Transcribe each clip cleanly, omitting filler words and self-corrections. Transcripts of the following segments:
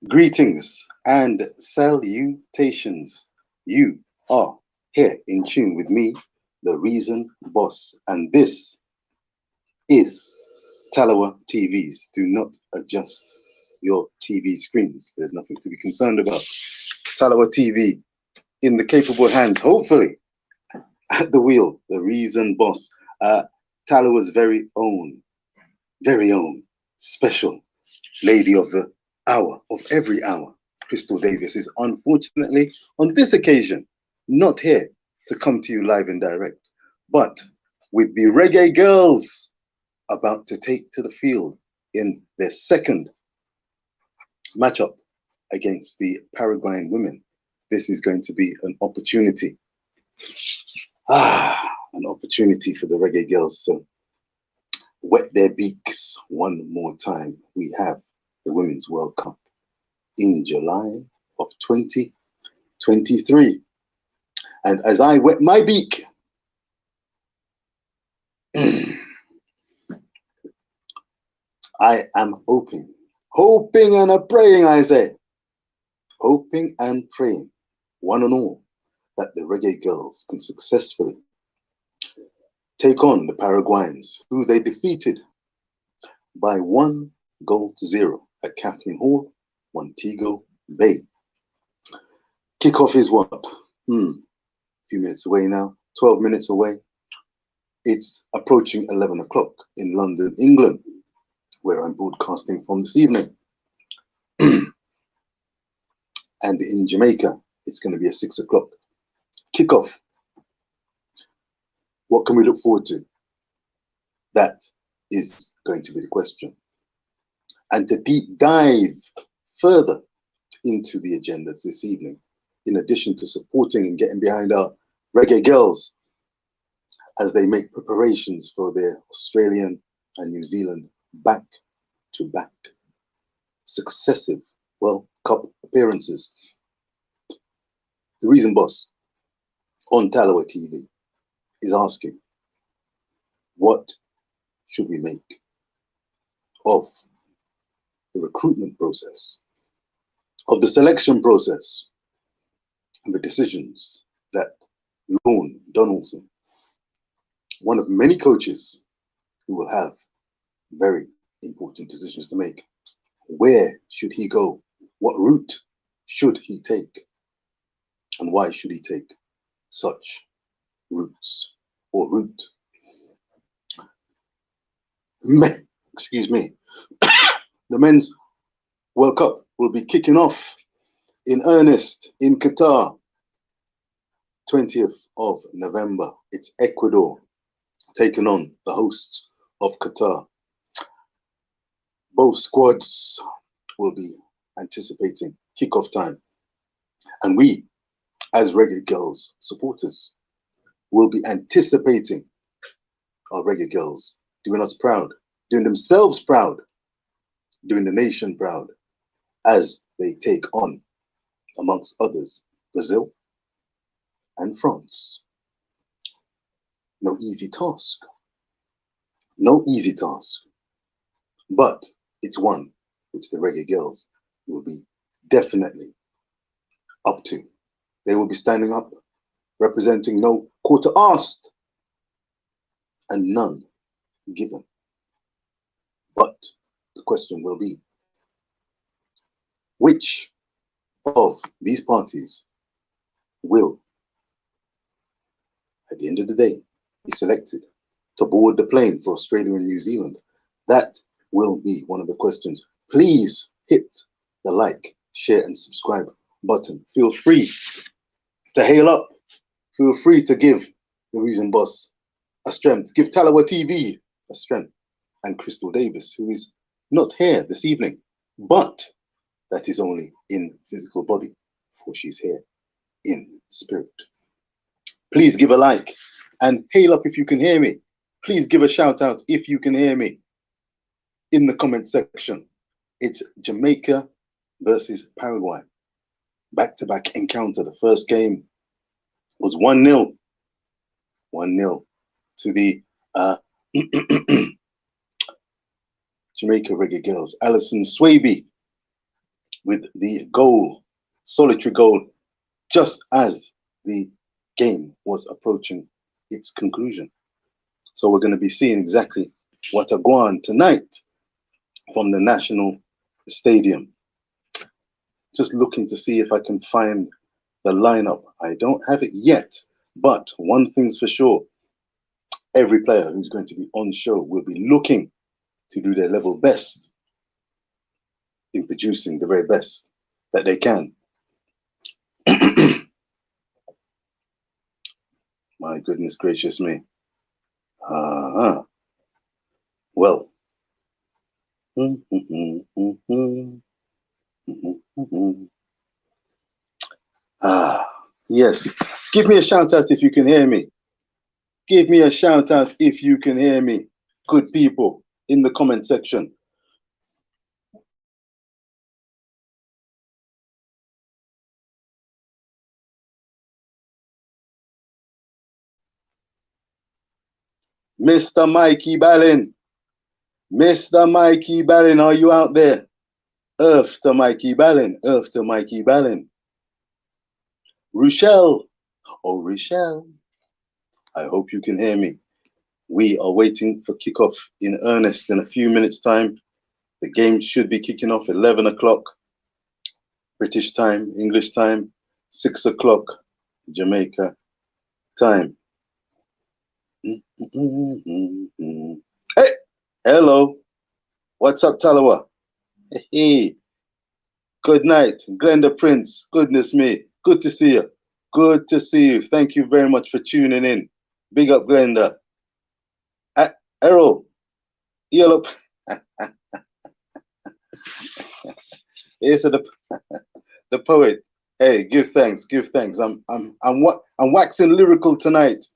Greetings and salutations. You are here in tune with me, the Reason Boss, and this is Talawa TVs. Do not adjust your TV screens. There's nothing to be concerned about. Talawa TV in the capable hands, hopefully, at the wheel, the Reason Boss. Talawa's very own, special lady of the hour, of every hour, Crystal Davis, is unfortunately on this occasion not here to come to you live and direct, but with the Reggae Girlz about to take to the field in their second matchup against the Paraguayan women. This is going to be an opportunity. An opportunity for the Reggae Girlz. So wet their beaks one more time. We have the Women's World Cup in July of 2023. And as I wet my beak, I am hoping and a praying, I say, hoping and praying, one and all, that the Reggae Girlz can successfully take on the Paraguayans, who they defeated by 1-0 at Catherine Hall, Montego Bay. Kickoff is what? A few minutes away now, 12 minutes away. It's approaching 11 o'clock in London, England, where I'm broadcasting from this evening. And in Jamaica, it's going to be a 6 o'clock kickoff. What can we look forward to? That is going to be the question. And to deep dive further into the agendas this evening, in addition to supporting and getting behind our Reggae Girlz as they make preparations for their Australian and New Zealand back-to-back successive World Cup appearances. The Reason Boss on Talawa TV is asking, what should we make of the recruitment process, of the selection process, and the decisions that Lorne Donaldson, one of many coaches who will have very important decisions to make. Where should he go? What route should he take? And why should he take such routes or route? Excuse me. The Men's World Cup will be kicking off in earnest in Qatar, 20th of November. It's Ecuador taking on the hosts of Qatar. Both squads will be anticipating kickoff time. And we, as Reggae Girlz supporters, will be anticipating our Reggae Girlz doing us proud, doing themselves proud, doing the nation proud, as they take on, amongst others, Brazil and France. No easy task. No easy task. But it's one which the Reggae Girlz will be definitely up to. They will be standing up, representing no quarter asked and none given. But the question will be, which of these parties will, at the end of the day, be selected to board the plane for Australia and New Zealand? That will be one of the questions. Please hit the like, share, and subscribe button. Feel free to hail up. Feel free to give the Reason Boss a strength. Give Talawa TV a strength. And Crystal Davis, who is not here this evening, but that is only in physical body, for she's here in spirit. Please give a like and hail up if you can hear me. Please give a shout out if you can hear me in the comment section. It's Jamaica versus Paraguay. Back-to-back encounter. The first game was 1-0. 1-0 to the Jamaica Reggae Girlz. Alison Swaby with the goal, solitary goal, just as the game was approaching its conclusion. So we're going to be seeing exactly what are going tonight from the National Stadium. Just looking to see if I can find the lineup. I don't have it yet, but one thing's for sure. Every player who's going to be on show will be looking to do their level best in producing the very best that they can. My goodness gracious me. Well. Yes. Give me a shout out if you can hear me. Give me a shout out if you can hear me, good people, in the comment section. Mr. Mikey Ballin. Mr. Mikey Ballin, are you out there? Earth to Mikey Ballin. Earth to Mikey Ballin. Rochelle. Oh, Rochelle. I hope you can hear me. We are waiting for kickoff in earnest in a few minutes' time. The game should be kicking off 11 o'clock British time, English time, 6 o'clock Jamaica time. Hey, hello. What's up, Talawa? Hey, good night, Glenda Prince. Goodness me, good to see you. Good to see you. Thank you very much for tuning in. Big up, Glenda. Errol, heal up. Here's the poet. Hey, give thanks, give thanks. I'm waxing lyrical tonight,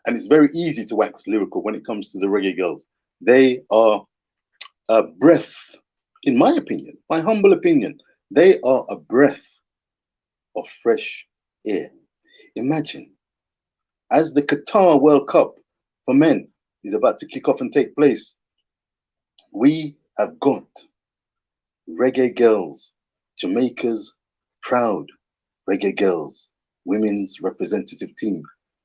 and it's very easy to wax lyrical when it comes to the Reggae Girlz. They are a breath, in my opinion, my humble opinion. They are a breath of fresh air. Imagine, as the Qatar World Cup for men is about to kick off and take place, we have got Reggae Girlz, Jamaica's proud Reggae Girlz women's representative team,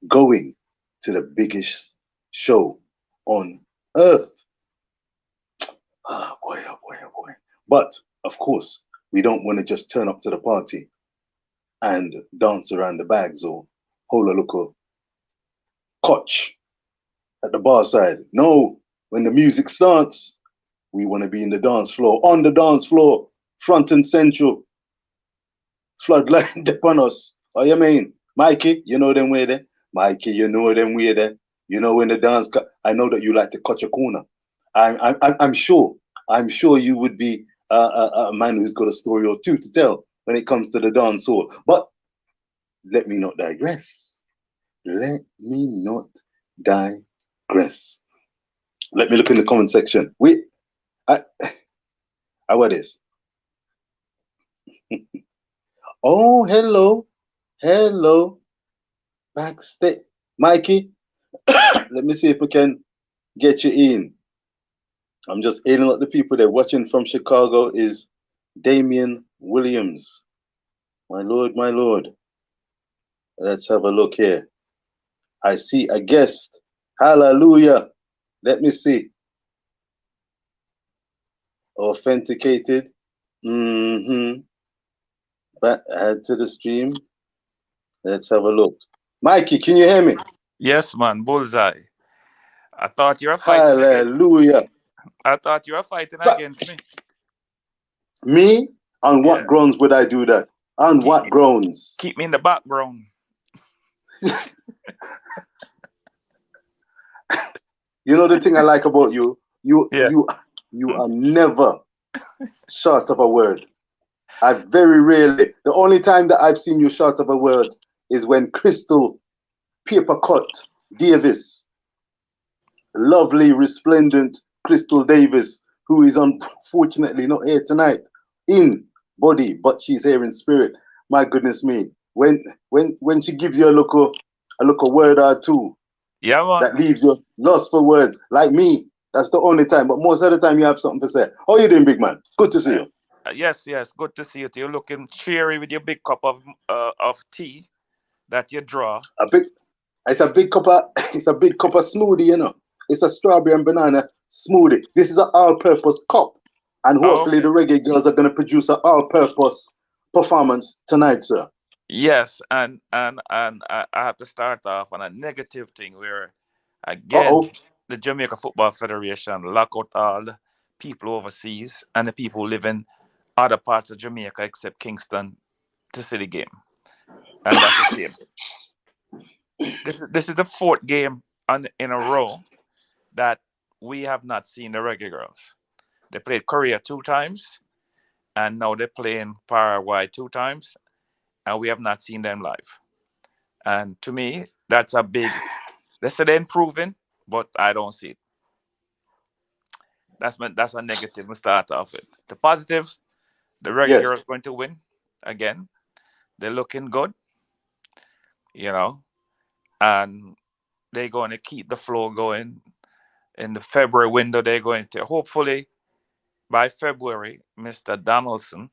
going to the biggest show on earth. Ah, boy, oh boy, oh boy. But of course, we don't want to just turn up to the party and dance around the bags or hold a look coach at the bar side. No, when the music starts, we want to be in the dance floor, on the dance floor, front and central. Floodlight upon us. Oh, you mean, Mikey, you know them way there? Mikey, you know them way there? You know when the dance, I know that you like to cut your corner. I'm sure you would be a man who's got a story or two to tell when it comes to the dance hall. But let me not digress. Let me not digress. Let me look in the comment section. What is? Oh, hello, hello, backstage, Mikey. Let me see if we can get you in. I'm just aiding up the people there. Watching from Chicago is Damian Williams. My lord, my lord. Let's have a look here. I see a guest. Hallelujah. Let me see. Authenticated. Back, add to the stream. Let's have a look. Mikey, can you hear me? Yes, man. Bullseye. I thought you were fighting Hallelujah. I thought you were fighting against me. Me? On what grounds would I do that? On what grounds? Keep me in the background. You know the thing I like about you? You are never short of a word. I very rarely. The only time that I've seen you short of a word is when Crystal Papercut Davis, lovely, resplendent Crystal Davis, who is unfortunately not here tonight in body, but she's here in spirit. My goodness me, when she gives you a look word or two, that leaves you lost for words. Like me, that's the only time. But most of the time, you have something to say. How you doing, big man? Good to see you. Yes, yes. Good to see you. You're looking cheery with your big cup of tea that you draw. A big, it's a big cup of, it's a big cup of smoothie, you know. It's a strawberry and banana smoothie. This is an all-purpose cup, and Oh, hopefully okay. the Reggae Girls are gonna produce an all-purpose performance tonight, sir. Yes, and I have to start off on a negative thing where, Uh again, oh. the Jamaica Football Federation lock out all the people overseas and the people who live in other parts of Jamaica except Kingston to see the game, and that's a shame. This is the fourth game in a row that we have not seen the Reggae Girls. They played Korea two times, and now they're playing Paraguay two times, and we have not seen them live. And to me, that's a big. They said they're improving, but I don't see it. That's a negative. We start off with the positives. The Reggae Yes. Girls going to win again. They're looking good, you know, and they're going to keep the flow going in the February window. They're going to hopefully by February, Mr. Donaldson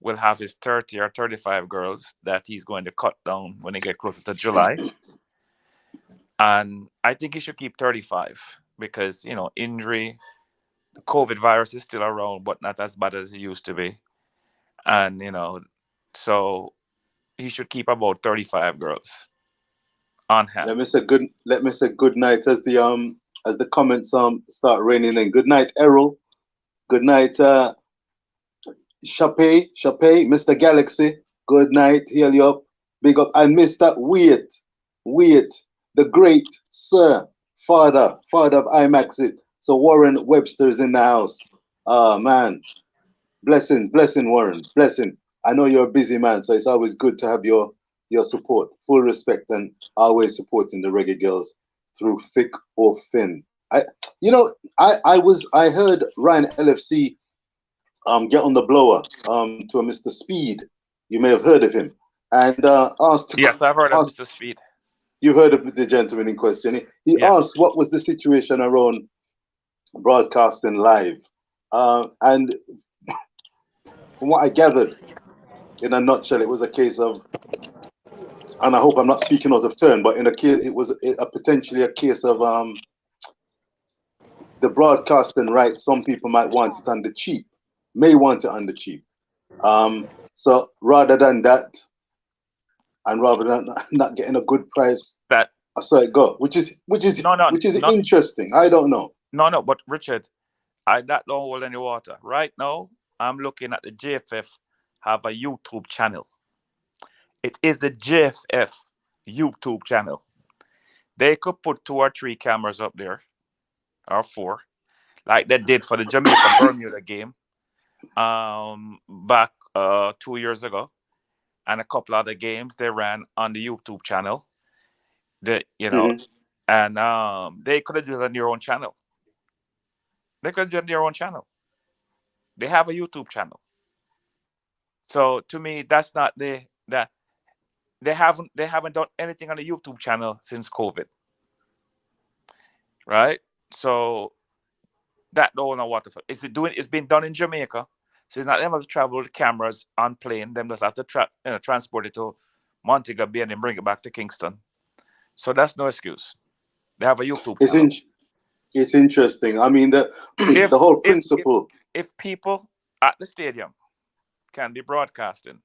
will have his 30 or 35 girls that he's going to cut down when they get closer to July. And I think he should keep 35 because, injury, the COVID virus is still around, but not as bad as it used to be. And, so he should keep about 35 girls on hand. Let me say good night as the comments start raining in. Good night, Errol. Good night, Chape, Mr. Galaxy. Good night, heal you up. Big up. And Mr. Wait, the great Sir, father of IMAX. So Warren Webster is in the house. Ah, man. Blessing, Warren. Blessing. I know you're a busy man, so it's always good to have your support. Full respect and always supporting the Reggae Girls through thick or thin. I heard Ryan LFC get on the blower to a Mr. Speed. You may have heard of him, and Yes, I've heard of asked Mr. Speed. you heard of the gentleman in question. He Yes. asked what was the situation around broadcasting live, and from what I gathered, in a nutshell, it was a case of, and I hope I'm not speaking out of turn, but in a case, it was potentially a case of the broadcasting rights. Some people might want it on the cheap, may want it on the cheap. So rather than that, and rather than not getting a good price, That I saw it go, no, no, which is not interesting. I don't know. no, no. But Richard, I that don't hold any water. Right now, I'm looking at the JFF have a YouTube channel. It is the JFF YouTube channel. They could put two or three cameras up there, or four, like they did for the Jamaica Bermuda game back 2 years ago, and a couple other games they ran on the YouTube channel. The Hmm. and they could have done it on their own channel. They could have done their own channel. They have a YouTube channel. So to me, that's not that they haven't done anything on the YouTube channel since COVID, right? So that don't know what the fuck. Is it doing? It's been done in Jamaica, so it's not them have to travel with cameras on plane. Them just have to transport it to Montego Bay and then bring it back to Kingston. So that's no excuse. They have a YouTube It's channel. in, it's interesting. I mean the the If whole if if principle. if people at the stadium can be broadcasting,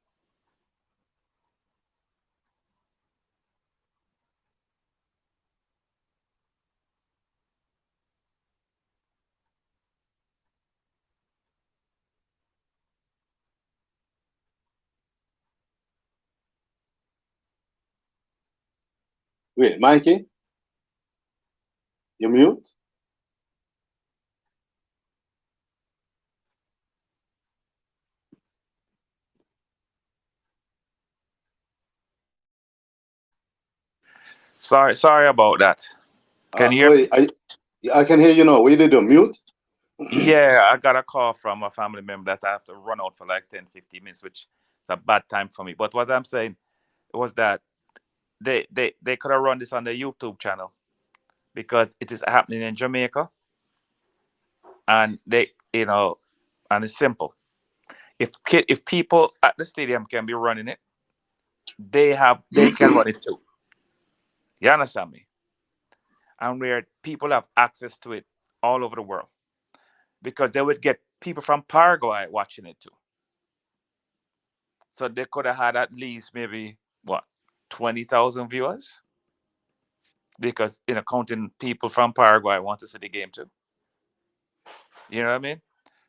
Wait, Mikey, you mute? sorry about that. Can you hear Wait, me? I can hear you now. What you did? Mute? Yeah, I got a call from a family member that I have to run out for like 10, 15 minutes, which is a bad time for me. But what I'm saying was that they could have run this on the YouTube channel because it is happening in Jamaica and and it's simple. If people at the stadium can be running it, they can run it too. You understand me? And where people have access to it all over the world, because they would get people from Paraguay watching it too. So they could have had at least maybe what 20,000 viewers, because counting people from Paraguay want to see the game too. You know what I mean?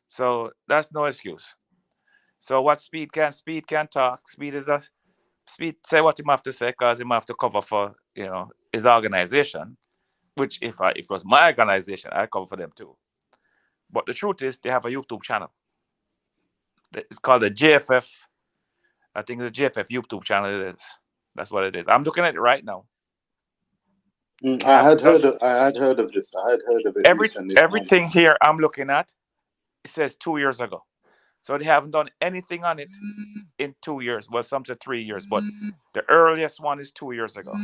So that's no excuse. So what Speed can talk. Speed say what him have to say, because him have to cover for his organization. Which if it was my organization, I cover for them too. But the truth is, they have a YouTube channel. It's called the JFF. I think it's the JFF YouTube channel. It is. That's what it is. I'm looking at it right now. I had heard of this. I had heard of it recently. Everything here I'm looking at, it says 2 years ago. So they haven't done anything on it in 2 years. Well, some to 3 years, but the earliest one is 2 years ago.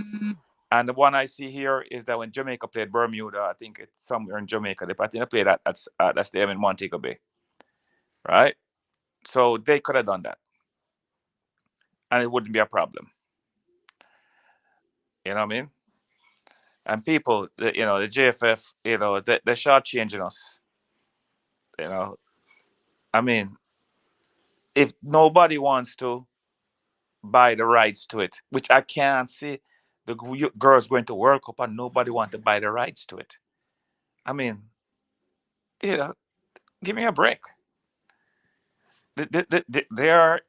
And the one I see here is that when Jamaica played Bermuda, I think it's somewhere in Jamaica. I think they played at that stadium in Montego Bay, right? So they could have done that, and it wouldn't be a problem. You know what I mean? And people, the JFF, they're shortchanging us. I mean, if nobody wants to buy the rights to it, which I can't see the girls going to World Cup and nobody want to buy the rights to it. I mean, give me a break. They are,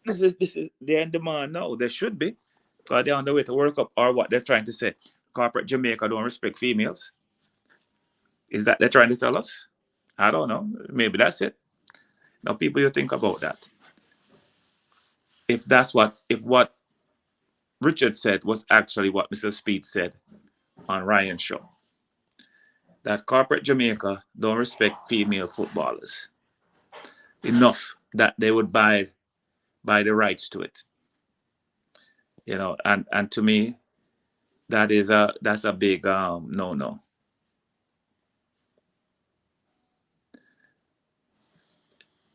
this is they're in demand now. They should be, because they're on the way to World Cup, or what they're trying to say. Corporate Jamaica don't respect females. Is that they're trying to tell us? I don't know. Maybe that's it. Now, people, you think about that. If what Richard said was actually what Mr. Speed said on Ryan's show, that corporate Jamaica don't respect female footballers enough that they would buy the rights to it. And to me, that's a big no.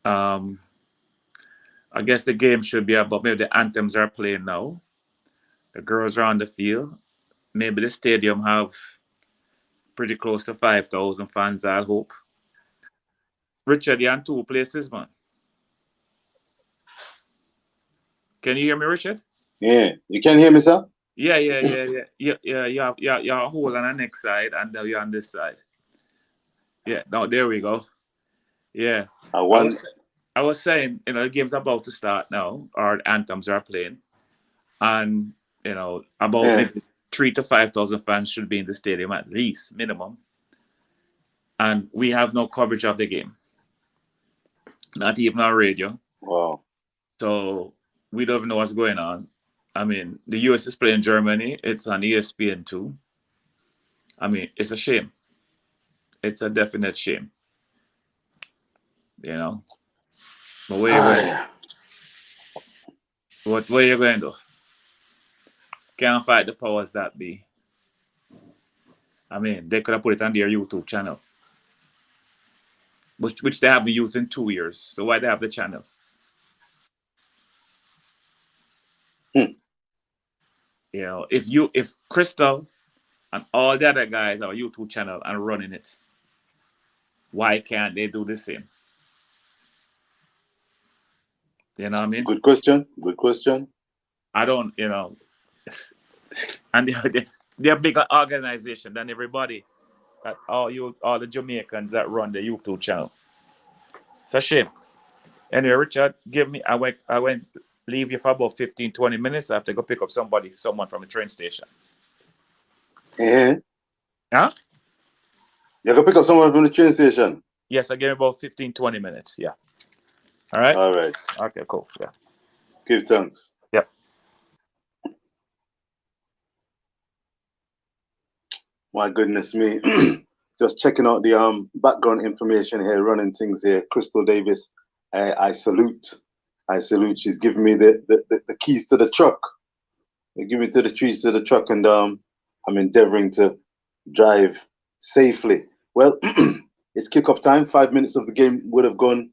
I guess the game should be about, maybe the anthems are playing now. The girls are on the field. Maybe the stadium have pretty close to 5,000 fans, I hope. Richard, you're in two places, man. Can you hear me, Richard? Yeah, you can hear me, sir? Yeah. You have a hole on the next side, and now you're on this side. Yeah, now there we go. Yeah. I was saying, the game's about to start now, or anthems are playing. And, about maybe 3,000 to 5,000 fans should be in the stadium at least, minimum. And we have no coverage of the game. Not even on radio. Wow. So we don't even know what's going on. I mean, the US is playing Germany. It's on ESPN too. I mean, it's a shame. It's a definite shame. But where you going? Where you going to? Can't fight the powers that be. I mean, they could have put it on their YouTube channel, which they haven't used in 2 years. So why they have the channel? If Crystal and all the other guys have a YouTube channel and running it, why can't they do the same? You know what I mean? Good question. I don't, and they're a bigger organization than everybody. That all the Jamaicans that run the YouTube channel. It's a shame. Anyway, Richard, I went leave you for about 15, 20 minutes. I have to go pick up someone from the train station. Huh? You go pick up someone from the train station? Yes, I gave about 15, 20 minutes. Yeah. All right? All right. Okay, cool. Yeah. Give thanks. Yep. My goodness me. Just checking out the background information here, running things here. Crystal Davis, I salute. She's giving me the keys to the truck. They give me the keys to the truck, and I'm endeavoring to drive safely. Well, it's kickoff time. 5 minutes of the game would have gone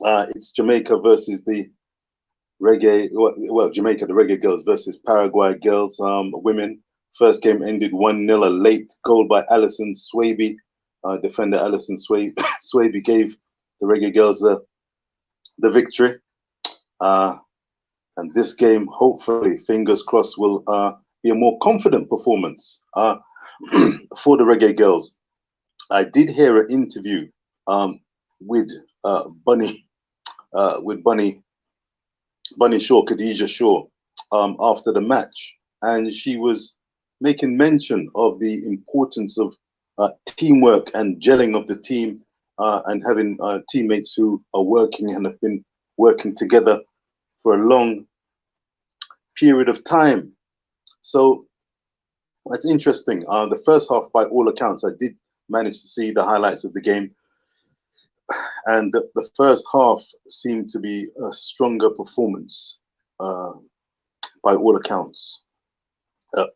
It's Jamaica versus the Reggae, well, Jamaica, the Reggae Girls versus Paraguay Girls, women. First game ended 1-0. A late goal by Alison Swaby. Defender Alison Swaby gave the Reggae Girls the victory. And this game, hopefully, fingers crossed, will be a more confident performance for the Reggae Girls. I did hear an interview with Bunny Shaw, Khadija Shaw, after the match, and she was making mention of the importance of teamwork and gelling of the team, and having teammates who are working and have been working together for a long period of time. So that's interesting. The first half, by all accounts, I did manage to see the highlights of the game, and the first half seemed to be a stronger performance, by all accounts,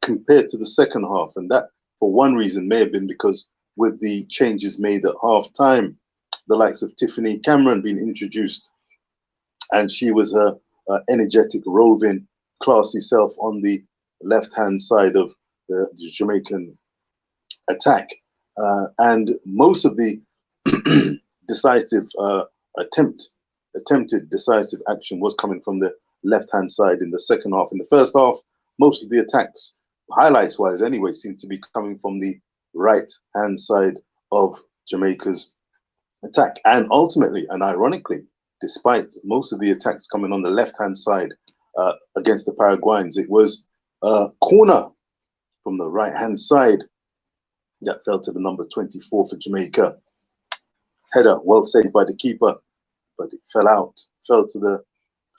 compared to the second half. And that, for one reason, may have been because with the changes made at half time, the likes of Tiffany Cameron being introduced, and she was her energetic, roving, classy self on the left-hand side of the Jamaican attack. And most of the decisive attempted decisive action was coming from the left-hand side in the second half. In the first half, most of the attacks, highlights-wise anyway, seem to be coming from the right-hand side of Jamaica's attack. And ultimately, and ironically, despite most of the attacks coming on the left-hand side against the Paraguayans, it was a corner from the right-hand side that fell to the number 24 for Jamaica. Header, well saved by the keeper, but it fell to the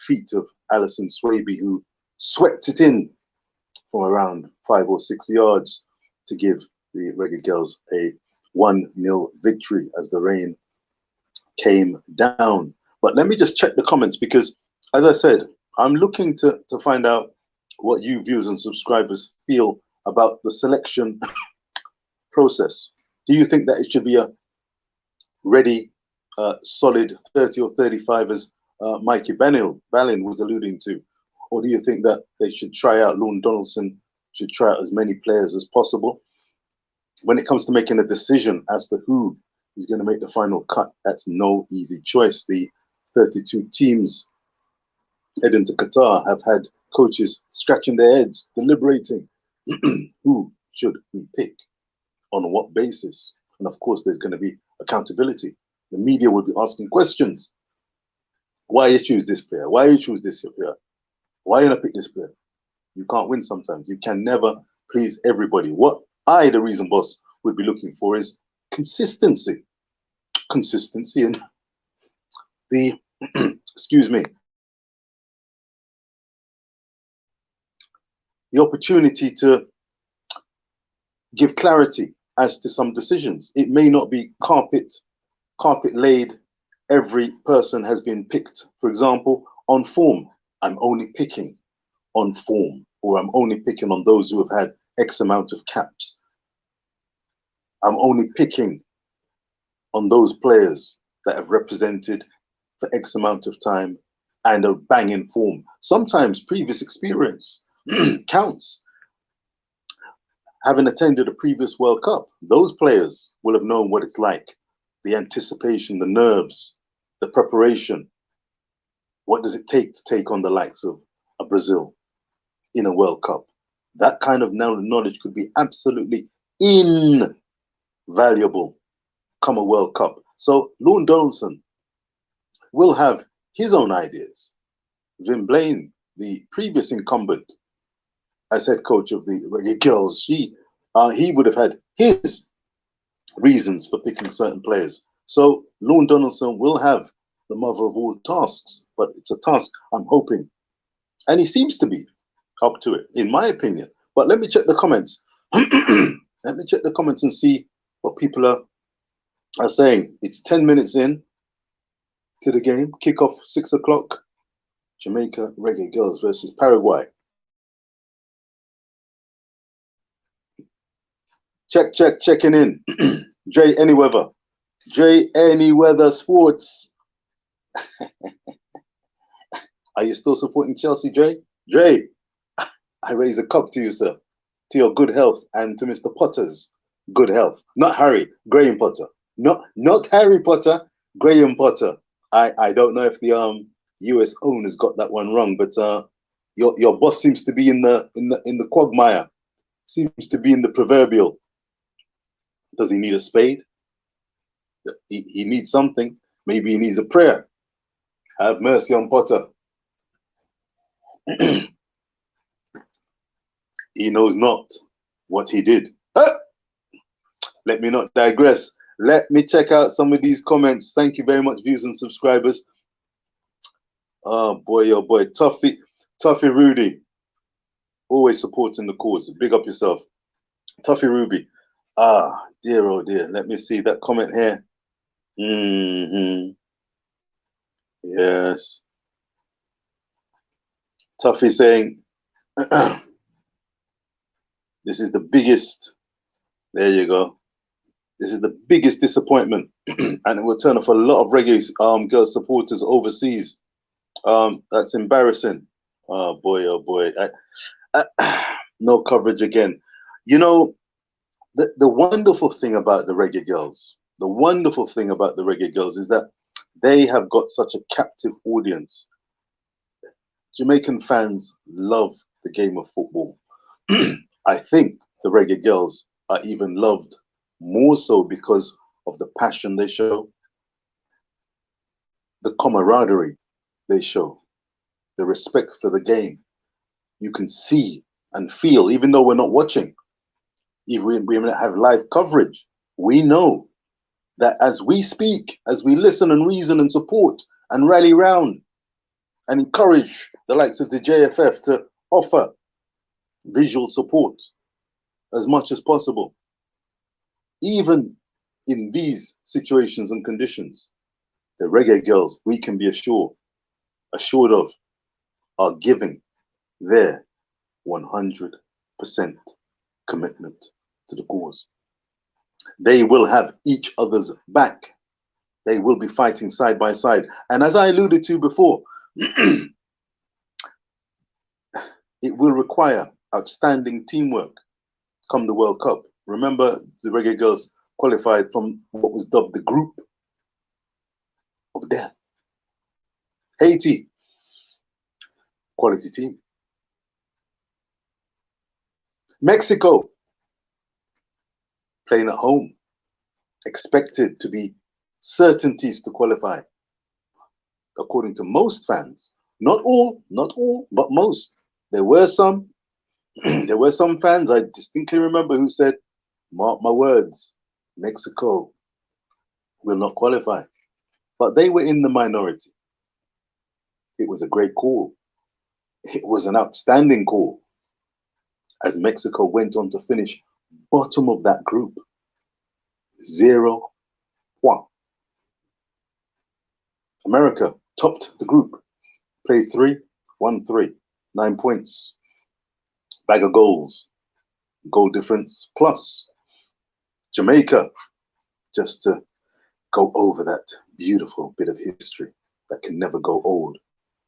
feet of Alison Swaby, who swept it in from around 5 or 6 yards to give the Reggae Girls a 1-0 victory as the rain came down. But let me just check the comments, because, as I said, I'm looking to find out what you viewers and subscribers feel about the selection process. Do you think that it should be a ready, solid 30 or 35, as Mikey Ballin was alluding to? Or do you think that they should try out, Lorne Donaldson should try out as many players as possible? When it comes to making a decision as to who is going to make the final cut, that's no easy choice. The 32 teams heading to Qatar have had coaches scratching their heads, deliberating who should we pick, on what basis. And of course, there's going to be accountability. The media will be asking questions. Why you choose this player? Why you choose this player? Why you not pick this player? You can't win sometimes. You can never please everybody. What the Reason Boss, would be looking for is consistency. Consistency in the, excuse me, the opportunity to give clarity as to some decisions. It may not be carpet laid. Every person has been picked. For example, on form, I'm only picking on form, or I'm only picking on those who have had X amount of caps. I'm only picking on those players that have represented for X amount of time and are banging form. Sometimes previous experience counts. Having attended a previous World Cup, those players will have known what it's like. The anticipation, the nerves, the preparation. What does it take to take on the likes of a Brazil in a World Cup? That kind of knowledge could be absolutely invaluable come a World Cup. So Lorne Donaldson will have his own ideas. Vin Blaine, the previous incumbent as head coach of the Reggae Girlz, he would have had his reasons for picking certain players. So Lorne Donaldson will have the mother of all tasks, but it's a task I'm hoping, and he seems to be up to it, in my opinion. But let me check the comments. Let me check the comments and see what people are saying. It's 10 minutes in to the game. Kickoff 6 o'clock. Jamaica Reggae Girlz versus Paraguay. Checking in. J Anyweather Sports. Are you still supporting Chelsea, Dre? Dre, I raise a cup to you, sir, to your good health, and to Mr. Potter's good health. Not Harry, Graham Potter. Not Harry Potter, Graham Potter. I don't know if the US owners got that one wrong, but your boss seems to be in the quagmire. Seems to be in the proverbial. Does he need a spade? He needs something. Maybe he needs a prayer. Have mercy on Potter. He knows not what he did. Let me not digress. Let me check out some of these comments. Thank you very much, viewers and subscribers. Oh boy, Tuffy Rudy, always supporting the cause. Big up yourself. Tuffy Ruby. Ah, dear, oh dear. Let me see that comment here. Yes. Tuffy saying, this is the biggest, there you go. This is the biggest disappointment. And it will turn off a lot of Reggae Girlz supporters overseas. That's embarrassing. Oh boy, oh boy. No coverage again. You know, the wonderful thing about the Reggae Girlz, is that they have got such a captive audience. Jamaican fans love the game of football. I think the Reggae Girlz are even loved more so because of the passion they show, the camaraderie they show, the respect for the game. You can see and feel, even though we're not watching, even we have live coverage, we know that as we speak, as we listen and reason and support and rally round and encourage the likes of the JFF to offer visual support as much as possible, even in these situations and conditions, the Reggae Girlz, we can be assured of, are giving their 100% commitment to the cause. They will have each other's back. They will be fighting side by side. And as I alluded to before, it will require outstanding teamwork come the World Cup. Remember, the Reggae Girlz qualified from what was dubbed the group of death. Haiti, quality team. Mexico, playing at home, expected to be certainties to qualify. According to most fans, not all, but most. There were some fans, I distinctly remember, who said, mark my words, Mexico will not qualify. But they were in the minority. It was a great call. It was an outstanding call, as Mexico went on to finish bottom of that group. 0 points. America topped the group, played 3, won 3, 9 points. Bag of goals, goal difference plus. Jamaica, just to go over that beautiful bit of history that can never go old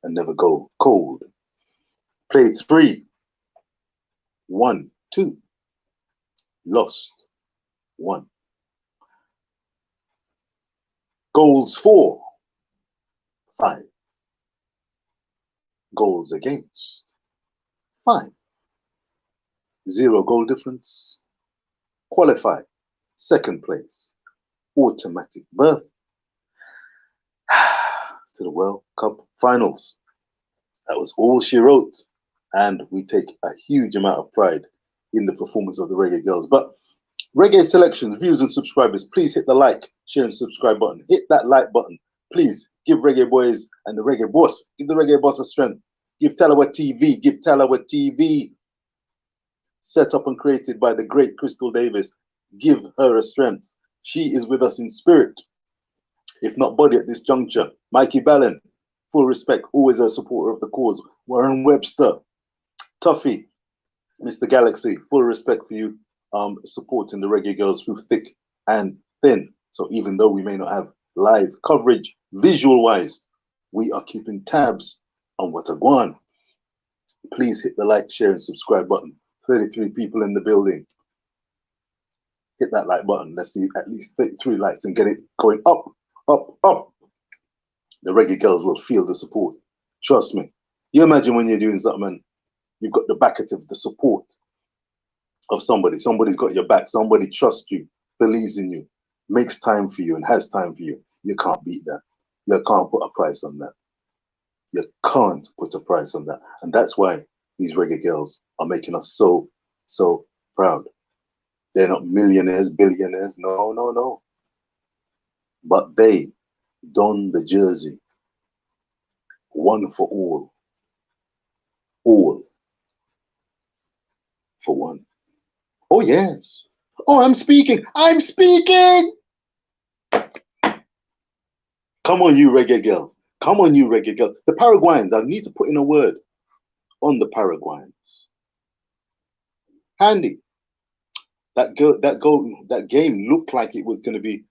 and never go cold. Played 3, won 2, lost 1. Goals for 5. Goals against 5. 0 goal difference. Qualify. 2nd place. Automatic berth to the World Cup finals. That was all she wrote. And we take a huge amount of pride in the performance of the Reggae Girlz. But Reggae Selections, views and subscribers, please hit the like, share and subscribe button. Hit that like button. Please give Reggae Boys and the Reggae Boss, give the Reggae Boss a strength. Give Talawa TV, give Talawa TV. Set up and created by the great Crystal Davis. Give her a strength. She is with us in spirit, if not body at this juncture. Mikey Ballin, full respect, always a supporter of the cause. Warren Webster, Tuffy, Mr. Galaxy, full respect for you supporting the Reggae Girlz through thick and thin. So even though we may not have live coverage visual wise, We are keeping tabs on what are going on. Please hit the like, share, and subscribe button. 33 people in the building. Hit that like button. Let's see at least 33 likes and get it going up, up, up. The Reggae Girlz will feel the support. Trust me. You imagine when you're doing something and you've got the back of the support of somebody. Somebody's got your back. Somebody trusts you, believes in you, makes time for you and has time for you. You can't beat that. You can't put a price on that. You can't put a price on that. And that's why these Reggae Girlz are making us so, so proud. They're not millionaires, billionaires. No, no, no. But they don the jersey. One for all. All for one. Oh, yes. Oh, I'm speaking. I'm speaking. Come on, you Reggae Girlz. Come on, you Reggae Girlz. The Paraguayans, I need to put in a word on the Paraguayans. Handy. That game looked like it was going to be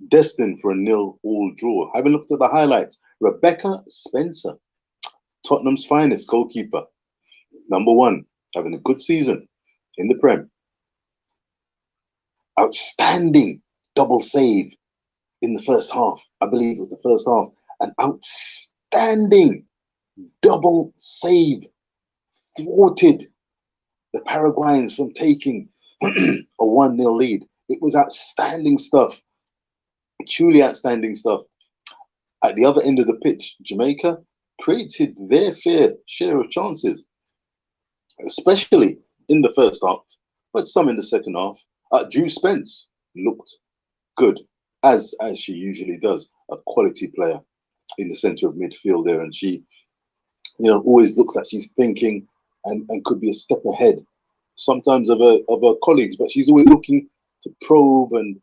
destined for a 0-all draw. Having looked at the highlights, Rebecca Spencer, Tottenham's finest goalkeeper, #1, having a good season in the Prem. Outstanding double save in the first half. I believe it was the first half. An outstanding double save thwarted the Paraguayans from taking a 1-0 lead. It was outstanding stuff. Truly outstanding stuff. At the other end of the pitch, Jamaica created their fair share of chances, especially in the first half, but some in the second half. Drew Spence looked good, as she usually does, a quality player in the center of midfield there, and she, always looks like she's thinking and could be a step ahead sometimes of her colleagues, but she's always looking to probe and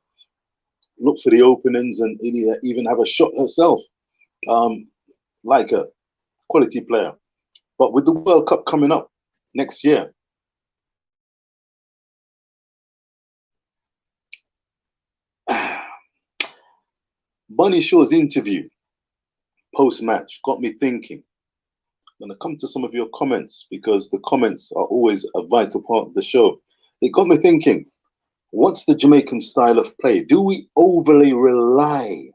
look for the openings and even have a shot herself, like a quality player. But with the World Cup coming up next year, Bunny Shaw's interview post-match got me thinking. I'm going to come to some of your comments because the comments are always a vital part of the show. It got me thinking, what's the Jamaican style of play? Do we overly rely,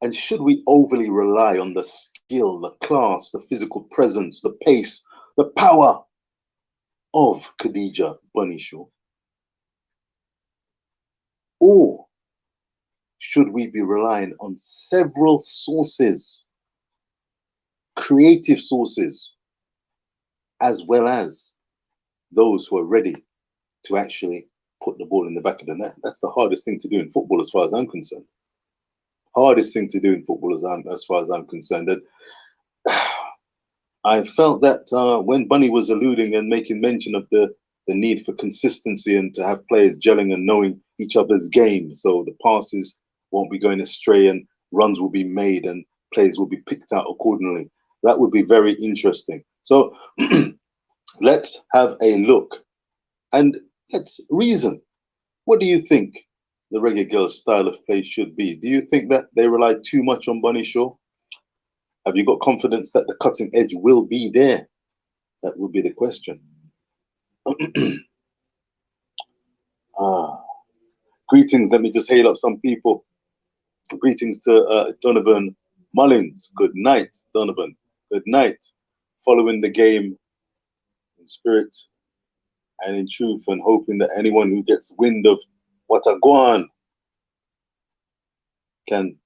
and should we overly rely on the skill, the class, the physical presence, the pace, the power of Khadija Bunny Shaw? Or should we be relying on several sources, creative sources, as well as those who are ready to actually put the ball in the back of the net? That's the hardest thing to do in football as far as I'm concerned. Hardest thing to do in football as far as I'm concerned. And I felt that when Bunny was alluding and making mention of the need for consistency and to have players gelling and knowing each other's game, so the passes won't be going astray and runs will be made and players will be picked out accordingly. That would be very interesting. So let's have a look and let's reason. What do you think the Reggae Girlz style of play should be? Do you think that they rely too much on Bunny Shaw? Have you got confidence that the cutting edge will be there? That would be the question. Greetings. Let me just hail up some people. Greetings to Donovan Mullins. Good night, Donovan. Good night. Following the game in spirit and in truth, and hoping that anyone who gets wind of what a guan can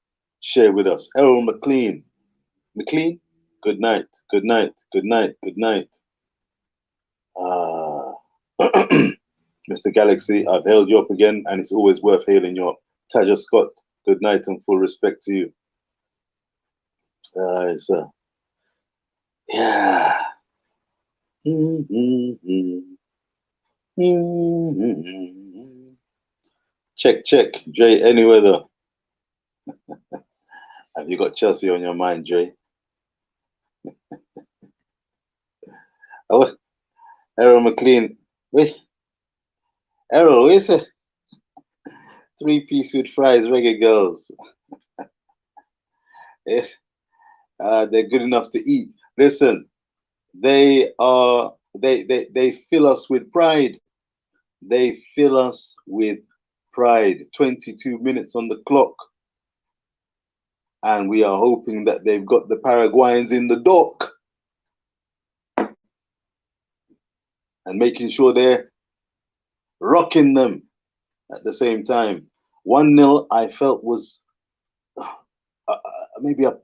share with us. Errol McLean. McLean, good night. Good night. Good night. Good night. Mr. Galaxy, I've hailed you up again, and it's always worth hailing you up. Taja Scott, good night and full respect to you. Yeah. Check, check, Dre, any weather. Have you got Chelsea on your mind, Dre? Oh, Errol McLean. Wait, Errol, where's a 3-piece with fries, Reggae Girlz? They're good enough to eat. Listen, they are. They fill us with pride. They fill us with pride. 22 minutes on the clock, and we are hoping that they've got the Paraguayans in the dock and making sure they're rocking them at the same time. 1-0, I felt was maybe a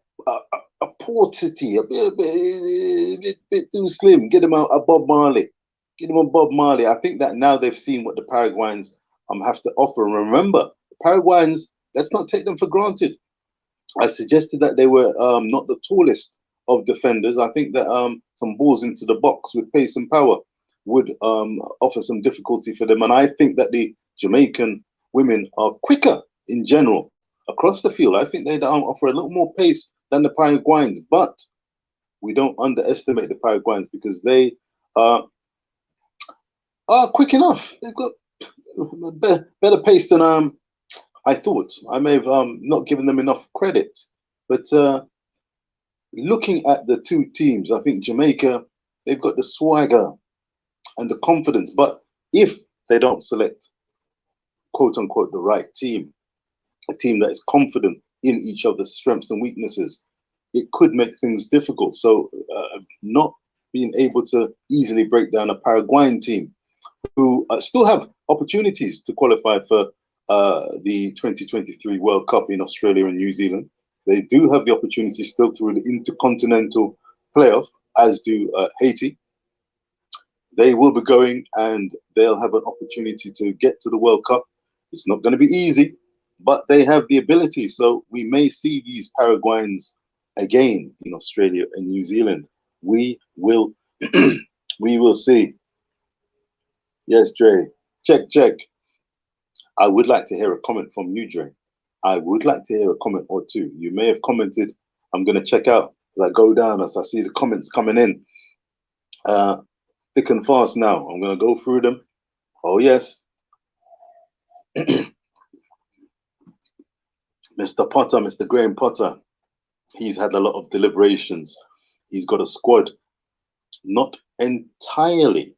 paucity, a bit too slim. Get him a Bob Marley. Get him a Bob Marley. I think that now they've seen what the Paraguayans have to offer. And remember, the Paraguayans, let's not take them for granted. I suggested that they were not the tallest of defenders. I think that some balls into the box with pace and power would offer some difficulty for them. And I think that the Jamaican women are quicker in general across the field. I think they offer a little more pace than the Paraguayans, but we don't underestimate the Paraguayans because they are quick enough. They've got better pace than I thought. I may have not given them enough credit, but looking at the two teams, I think Jamaica, they've got the swagger and the confidence, but if they don't select, quote unquote, the right team, a team that is confident in each other's strengths and weaknesses, it could make things difficult. So not being able to easily break down a Paraguayan team who still have opportunities to qualify for the 2023 World Cup in Australia and New Zealand. They do have the opportunity still through the intercontinental playoff, as do Haiti. They will be going and they'll have an opportunity to get to the World Cup. It's not going to be easy, but they have the ability. So we may see these Paraguayans again in Australia and New Zealand. We will we will see. Yes, Dre. Check, check. I would like to hear a comment from you, Dre. I would like to hear a comment or two. You may have commented. I'm going to check out as I go down, as I see the comments coming in. Thick and fast now. I'm going to go through them. Oh, yes. Mr. Potter, Mr. Graham Potter, he's had a lot of deliberations. He's got a squad, not entirely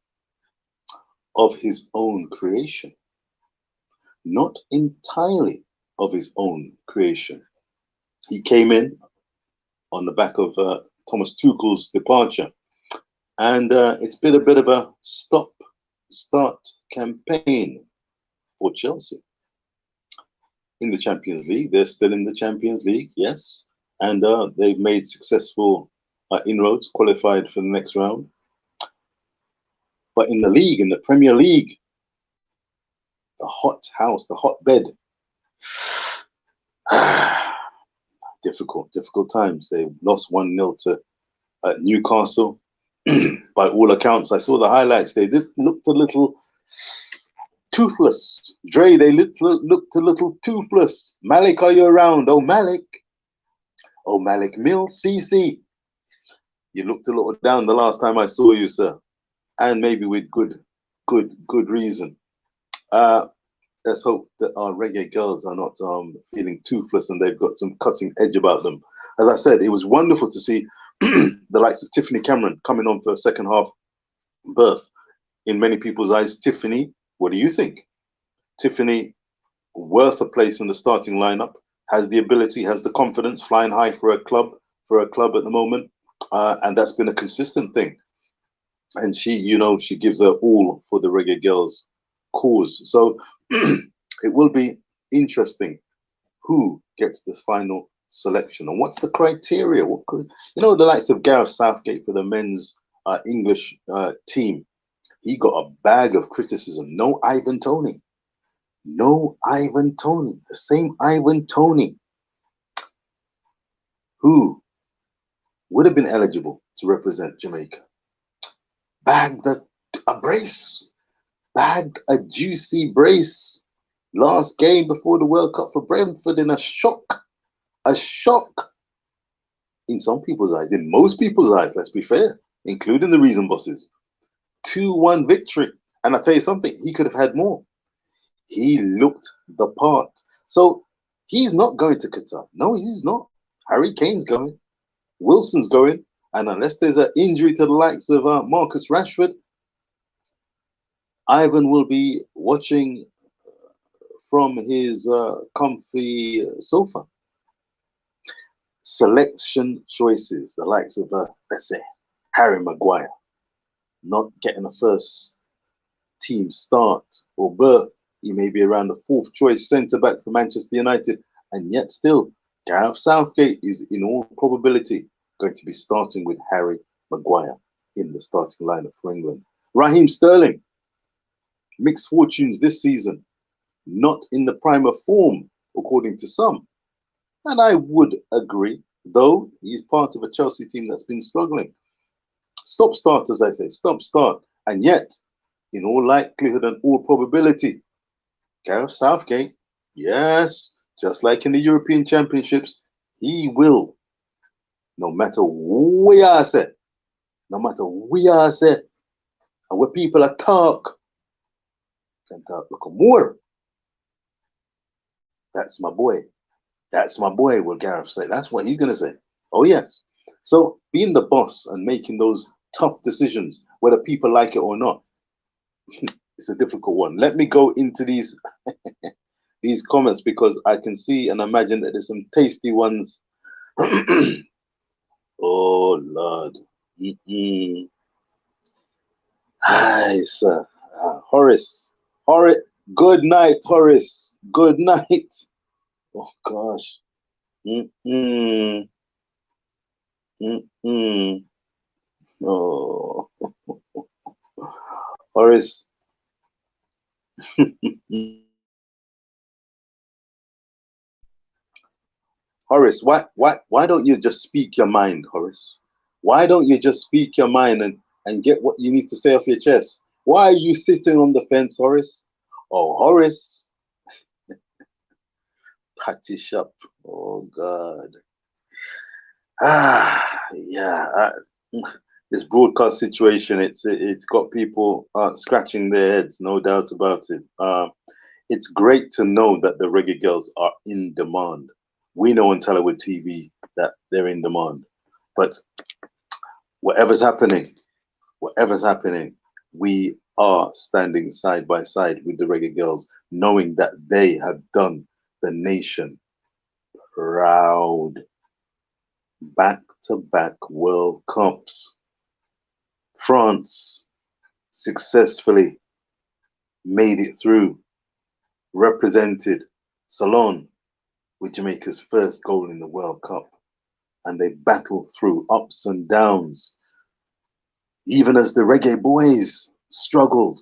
of his own creation. Not entirely of his own creation. He came in on the back of Thomas Tuchel's departure, and it's been a bit of a stop-start campaign for Chelsea. In the Champions League, they're still in the Champions League, yes, and they've made successful inroads, qualified for the next round. But in the league, in the Premier League, the hot house, the hotbed, difficult times. They lost 1-0 to Newcastle. By all accounts, I saw the highlights. They looked a little toothless. Dre, they looked a little toothless. Malik, are you around? Oh, Malik. Oh, Malik Mills, CC. You looked a little down the last time I saw you, sir. And maybe with good reason. Let's hope that our Reggae Girlz are not feeling toothless and they've got some cutting edge about them. As I said, it was wonderful to see the likes of Tiffany Cameron coming on for a second half berth. In many people's eyes, Tiffany, what do you think? Tiffany, worth a place in the starting lineup, has the ability, has the confidence, flying high for a club at the moment, and that's been a consistent thing. And she, you know, she gives her all for the Reggae Girlz cause. So it will be interesting who gets the final selection and what's the criteria. What could, you know, the likes of Gareth Southgate for the men's English team, he got a bag of criticism. No Ivan Toney. No Ivan Toney. The same Ivan Toney who would have been eligible to represent Jamaica. Bagged a brace. Bagged a juicy brace. Last game before the World Cup for Brentford in a shock. A shock. In some people's eyes, in most people's eyes, let's be fair, including the reason bosses. 2-1 victory. And I tell you something, he could have had more. He looked the part. So he's not going to Qatar. No, he's not. Harry Kane's going. Wilson's going. And unless there's an injury to the likes of Marcus Rashford, Ivan will be watching from his comfy sofa. Selection choices, the likes of, let's say, Harry Maguire, not getting a first team start or berth. He may be around the fourth choice centre back for Manchester United, and yet still, Gareth Southgate is in all probability going to be starting with Harry Maguire in the starting lineup for England. Raheem Sterling, mixed fortunes this season, not in the prime of form, according to some. And I would agree, though he's part of a Chelsea team that's been struggling. Stop start, as I say, stop start. And yet, in all likelihood and all probability, Gareth Southgate, yes, just like in the European Championships, he will, no matter where I say, no matter where I say, and where people are talk, can talk look more. That's my boy. That's my boy, will Gareth say. That's what he's going to say. Oh, yes. So being the boss and making those tough decisions, whether people like it or not, it's a difficult one. Let me go into these these comments because I can see and imagine that there's some tasty ones. Oh, Lord. Hi, sir. Horace. Horace. Good night, Horace. Good night. Oh, gosh. Oh, Horace. Horace, why don't you just speak your mind, Horace? Why don't you just speak your mind and get what you need to say off your chest? Why are you sitting on the fence, Horace? Oh, Horace. Patty shop. Oh, God. Yeah. This broadcast situation, it's got people scratching their heads, no doubt about it. It's great to know that the Reggae Girlz are in demand. We know on Telewood TV that they're in demand. But whatever's happening, we are standing side by side with the Reggae Girlz, knowing that they have done the nation proud. Back-to-back World Cups. France successfully made it through, represented Ceylon with Jamaica's first goal in the World Cup. And they battled through ups and downs, even as the Reggae boys struggled.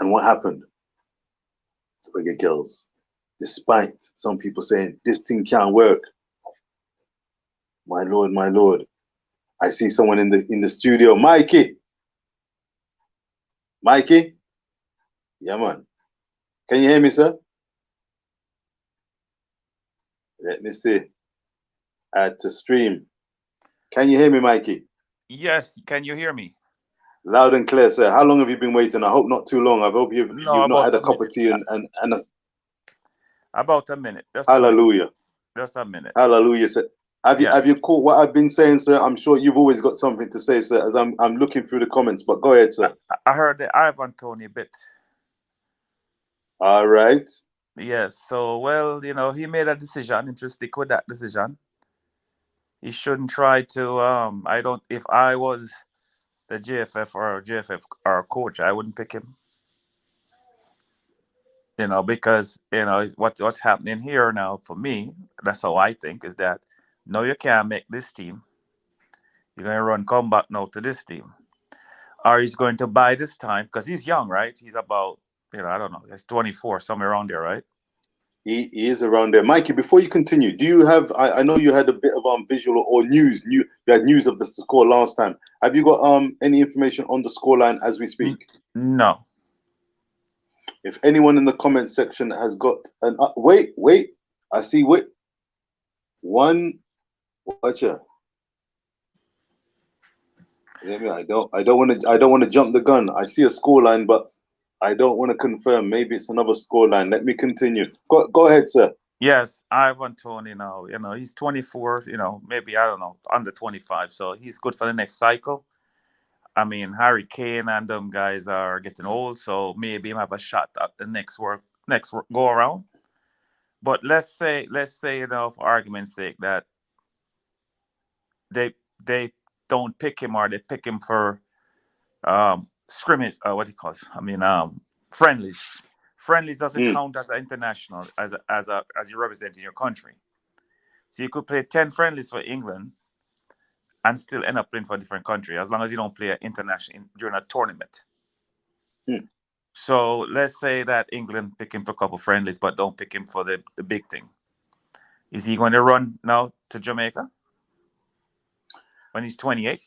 And what happened? The Reggae Girlz, despite some people saying this thing can't work, my lord, I see someone in the studio. Mikey, yeah, man. Can you hear me, sir? Let me see. Add to stream. Can you hear me, Mikey? Yes, can you hear me? Loud and clear, sir. How long have you been waiting? I hope not too long. I hope you've not had a cup of tea and a... About a minute. Hallelujah. Just a minute. Hallelujah, sir. Have you caught what I've been saying, sir? I'm sure you've always got something to say, sir, as I'm looking through the comments, but go ahead, sir. I heard the Ivan Tony bit. All right. Yes, so well, he made a decision, and to stick with that decision. He shouldn't try to if I was the JFF or coach, I wouldn't pick him. Because what's happening here now for me, that's how I think, is that no, you can't make this team. You're gonna run comeback now to this team. Or he's going to buy this time because he's young, right? He's about, I don't know, he's 24, somewhere around there, right? He is around there. Mikey, before you continue, do you have, I know you had a bit of visual or news, you had news of the score last time. Have you got any information on the scoreline as we speak? No. If anyone in the comment section has got an, wait, I see, one, watcha. I don't want to jump the gun. I see a scoreline, but I don't want to confirm. Maybe it's another scoreline. Let me continue. Go ahead, sir. Yes, Ivan Tony now. He's 24. Maybe I don't know, under 25. So he's good for the next cycle. I mean, Harry Kane and them guys are getting old, so maybe him have a shot at the next go around. But let's say for argument's sake that they don't pick him, or they pick him for scrimmage. What he calls? I mean, friendlies. Friendlies doesn't Mm. count as an international as you representing your country. So you could play 10 friendlies for England and still end up playing for a different country as long as you don't play an international during a tournament. Mm. So let's say that England pick him for a couple friendlies, but don't pick him for the big thing. Is he going to run now to Jamaica when he's 28?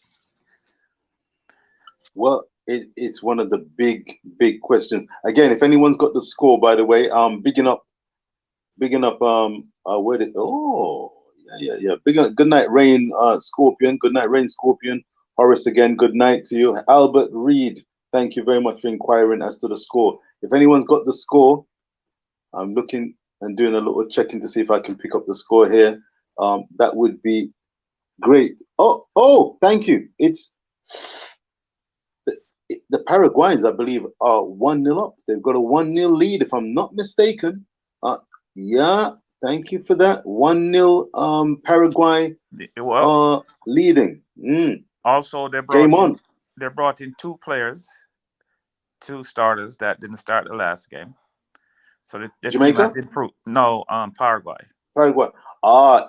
Well, it's one of the big questions. Again, if anyone's got the score, by the way, bigging up, where did, oh, yeah. Big up, good night, Rain, Scorpion. Good night, Rain, Scorpion. Horace again, good night to you. Albert Reed, thank you very much for inquiring as to the score. If anyone's got the score, I'm looking and doing a little checking to see if I can pick up the score here. That would be great. Oh, thank you. It's the Paraguayans, I believe, are 1-0 up. They've got a 1-0 lead, if I'm not mistaken. Yeah, thank you for that. 1-0 Paraguay Well, leading. also Game on. they brought in two players, two starters that didn't start the last game. So the team Jamaica? has improved. No, Paraguay. Paraguay.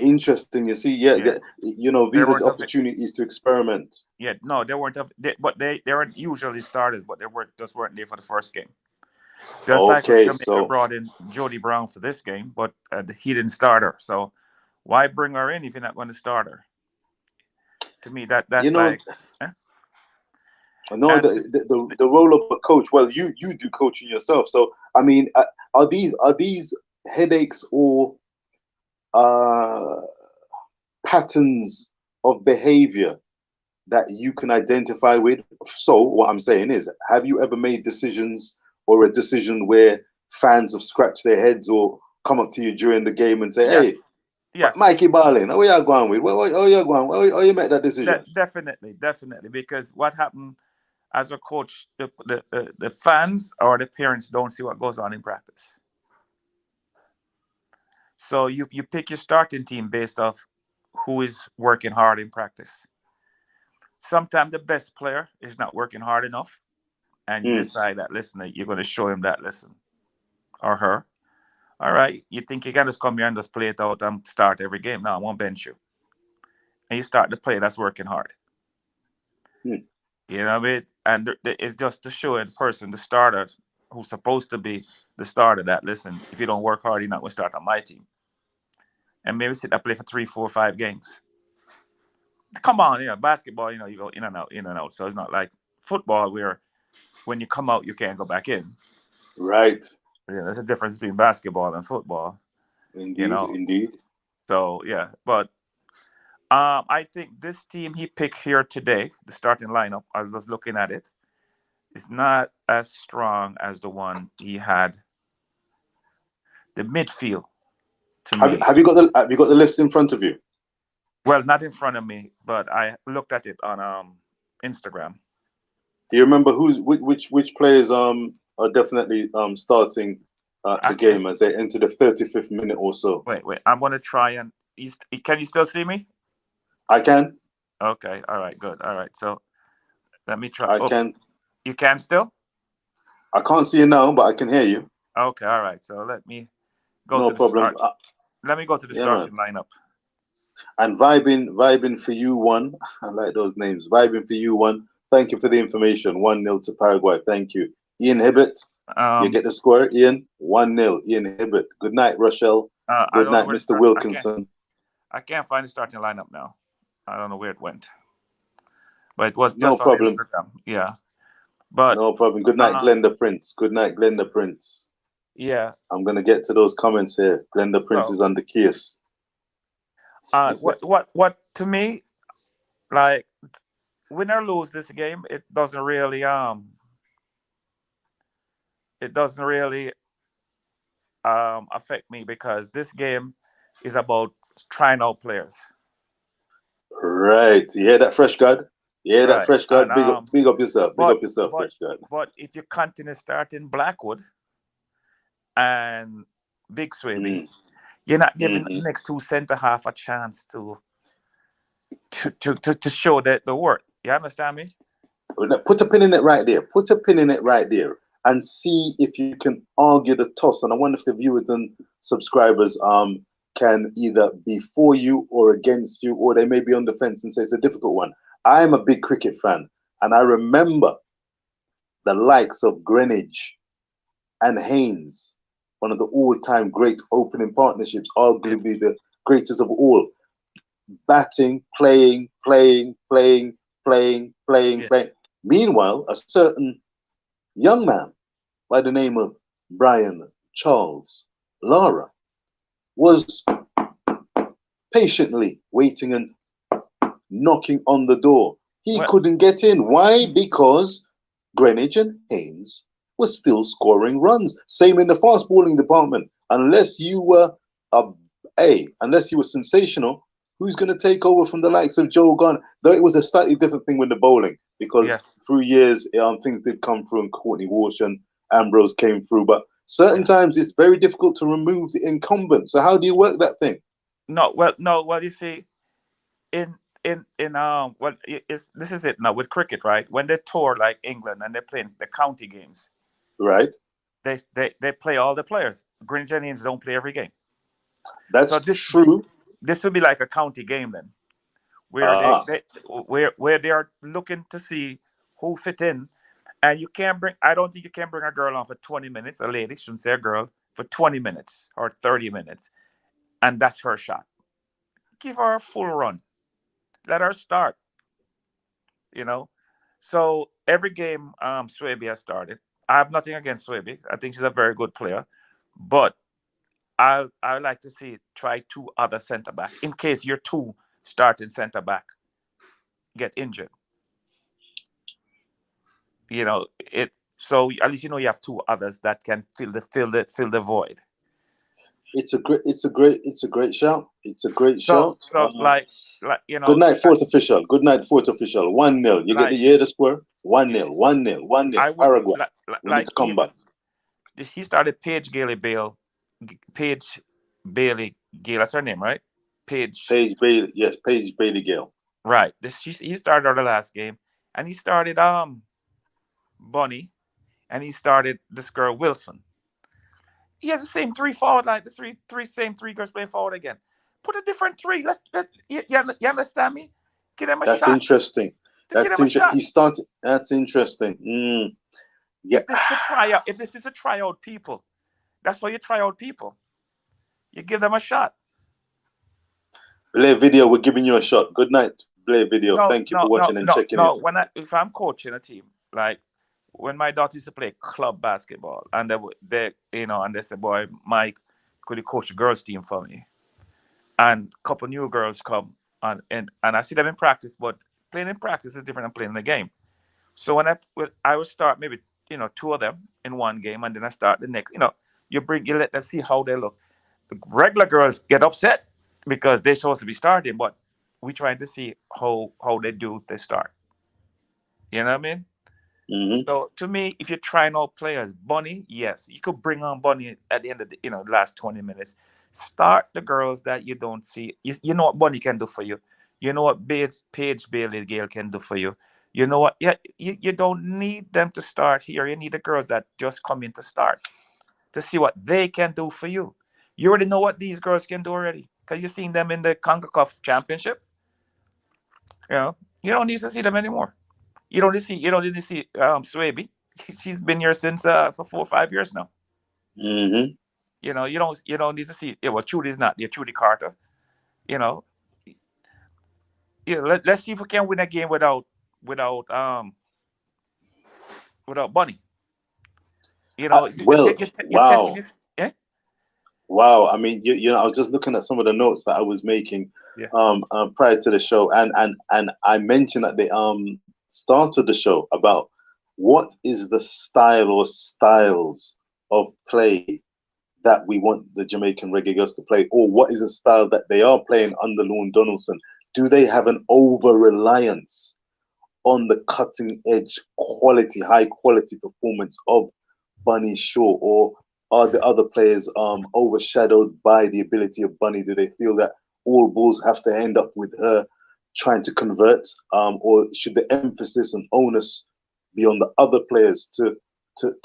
Interesting. You see, yeah, Yeah, they these are weren't the of opportunities to experiment. yeah, no, they weren't but they weren't usually starters, but they weren't there for the first game. Just like when Okay, Jamaica so brought in Jody Brown for this game, but he didn't start her. So why bring her in if you're not going to start her? To me, you that's know, like, eh? I know And the role of a coach. Well, you do coaching yourself, so I mean, are these headaches or uh, patterns of behavior that you can identify with? So what I'm saying is, have you ever made decisions or a decision where fans have scratched their heads or come up to you during the game and say, "Hey, yes, yes, Mikey Barlin, how you going with? What you going? How you make that decision?" definitely, because what happened as a coach, the fans or the parents don't see what goes on in practice. So you pick your starting team based off who is working hard in practice. Sometimes the best player is not working hard enough, and you Mm, decide that, listen, you're going to show him that, listen, or her. All right, you think you can just come here and just play it out and start every game? No, I won't bench you. And you start the play that's working hard. mm. You know what I mean? And it's just to show the person, the starter, who's supposed to be the starter, that, listen, if you don't work hard, you're not going to start on my team. And maybe sit and play for 3, 4, 5 games. Come on, basketball, you go in and out, in and out. So it's not like football where when you come out, you can't go back in. Right. Yeah, there's a difference between basketball and football, you Indeed, know. indeed. So yeah, but I think this team he picked here today, the starting lineup, I was just looking at it, is not as strong as the one he had. The midfield, to Have me, have you got the list in front of you? well, not in front of me, but I looked at it on Instagram. Do you remember which players are definitely starting I the can game as they enter the 35th minute or so? wait. I'm gonna try and can you still see me? I can, Okay, all right, good, all right. So let me try. I Oh, can. you can still? I can't see you now, but I can hear you. Okay, all right. So let me go No to the problem. start. Let me go to the Yeah, man. starting lineup. And vibing for you one. I like those names. Vibing for you one. Thank you for the information. 1-0 to Paraguay. Thank you. Ian Hibbett, you Um, get the score, Ian. 1-0. Ian Hibbett. Good night, Rochelle. I Good don't know night, where to Mr. start. Wilkinson. I can't find the starting lineup now. I don't know where it went, but it was No just on problem. Instagram. Yeah, but No problem. Good night, uh, Glenda Prince. Good night, Glenda Prince. yeah. I'm gonna get to those comments here. Glenda Prince So, is under case. Is it? what to me, like, win or lose this game, it doesn't really affect me because this game is about trying out players, Right. You hear that, Fresh God? You hear that, right? Fresh And God? Big up yourself. Big but up yourself, but Fresh God. but if you continue starting Blackwood and Big Swaby, Mm, you're not giving the hmm next two centre half a chance to show that the work. You understand me? Put a pin in it right there. Put a pin in it right there, and see if you can argue the toss. And I wonder if the viewers and subscribers can either be for you or against you, or they may be on the fence and say it's a difficult one. I'm a big cricket fan, and I remember the likes of Greenwich and Haynes, one of the all-time great opening partnerships, Yeah, arguably the greatest of all, batting, yeah. playing. Meanwhile, a certain young man by the name of Brian Charles Lara was patiently waiting and knocking on the door. He Well, couldn't get in. Why? Because Greenwich and Haynes was still scoring runs. Same in the fast bowling department. Unless you were unless you were sensational, who's going to take over from the likes of Joe Gunn? Though it was a slightly different thing with the bowling because yes, through years things did come through, and Courtney Walsh and Ambrose came through. But certain yeah. times it's very difficult to remove the incumbent. So how do you work that thing? No, well, no, well. You see, well, it's this is it now with cricket, right? When they tour like England and they're playing the county games, Right? they play all the players. Green Jennings don't play every game, so That's true. this would be like a county game then, where Ah, where they are looking to see who fit in, and you can't bring. I don't think you can bring a girl on for 20 minutes. A lady shouldn't say a girl for 20 minutes or 30 minutes, and that's her shot. Give her a full run. Let her start. You know, so every game Swaby has started. I have nothing against Swaby. I think she's a very good player, but I like to see try two other centre back in case your two starting centre back get injured. It so at least you have two others that can fill the void. it's a great shout. It's a great So shout. so like Good night, fourth official. Good night, fourth official. 1-0. You get the like year the score? 1 yeah, 0, 1 0, 1 0. I would Paraguay. We need like to come back. even he started Paige Bailey Gale. That's her name, right? Paige. Paige Bailey. Yes, Paige Bailey Gale. Right. He started the last game, and he started Bunny, and he started this girl Wilson. He has the same three forward line. The same three girls playing forward again. Put a different three. You understand me? Give them a That's shot. interesting. To give them a shot. He started. That's interesting. Yeah. If this is a tryout people, that's why you try out people. You give them a shot. Play video. We're giving you a shot. Good night. Play video. No, Thank you for no, no, watching and no, checking in. no. If I'm coaching a team, like when my daughter used to play club basketball, and they said, "Boy, Mike, could you coach the girls team for me?" And a couple new girls come and I see them in practice, but playing in practice is different than playing in the game. So I would start maybe two of them in one game, and then I start the next. You let them see how they look. The regular girls get upset because they're supposed to be starting, but we trying to see how they do if they start. You know what I mean? Hmm So to me, if you're trying out players, Bunny, yes, you could bring on Bunny at the end of the last 20 minutes. Start the girls that you don't see. You know what Bunny can do for you. You know what Paige Bailey Gale can do for you. You know what? Yeah, you don't need them to start here. You need the girls that just come in to start to see what they can do for you. You already know what these girls can do already because you've seen them in the CONCACAF Championship. You know, you don't need to see them anymore. You don't need to see Swaby. She's been here since for 4 or 5 years now. hmm You don't need to see well Trudy's not there, Trudy Carter. You know, let's see if we can win a game without um without Bunny. well, You're testing wow. this. Yeah? Wow, I mean, I was just looking at some of the notes that I was making Yeah. prior to the show, and I mentioned at the start of the show about what is the style or styles of play that we want the Jamaican Reggae Girlz to play, or what is a style that they are playing under Lorne Donaldson? Do they have an over reliance on the cutting edge quality, high quality performance of Bunny Shaw, or are the other players overshadowed by the ability of Bunny? Do they feel that all balls have to end up with her trying to convert, or should the emphasis and onus be on the other players to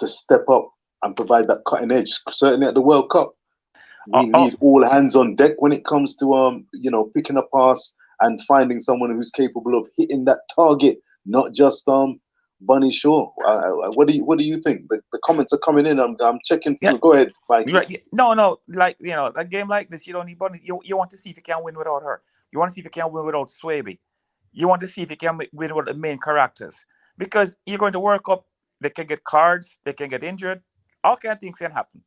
step up and provide that cutting edge? Certainly at the World Cup, we Oh, need all hands on deck when it comes to picking a pass and finding someone who's capable of hitting that target, not just Bunny Shaw. What do you think? The comments are coming in. I'm checking yeah. through. Go ahead, Mikey. Right. No. Like a game like this, you don't need Bunny. You want to see if you can win without her. You want to see if you can win without Swaby. You want to see if you can win with the main characters, because you're going to work up. They can get cards. They can get injured. All kind of things can happen.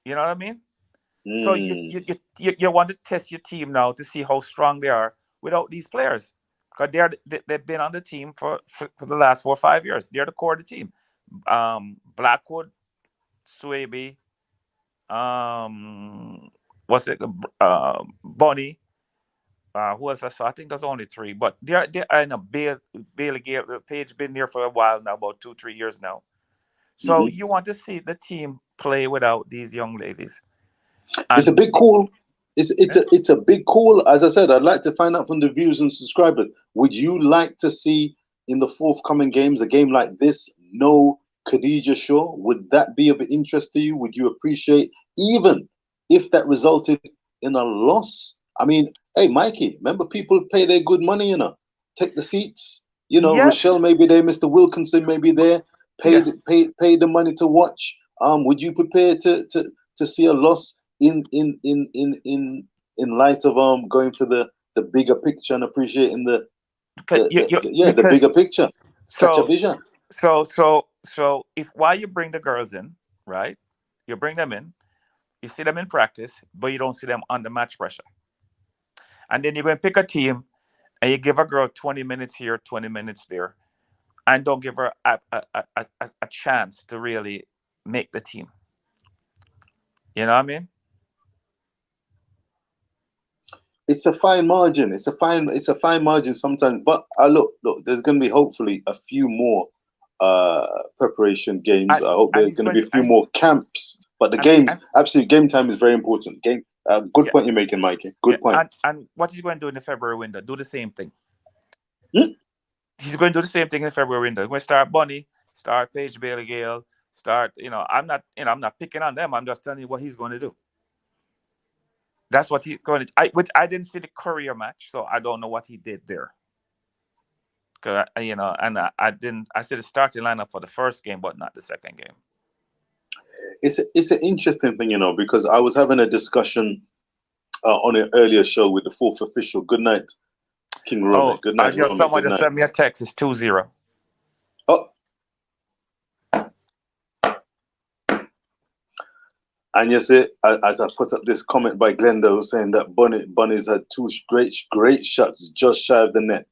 You know what I mean? So Mm, you want to test your team now to see how strong they are without these players, because they've been on the team for the last 4 or 5 years. They're the core of the team. Blackwood, Swaby, um, what's it? Bunny. Who else I saw? I think there's only three, but they're in a Bailey Gale. Page been there for a while now, about 2 3 years now. So mhm. you want to see the team play without these young ladies It's a and big see. call. It's Yeah. it's a big call. As I said, I'd like to find out from the viewers and subscribers. Would you like to see in the forthcoming games a game like this? No Khadija Shaw. Would that be of interest to you? Would you appreciate, even if that resulted in a loss? I mean, hey, Mikey, remember people pay their good money, take the seats. Rochelle may Yes. be there, Mr. Wilkinson may be there. Pay Yeah. the money to watch. Would you prepare to see a loss in light of going for the bigger picture and appreciating the Because bigger picture? Catch a so vision. if while you bring the girls in, right? You bring them in, you see them in practice, but you don't see them under match pressure. And then you're going to pick a team and you give a girl 20 minutes here, 20 minutes there, and don't give her a chance to really make the team. You know what I mean? It's a fine margin. It's a fine margin sometimes. But look. There's going to be hopefully a few more preparation games. And, I hope and there's he's going to going be a to, few more camps. But the and, he, games, and absolutely, game time is very important. Good yeah, point you're making, Mikey. yeah. Good point. And what he's going to do in the February window, do the same thing. Hmm? He's going to do the same thing in the February window. He's going to start Bunny, start Paige Bailey Gale, start. I'm not picking on them. I'm just telling you what he's going to do. That's what he's going to. I didn't see the career match, so I don't know what he did there. Cause and I didn't. I see the starting lineup for the first game, but not the second game. It's an interesting thing, because I was having a discussion on an earlier show with the fourth official. Good night, King Oh, Rome. Good I night, just Rome. someone Good just night. sent me a text. It's 2-0. Oh, and you see, as I put up this comment by Glenda saying that Bunny's had two great shots just shy of the net.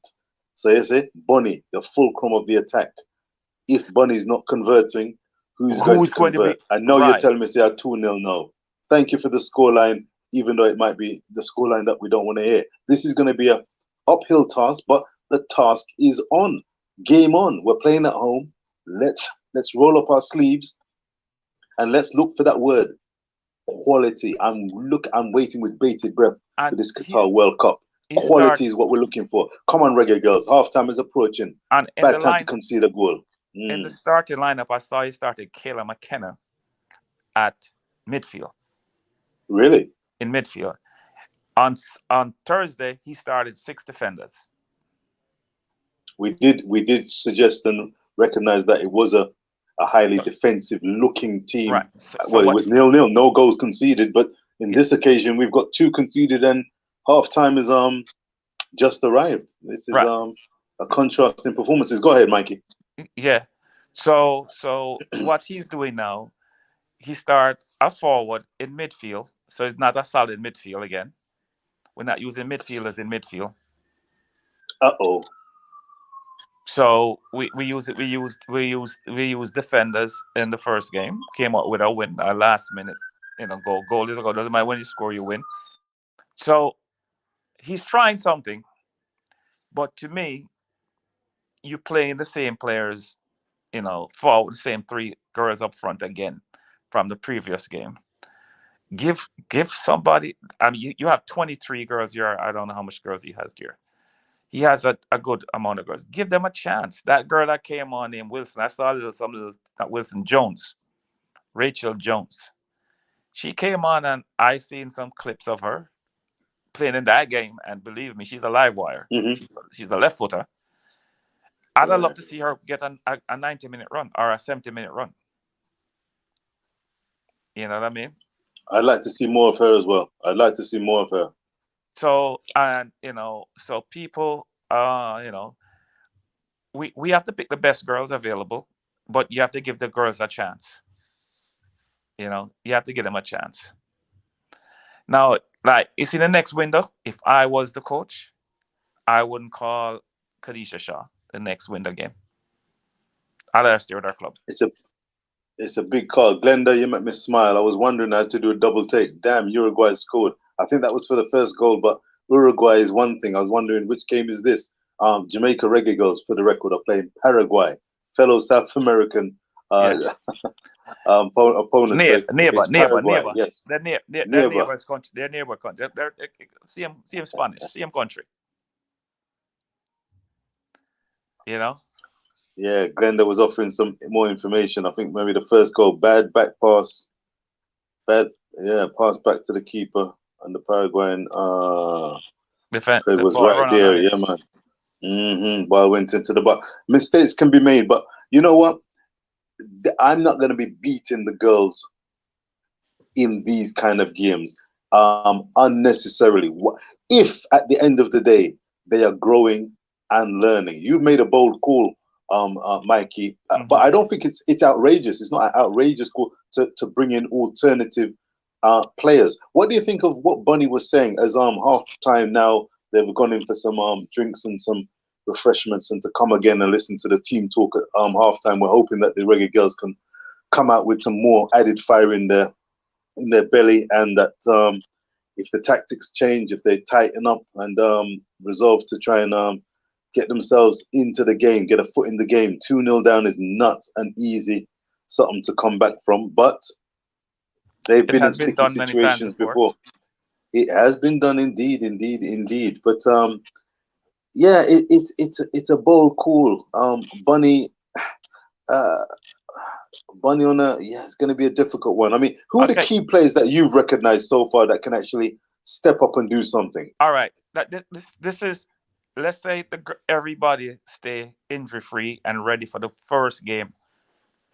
So you see, Bunny, the fulcrum of the attack. If Bunny's not converting, who's going to Who's going to convert? be I know you're right? telling me say a 2-0 now. Thank you for the scoreline, even though it might be the scoreline that we don't want to hear. This is going to be a uphill task, but the task is on. Game on. We're playing at home. Let's roll up our sleeves and let's look for that word, quality. I'm waiting with bated breath for And this Qatar World Cup. he start Quality is what we're looking for. Come on, Reggae Girlz. Halftime is approaching. and Bad time to concede a goal. in the Mm, starting lineup. I saw he started Kayla McKenna at midfield. really? In midfield on Thursday, he started 6 defenders. We did suggest and recognize that it was a highly So, defensive looking right. team. So Well, it what? was 0-0, no goals conceded, but in Yeah, this occasion we've got two conceded and halftime is just arrived. This is right. a contrast in performances. Go ahead, Mikey. Yeah. So what he's doing now, he start a forward in midfield. So it's not a solid midfield again. We're not using midfielders in midfield. Uh-oh. So we used defenders in the first game. Came out with a win last minute. Goal is a goal. Doesn't matter when you score, you win. So he's trying something, but to me, you playing the same players, forward, the same three girls up front again from the previous game. Give somebody. I mean, you have 23 girls here. I don't know how much girls he has here. He has a good amount of girls. Give them a chance. That girl that came on named Wilson, I saw some little not Wilson Jones, Rachel Jones. She came on and I seen some clips of her playing in that game, and believe me, she's a live wire. Mm-hmm. She's a left footer. I'd Right. love to see her get a 90-minute run or a 70-minute run. You know what I mean? I'd like to see more of her as well. I'd like to see more of her. So, and so people, we have to pick the best girls available, but you have to give the girls a chance. You have to give them a chance. Now, like, it's in the next window. If I was the coach, I wouldn't call Kadisha Shaw the next window game. I'll let her stay with our club. It's a big call. Glenda, you make me smile. I was wondering how to do a double take. Damn, Uruguay scored. I think that was for the first goal, but Uruguay is one thing. I was wondering which game is this? Jamaica Reggae Girlz, for the record, are playing Paraguay, fellow South American Yeah. opponent. So it's Paraguay. Neighbor. Yes. Their Neighbor. neighbor's country. Their neighbor country. Same Spanish. Same country. Yeah, Glenda was offering some more information. I think maybe the first goal, bad back pass, pass back to the keeper, and the Paraguayan play was right there. Yeah, man. Ball went into the box. Mistakes can be made, but you know what? I'm not going to be beating the girls in these kind of games unnecessarily. If at the end of the day they are growing and learning, you've made a bold call, Mikey, but I don't think it's outrageous. It's not an outrageous call to bring in alternative players. What do you think of what Bunny was saying as half time now? They've gone in for some drinks and some refreshments and to come again and listen to the team talk at half time. We're hoping that the Reggae Girlz can come out with some more added fire in their belly, and that if the tactics change, if they tighten up and resolve to try and get themselves into the game, get a foot in the game. 2-0 down is not an easy something to come back from, but they've been in sticky situations before. It has been done, indeed. But yeah, it's a bold call. Bunny on it's going to be a difficult one. I mean, who are the key players that you've recognized so far that can actually step up and do something? All right, this is, let's say everybody stay injury free and ready for the first game,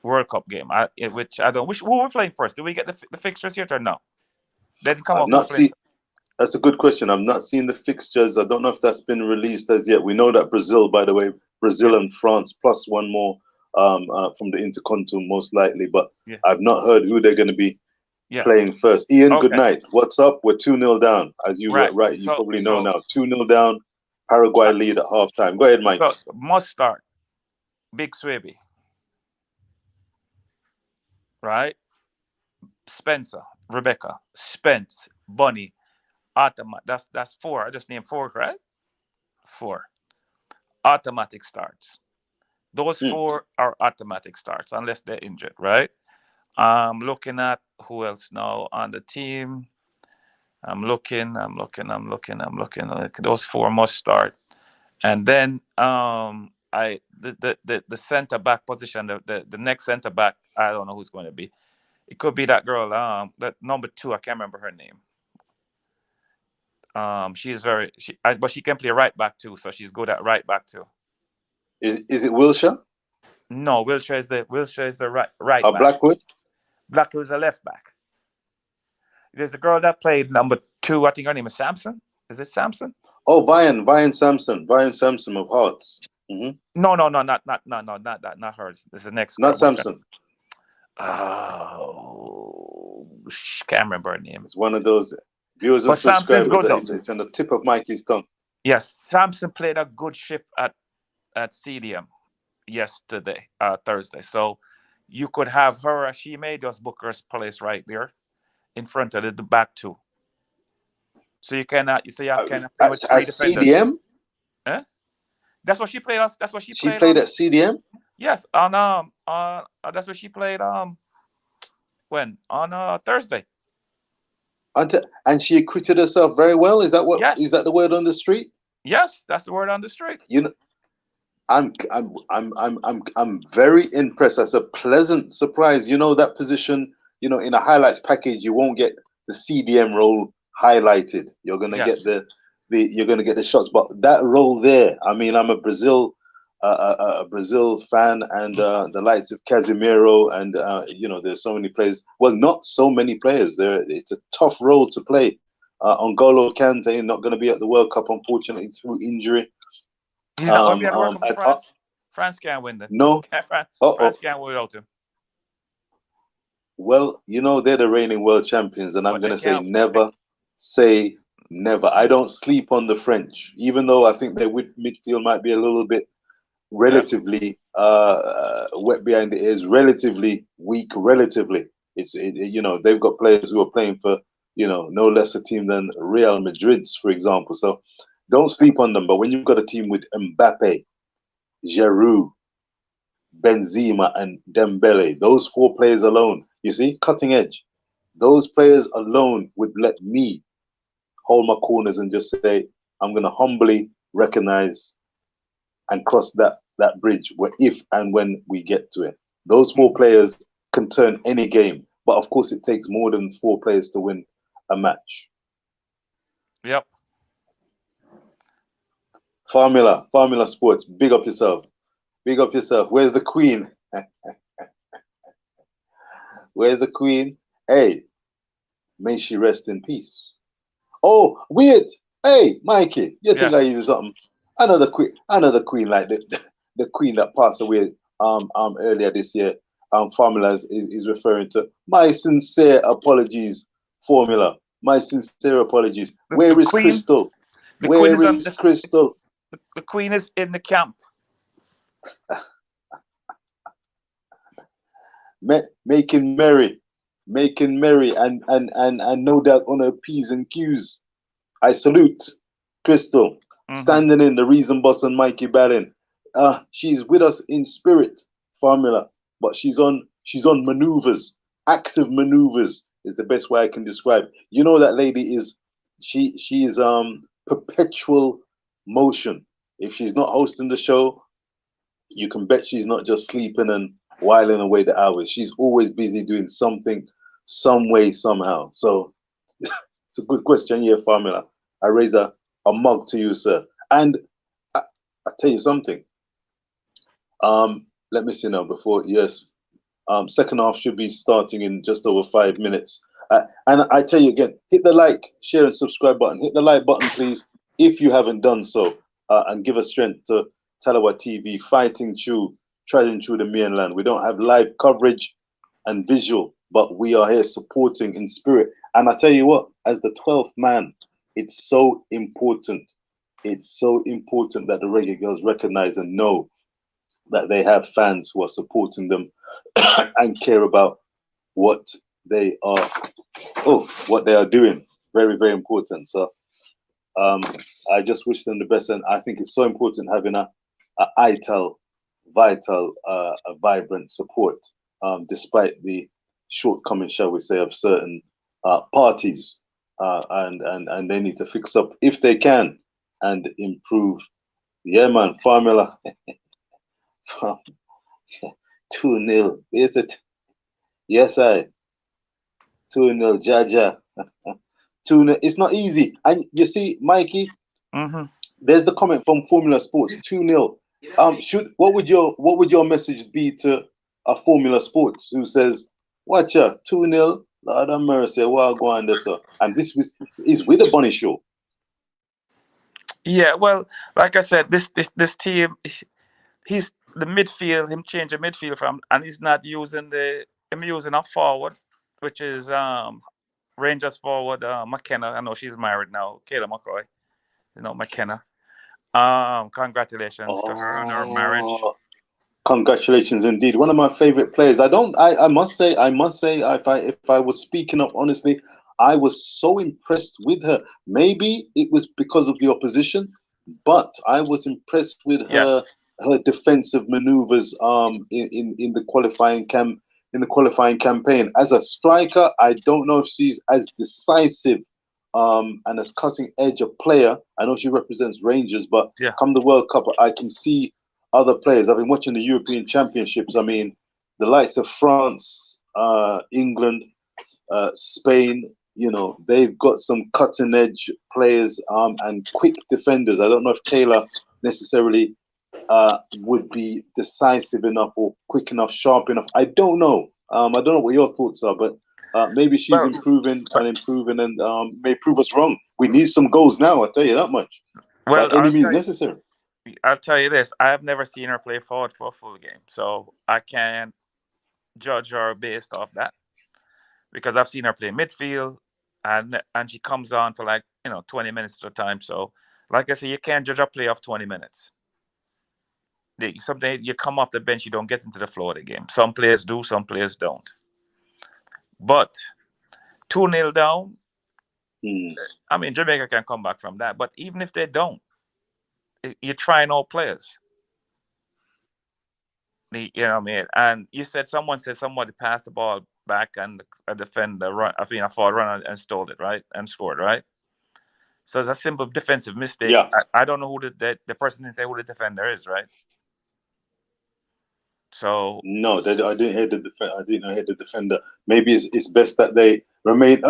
World Cup game. Which I don't. Who we're playing first? Do we get the fixtures yet or no? They didn't come I've up. not seen. That's a good question. I've not seen the fixtures. I don't know if that's been released as yet. We know that Brazil, by the way, and France plus one more from the Intercontinental most likely, but I've not heard who they're going to be playing first. Ian, good night. What's up? We're 2-0 down, as you you probably know now. 2-0 down. Paraguay lead at halftime. Go ahead, Mike. So must start. Big Swaby. Right? Spencer, Rebecca, Spence, Bunny, Automatic. That's four. I just named four, right? 4. Automatic starts. Those 4 are automatic starts unless they're injured, right? I'm looking at who else now on the team. I'm looking. Those 4 must start. And then the center back position, the next center back, I don't know who's going to be. It could be that girl, that number 2. I can't remember her name. But she can play right back too, so she's good at right back too. Is it Wilshire? No, Wilshire is the right back. Blackwood? Blackwood is the left back. There's a girl that played number 2. I think her name is Samson. Is it Samson? Oh, Vian Samson of Hearts. No, not that, not her. It's the next girl. Not Samson. Oh, can't remember her name. It's one of those viewers and subscribers. It's on the tip of Mikey's tongue. Yes, Samson played a good shift at CDM yesterday, Thursday. So you could have her, she may just book her place right there. in front of the back two. So you cannot. You say you cannot play with three At defenders. CDM, Eh? That's what she played on. That's what she she played played on. at CDM. Yes, on that's what she played when on Thursday. And she acquitted herself very well. Is Yes, that the word on the street? yes, that's the word on the street. You know, I'm very impressed. That's a pleasant surprise. You know that position. You know, in a highlights package, you won't get the CDM role highlighted. You're gonna get Yes. you're gonna get the shots. But that role there, I mean, I'm a Brazil fan, and the likes of Casemiro, and you know, there's so many players. Well, not so many players. It's a tough role to play. N'Golo Kante not going to be at the World Cup, unfortunately, through injury. He's not going to be at the World Cup for France. France can't win then. No. France can't win without him. Well, you know, they're the reigning world champions, and I'm going to say never say never. I don't sleep on the French, even though I think their midfield might be a little bit relatively wet behind the ears, relatively weak, relatively. You know, they've got players who are playing for, you know, no less a team than Real Madrid's, for example. So don't sleep on them. But when you've got a team with Mbappe, Giroud, Benzema, and Dembele, those four players alone, you see, cutting edge. Those players alone would let me hold my corners and just say, I'm going to humbly recognize and cross that bridge if and when we get to it. Those four players can turn any game, but of course it takes more than four players to win a match. Yep. Formula Sports, big up yourself. Big up yourself. Where's the Queen? Where's the Queen? Hey, may she rest in peace. Oh, weird. Hey, Mikey, you think I use something? Another queen like the queen that passed away earlier this year. Formula is referring to. My sincere apologies, Formula. My sincere apologies. Where is Crystal? Where is Crystal? The Queen is in the camp. Making merry, and no doubt on her P's and Q's. I salute Crystal, standing in the reason boss and Mikey Ballin. She's with us in spirit, Formula, but she's on maneuvers, active maneuvers is the best way I can describe. You know that lady is she is perpetual motion. If she's not hosting the show, you can bet she's not just sleeping and whiling away the hours. She's always busy doing something, some way, somehow. So it's a good question here, Formula. I raise a mug to you, sir. And I tell you something. Let me see now before, yes. Second half should be starting in just over 5 minutes. And I tell you again, hit the like, share, and subscribe button. Hit the like button, please, if you haven't done so. And give us strength to Talawa TV, fighting through, treading through the mainland. We don't have live coverage and visual, but we are here supporting in spirit. And I tell you what, as the 12th man, it's so important. It's so important that the Reggae Girlz recognize and know that they have fans who are supporting them and care about what they are doing. Very, very important. So I just wish them the best, and I think it's so important having a vital, a vibrant support, despite the shortcomings, shall we say, of certain parties, and they need to fix up if they can and improve. Yeah, man, Formula 2-0. Is it? Yes, 2-0, Jaja. 2-0. It's not easy. And you see, Mikey, there's the comment from Formula Sports, 2-0. What would your message be to a Formula Sports who says, watch out, 2-0, Lord have mercy, what go on this? And this is with the Bunny Show. Yeah, well, like I said, this team, he's the midfield, him change the midfield from, and he's not using him using a forward, which is Rangers forward McKenna. I know she's married now, Kayla McCoy. You know, McKenna. Congratulations to her on her marriage. Congratulations indeed. One of my favorite players. I must say, if I was speaking up honestly, I was so impressed with her. Maybe it was because of the opposition, but I was impressed with her Yes. defensive maneuvers in the qualifying campaign. As a striker, I don't know if she's as decisive and as cutting edge a player. I know she represents Rangers, but Yeah. come the World Cup, I can see other players. I've been watching the European Championships. I mean, the likes of France, England, Spain. You know, they've got some cutting edge players and quick defenders. I don't know if Kayla necessarily would be decisive enough or quick enough, sharp enough. I don't know. I don't know what your thoughts are, but maybe she's Well, improving but, and improving and may prove us wrong. We need some goals now, I'll tell you that much. By well, any means necessary. I'll tell you this. I have never seen her play forward for a full game, so I can't judge her based off that because I've seen her play midfield, and she comes on for like 20 minutes at a time. So, like I said, you can't judge a play off 20 minutes. Sometimes you come off the bench, you don't get into the flow of the game. Some players do, some players don't. But 2-0 down, I mean, Jamaica can come back from that. But even if they don't, you're trying all players. You know what I mean? And you said somebody passed the ball back and a defender run, I mean, a forward run and stole it, right? And scored, right? So it's a simple defensive mistake. Yeah. I don't know who the person didn't say who the defender is, right? So No, I didn't hear I didn't hear the defender. Maybe it's best that they remain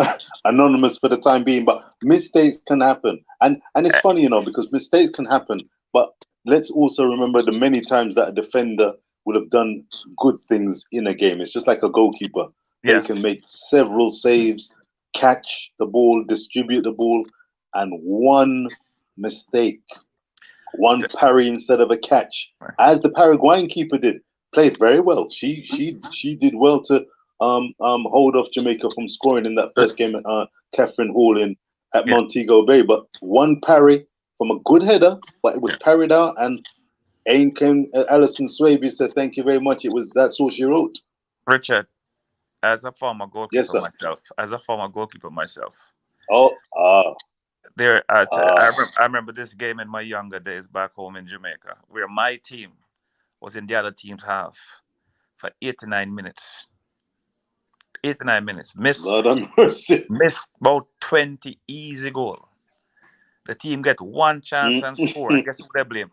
anonymous for the time being. But mistakes can happen, and it's funny, because mistakes can happen. But let's also remember the many times that a defender would have done good things in a game. It's just like a goalkeeper; they yes, can make several saves, catch the ball, distribute the ball, and one mistake, one parry instead of a catch, as the Paraguayan keeper did. Played very well. She did well to hold off Jamaica from scoring in that first game at Catherine Hall at yeah, Montego Bay. But one parry from a good header, but it was parried out, and Ain came. Alison Swaby said, "Thank you very much." That's all she wrote. Richard, as a former Yes, goalkeeper sir. myself, Oh, I remember this game in my younger days back home in Jamaica, where my team was in the other team's half for 89 minutes. 89 minutes. Lord have mercy. Miss about 20 easy goal. The team get one chance and score, and guess who they blame?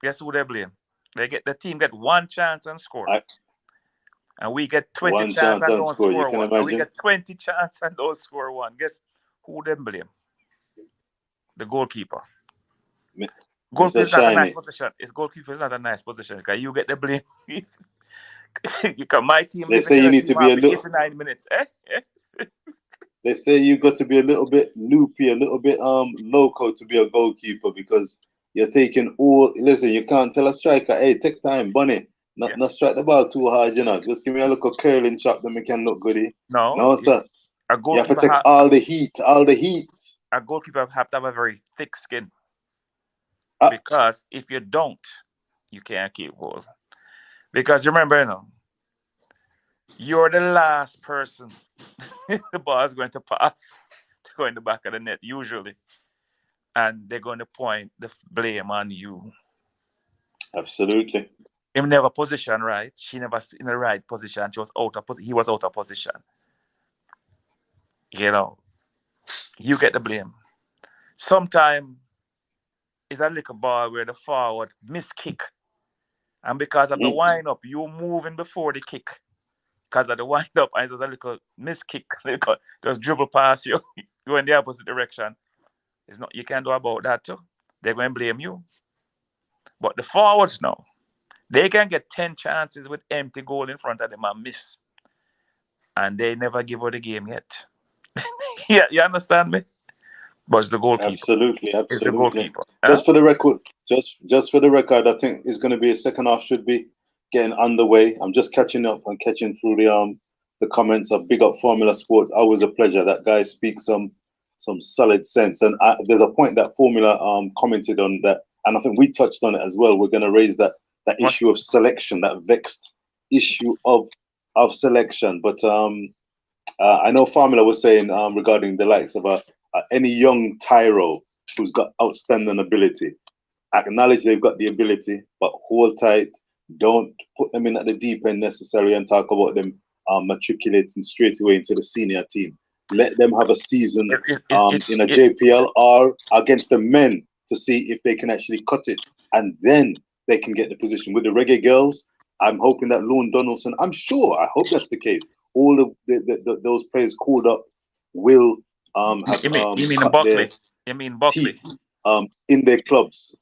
Guess who they blame? The team get one chance and score. And we get 20 One chance chance and and don't score. You score can one. And we imagine. get 20 chance and don't score one. Guess who them blame? The goalkeeper. Goalkeeper Mr. is not a nice Shiny. position. Goalkeeper is not a nice position because you get the blame. My team They leave say the you other need team to be a after little. 89 minutes. They say you got to be a little bit loopy, a little bit loco to be a goalkeeper because you're taking all. Listen, you can't tell a striker, "Hey, take time, bunny, not strike the ball too hard, Just give me a little curling shot, then we can look goody." No, No, sir. a You have to goalkeeper take all the heat, all the heat. a goalkeeper have to have a very thick skin Ah, because if you don't, you can't keep goal. Because remember, you're the last person the ball is going to pass to go in the back of the net usually, and they're going to point the blame on you. absolutely. He never position right. She never in the right position. She was out of position. He was out of position. You know, you get the blame. Sometimes it's a little ball where the forward miss kick, and because of the wind up, you moving before the kick. Because of the wind up, and there's a little miss kick, just dribble past you, go in the opposite direction. It's not you can do about that too. They're going to blame you. But the forwards now, they can get 10 chances with empty goal in front of them and miss. And they never give her the game yet. Yeah, you understand me? But it's the goalkeeper. Absolutely, It's the absolutely. goalkeeper. Huh? Just for the record, just for the record, I think it's going to be a second half should be getting underway. I'm just catching up and catching through the comments. A big up Formula Sports. Always a pleasure. That guy speaks some solid sense. And there's a point that Formula commented on that, and I think we touched on it as well. We're going to raise that that What's issue of selection, that vexed issue of selection. But I know Formula was saying regarding the likes of any young tyro who's got outstanding ability. Acknowledge they've got the ability, but hold tight. Don't put them in at the deep end necessarily and talk about them matriculating straight away into the senior team. Let them have a season in a JPL or against the men to see if they can actually cut it, and then they can get the position. With the Reggae Girlz, I'm hoping that Lone Donaldson, I hope that's the case. All those players called up will have you mean cut their Buckley? You mean Buckley? teeth in their clubs.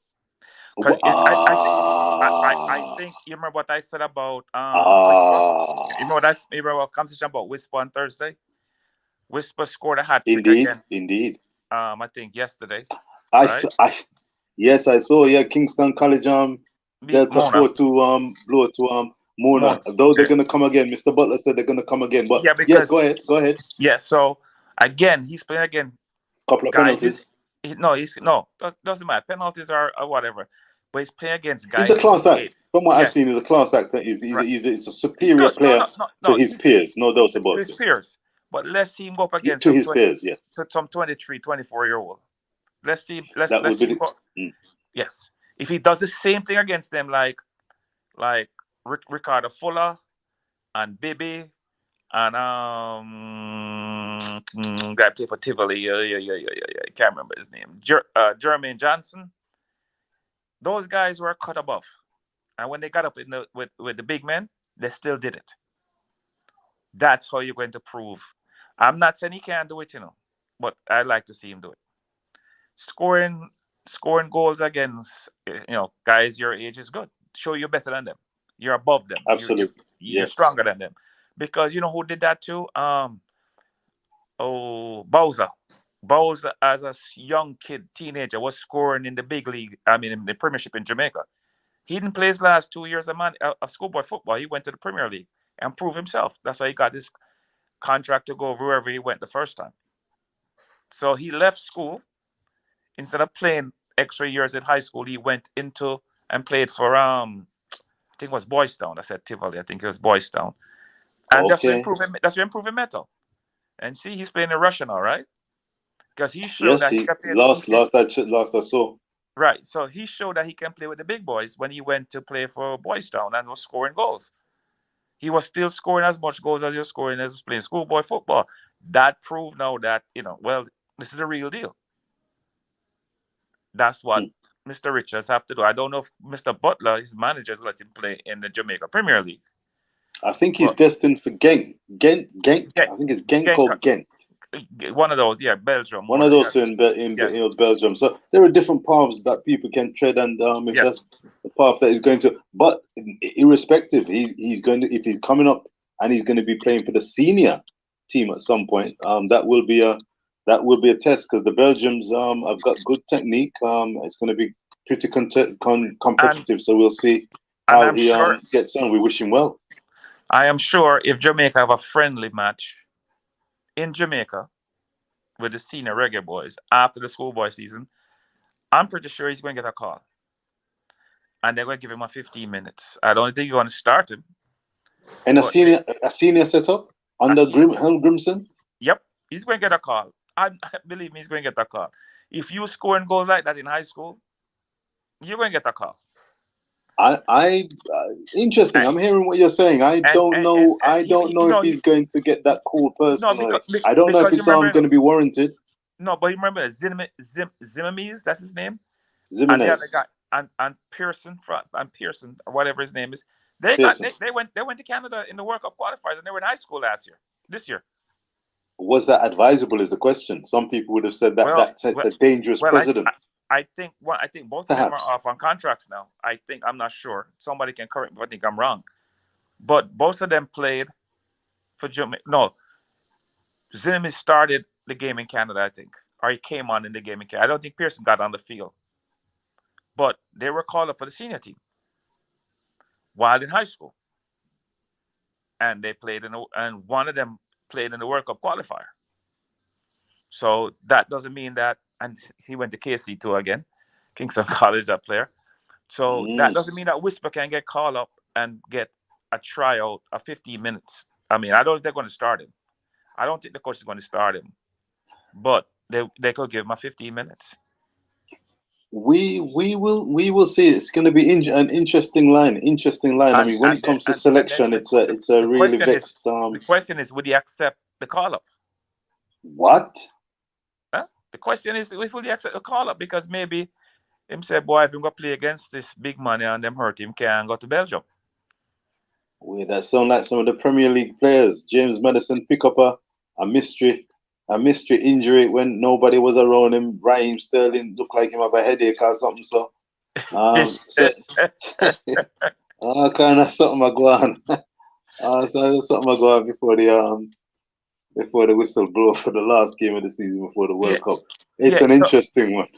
Because I think you remember what I said about Whisper. You remember what conversation about Whisper on Thursday? Whisper scored a hat trick again. Indeed. I think yesterday. Yes, I saw. Yeah, Kingston College Delta Mona. 4 to blow to Mona. Though they're gonna come again. Mr. Butler said they're gonna come again. But yes, go ahead. Yeah. So again, he's playing again. Couple of penalties. Doesn't matter. Penalties are whatever. But he's playing against guys. He's a class act. From what I've seen, he's a class actor. He's a superior player to his peers. No doubt about it. To his peers. But let's see him go up against to his peers. Yes. To some 23, 24-year-old. Let's see. Let's see him go. Yes. If he does the same thing against them, like Ricardo Fuller and Bibi and guy play for Tivoli. I can't remember his name. Jermaine Johnson. Those guys were cut above, and when they got up with the big men, they still did it. That's how you're going to prove. I'm not saying he can't do it, but I'd like to see him do it. Scoring goals against guys your age is good. Show you're better than them. You're above them. Absolutely. You're stronger than them. Because you know who did that too? Bowser. Bowser, as a young teenager, was scoring in the big league. I mean, in the Premiership in Jamaica. He didn't play his last 2 years of schoolboy football. He went to the Premier League and proved himself. That's why he got this contract to go wherever he went the first time. So he left school. Instead of playing extra years in high school, he went into and played for I think it was Boys Town. I said Tivoli. I think it was Boys Town. And that's where improving metal. And see, he's playing in Russia now, right? Because he showed that he can play. Last I saw. Right. So he showed that he can play with the big boys when he went to play for Boys Town and was scoring goals. He was still scoring as much goals as he was scoring as he was playing schoolboy football. That proved now that, this is the real deal. That's what Mr. Richards have to do. I don't know if Mr. Butler, his managers, let him play in the Jamaica Premier League. I think he's destined for Ghent. I think it's Ghent or Ghent. One of those, Belgium. One of those in Belgium. So there are different paths that people can tread, and if that's the path that he's going to. But irrespective, he's going to, if he's coming up and he's going to be playing for the senior team at some point. That will be a test, because the Belgians have got good technique. It's going to be pretty competitive. So we'll see how he gets on. We wish him well. I am sure if Jamaica have a friendly match in Jamaica with the senior reggae boys after the schoolboy season, I'm pretty sure he's going to get a call. And they're going to give him a 15 minutes. I don't think you're going to start him. And a senior setup under Grimson? Yep. He's going to get a call. Believe me, he's going to get a call. If you scoring goals like that in high school, you're going to get a call. Interesting. I'm hearing what you're saying. I don't know if he's going to get that call personally. No, I don't know if it's going to be warranted. No, but you remember Zimmermes, that's his name. Zimenez. And the other guy, and Pearson, or whatever his name is. They went to Canada in the World Cup qualifiers, and they were in high school this year. Was that advisable? Is the question. Some people would have said that sets a dangerous precedent. I think both of them are off on contracts now. I'm not sure. Somebody can correct me if I think I'm wrong. But both of them played for Jamaica. No, Zimmerman started the game in Canada, I think, or he came on in the game in Canada. I don't think Pearson got on the field, but they were called up for the senior team while in high school, and they played and one of them played in the World Cup qualifier. So that doesn't mean that. And he went to KC too again, Kingston College, that player. So that doesn't mean that Whisper can get called up and get a tryout of 15 minutes. I mean, I don't think they're going to start him. I don't think the coach is going to start him, but they could give him a 15 minutes. We will see. It's going to be an interesting line. Interesting line. I mean, when it comes to selection, it's a really vexed. The question is, would he accept the call up? What? Huh? The question is, will he accept the call up? Because maybe him say, boy, if I'm going to play against this big money and them hurt him, can go to Belgium. Wait, that sound like some of the Premier League players. James Madison pick up a mystery injury when nobody was around him. Raheem Sterling looked like him have a headache or something. So, kind of something I go on. So something I go on before the whistle blow for the last game of the season before the World Cup. It's an interesting one.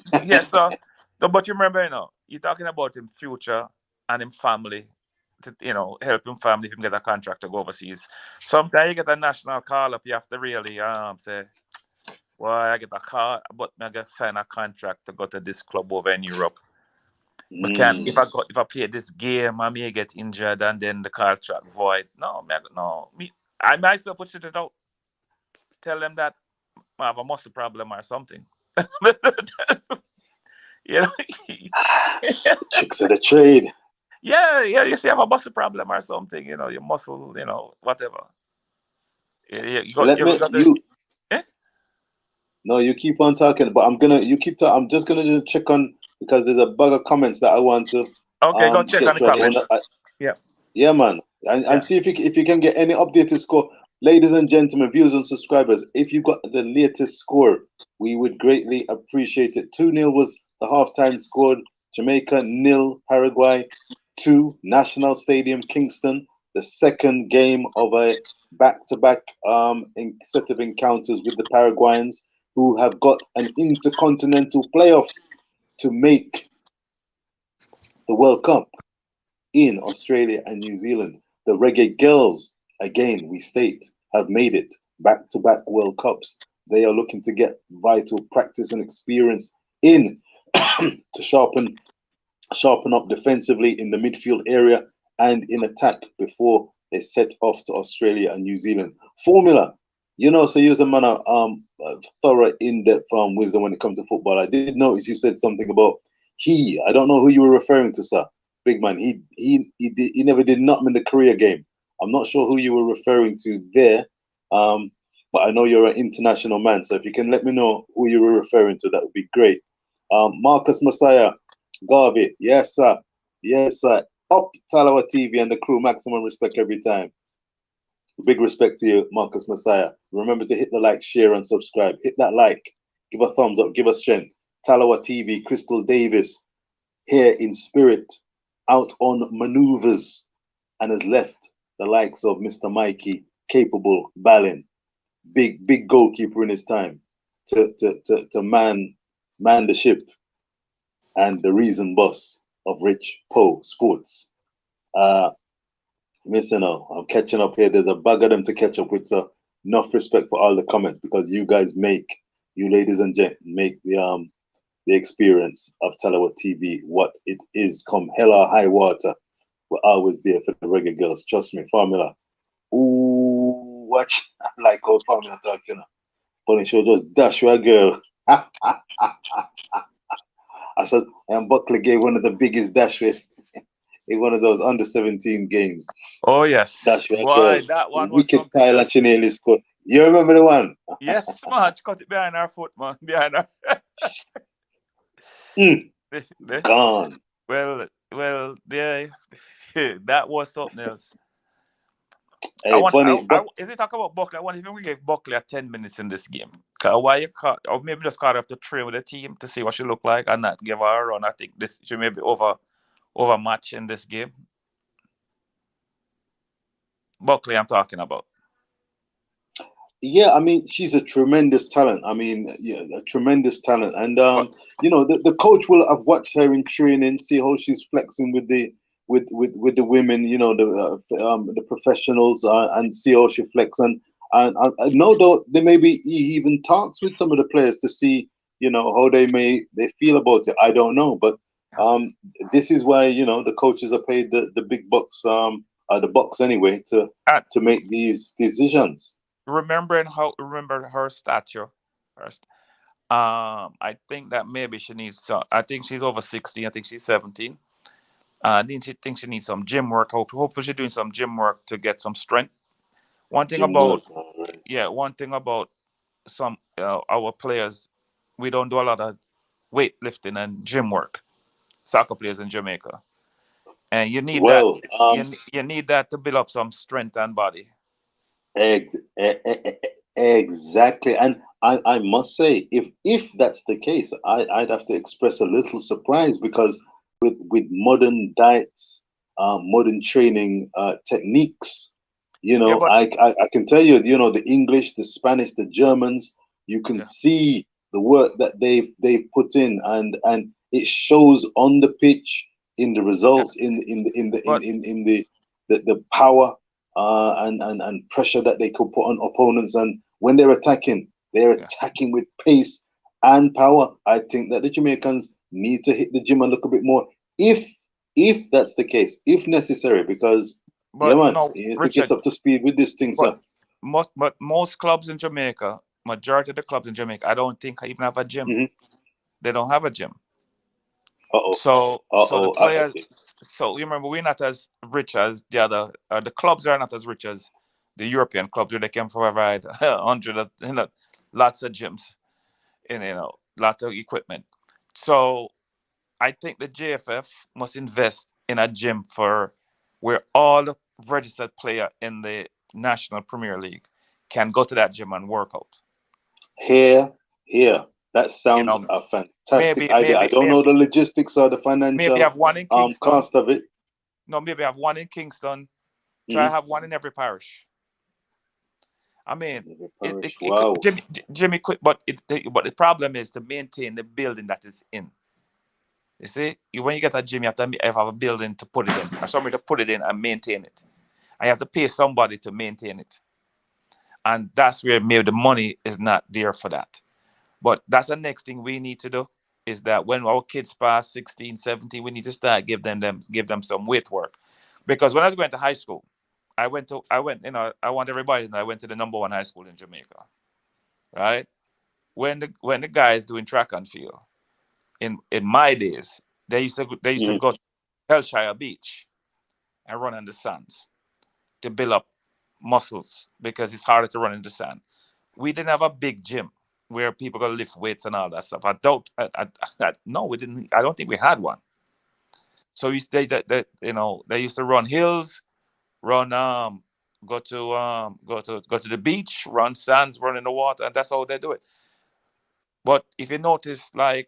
So, but you remember, you're talking about him future and him family. To, help him family if him get a contract to go overseas. Sometimes you get a national call up, you have to really say, well, I get a call, but I got to sign a contract to go to this club over in Europe. But if I play this game, I may get injured and then the contract void. I myself would sit it out. Tell them that I have a muscle problem or something. Tricks of the trade. Yeah, you see, I have a muscle problem or something, your muscle, whatever. No, you keep on talking, but I'm just gonna check on, because there's a bug of comments that I want to. Okay, go check on the comments. Yeah, man, and see if you can get any updated score, ladies and gentlemen, viewers and subscribers. If you got the latest score, we would greatly appreciate it. 2-0 was the halftime score. Jamaica 0, Paraguay 2, National Stadium, Kingston. The second game of a back-to-back set of encounters with the Paraguayans, who have got an intercontinental playoff to make the World Cup in Australia and New Zealand. The Reggae Girlz, again, we state, have made it back-to-back World Cups. They are looking to get vital practice and experience in to sharpen up defensively in the midfield area and in attack before they set off to Australia and New Zealand. Formula, so use a man of thorough, in-depth wisdom when it comes to football. I did notice you said something about I don't know who you were referring to, sir. Big man, he never did nothing in the career game. I'm not sure who you were referring to there, but I know you're an international man, so if you can let me know who you were referring to, that would be great. Marcus Messiah, Garvey, yes sir, up Talawa TV and the crew, maximum respect every time. Big respect to you, Marcus Messiah. Remember to hit the like, share, and subscribe. Hit that like, give a thumbs up, give us strength. Talawa TV, Crystal Davis, here in spirit, out on maneuvers, and has left the likes of Mr. Mikey, capable, Ballin, big goalkeeper in his time, to man the ship, and the reason boss of Rich Poe Sports. Listen, I'm catching up here. There's a bag of them to catch up with, so enough respect for all the comments, because you guys you ladies and gents, make the experience of Talawa TV what it is. Come hell or high water, we're always there for the Reggae Girls. Trust me, Formula. Ooh, watch. I like how Formula talking. Funny show, just dash your girl. I said, and Buckley gave one of the biggest dash races in one of those under 17 games. Oh yes, dash your boy, girl. that one was wicked something else. She nearly scored. You remember the one? Yes, man. Cut it behind our foot, man. Behind our. Gone. Well, yeah, that was something else. Hey, is it talk about Buckley? I wonder if we gave Buckley 10 minutes in this game. Why you caught, or maybe just caught up to train with the team to see what she look like and not give her a run. I think this should maybe over match in this game. Buckley, I'm talking about. Yeah, I mean, she's a tremendous talent. I mean, yeah, a tremendous talent. And the coach will have watched her in training, see how she's flexing with the women, the professionals, and see how she flex. And no doubt there may be even talks with some of the players to see, how they feel about it. I don't know, but Um, this is why the coaches are paid the big bucks, the bucks anyway, And to make these decisions. remember her stature first. I think that maybe she needs some. I think she's over 16. I think she's 17. Didn't she think she needs some gym work? Hopefully she's doing some gym work to get some strength. One thing Gym about work, all right. yeah, one thing about some our players, we don't do a lot of weightlifting and gym work. Soccer players in Jamaica, and you need that. Well, You need that to build up some strength and body. Ex- e- e- exactly. And I must say, if that's the case, I'd have to express a little surprise because with modern diets, modern training techniques, Yeah, but I can tell you, the English, the Spanish, the Germans, you can yeah, see the work that they've put in, and it shows on the pitch in the yeah. results, But in the power and pressure that they could put on opponents. And when they're yeah, attacking with pace and power. I think that the Jamaicans need to hit the gym a little bit more, if if that's the case, if necessary, because yeah, but man, no, you need to get Richard. up to speed with this thing, But sir. most clubs in Jamaica, majority of the clubs in Jamaica, I don't think even have a gym. Hmm. They don't have a gym. Uh oh, So the I players. So you remember, we're not as rich as the other. The clubs are not as rich as the European clubs where they can provide hundred, lots of gyms and lots of equipment. So I think the JFF must invest in a gym for where all the registered player in the National Premier League can go to that gym and work out. here, here. That You sounds know, a fantastic maybe idea. I maybe don't know the logistics or the maybe financial have one in Kingston. cost of it. No, maybe have one in Kingston. Try Hmm. have one in every parish. I mean, Parish. it could, Wow. Jimmy could, but the problem is to maintain the building that is in. You see, when you get a gym, you have a building to put it in, or somebody to put it in and maintain it. I have to pay somebody to maintain it, and that's where maybe the money is not there for that. But that's the next thing we need to do, is that when our kids pass 16, 17, we need to start give them some weight work. Because when I was going to high school, I want everybody to know I went to the number one high school in Jamaica, right? When the guys doing track and field in my days, they used to Hmm. go to Hellshire Beach and run in the sands to build up muscles because it's harder to run in the sand. We didn't have a big gym where people could lift weights and all that stuff. I don't. No, we didn't. I don't think we had one. So they used to run hills, run go to the beach, run sands, run in the water, and that's how they do it. But if you notice that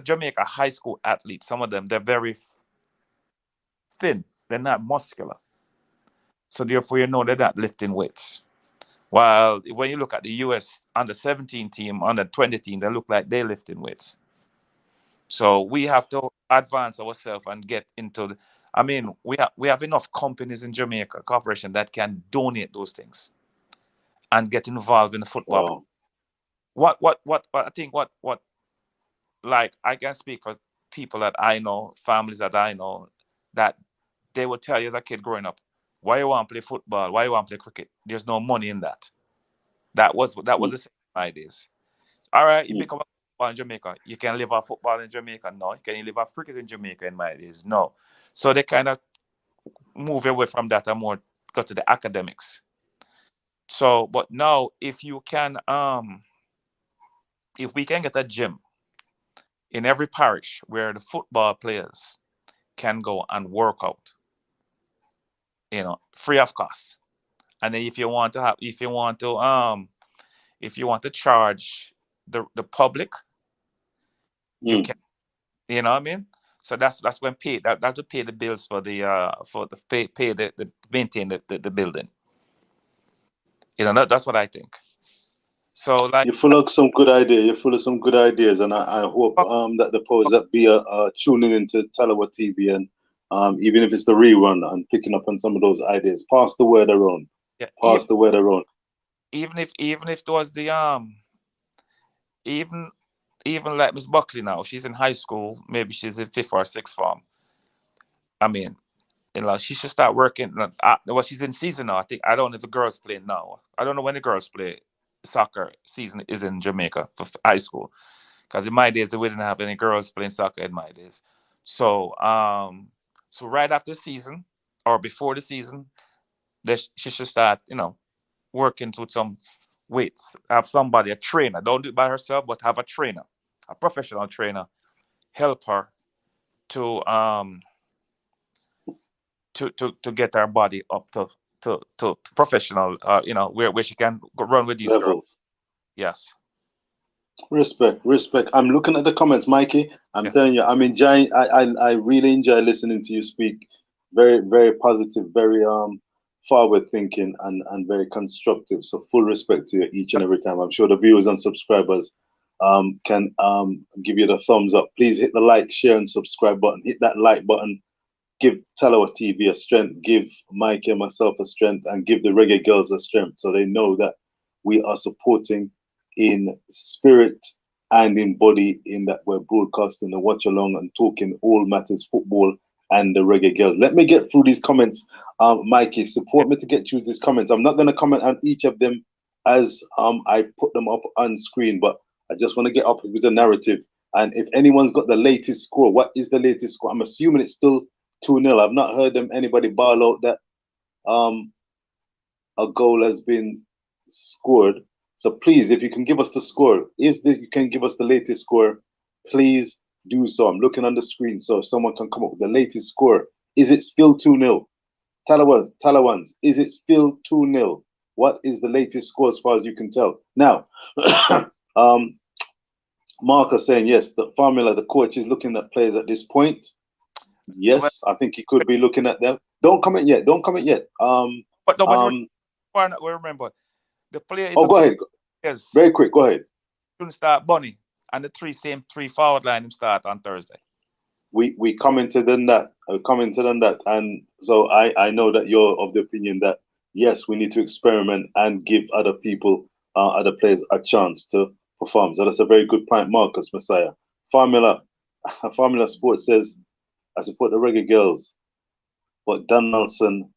Jamaica high school athletes, some of them they're very thin. They're not muscular. So therefore, they're not lifting weights. While when you look at the US under 17 team, under 20 team, they look like they're lifting weights. So we have to advance ourselves and get into the. I mean, we have enough companies in Jamaica, corporation that can donate those things and get involved in the football. Wow. I think what like I can speak for people that I know, families that I know, that they would tell you as a kid growing up, why you want to play football, why you want to play cricket. There's no money in that. That was Mm, the same ideas. All right, you mm. become a football in Jamaica. You can live off football in Jamaica. No. Can you live off cricket in Jamaica in my days? No. So they kind of move away from that and more go to the academics. So, but now if we can get a gym in every parish where the football players can go and work out, free of cost. And then if you want to charge the public, you Mm. can. You know what I mean? So that's when that to pay the bills for the pay the maintain the building. That's what I think. So like, You're full of some good ideas. You're full of some good ideas, and I hope that the powers that be are tuning into Talawa TV, and even if it's the rerun, and picking up on some of those ideas. Pass the word around. yeah, Pass the word around. even if it was the even even like Miss Buckley now, she's in high school, maybe she's in fifth or sixth form. I mean, she should start working. Well, she's in season now. I think I don't know if the girls play now. I don't know when the girls play soccer season is in Jamaica for high school. Because in my days, they didn't have any girls playing soccer in my days. So, so right after the season or before the season, she should start, working with some weights. Have somebody, a trainer. Don't do it by herself, but have a trainer, a professional trainer, help her to to get her body up to professional, where she can run with these girls. Level. Yes. Respect. I'm looking at the comments, Mikey. I'm Yeah. telling you, I'm enjoying. I really enjoy listening to you speak. Very, very positive, very forward thinking, and very constructive. So full respect to you each and every time. I'm sure the viewers and subscribers can give you the thumbs up. Please hit the like, share, and subscribe button. Hit that like button. Give Talawa TV a strength. Give Mikey and myself a strength, and give the Reggae Girls a strength, so they know that we are supporting in spirit and in body, in that we're broadcasting the watch along and talking all matters football and the Reggae Girls. Let me get through these comments. Mikey, support me to get through these comments. I'm not going to comment on each of them as I put them up on screen, but I just want to get up with the narrative. And if anyone's got the latest score, what is the latest score? I'm assuming it's still 2-0. I've not heard anybody bawl out that a goal has been scored. So please, if you can give us the score, you can give us the latest score, please do so. I'm looking on the screen, so if someone can come up with the latest score. Is it still 2-0? Talawans, is it still 2-0? What is the latest score as far as you can tell? Now, Marcus saying yes, the formula, the coach is looking at players at this point. Well, Yes, I think he could be looking at them. Don't comment yet. but no, but remember, the player is Oh, go looking. ahead. Yes. Very quick. Go ahead. Shouldn't start Bunny and the same three forward line him start on Thursday. We commented on that. And so I know that you're of the opinion that yes, we need to experiment and give other people, other players, a chance to perform. So that's a very good point, Marcus Messiah. Formula Sports says I support the Reggae Girls, but Donaldson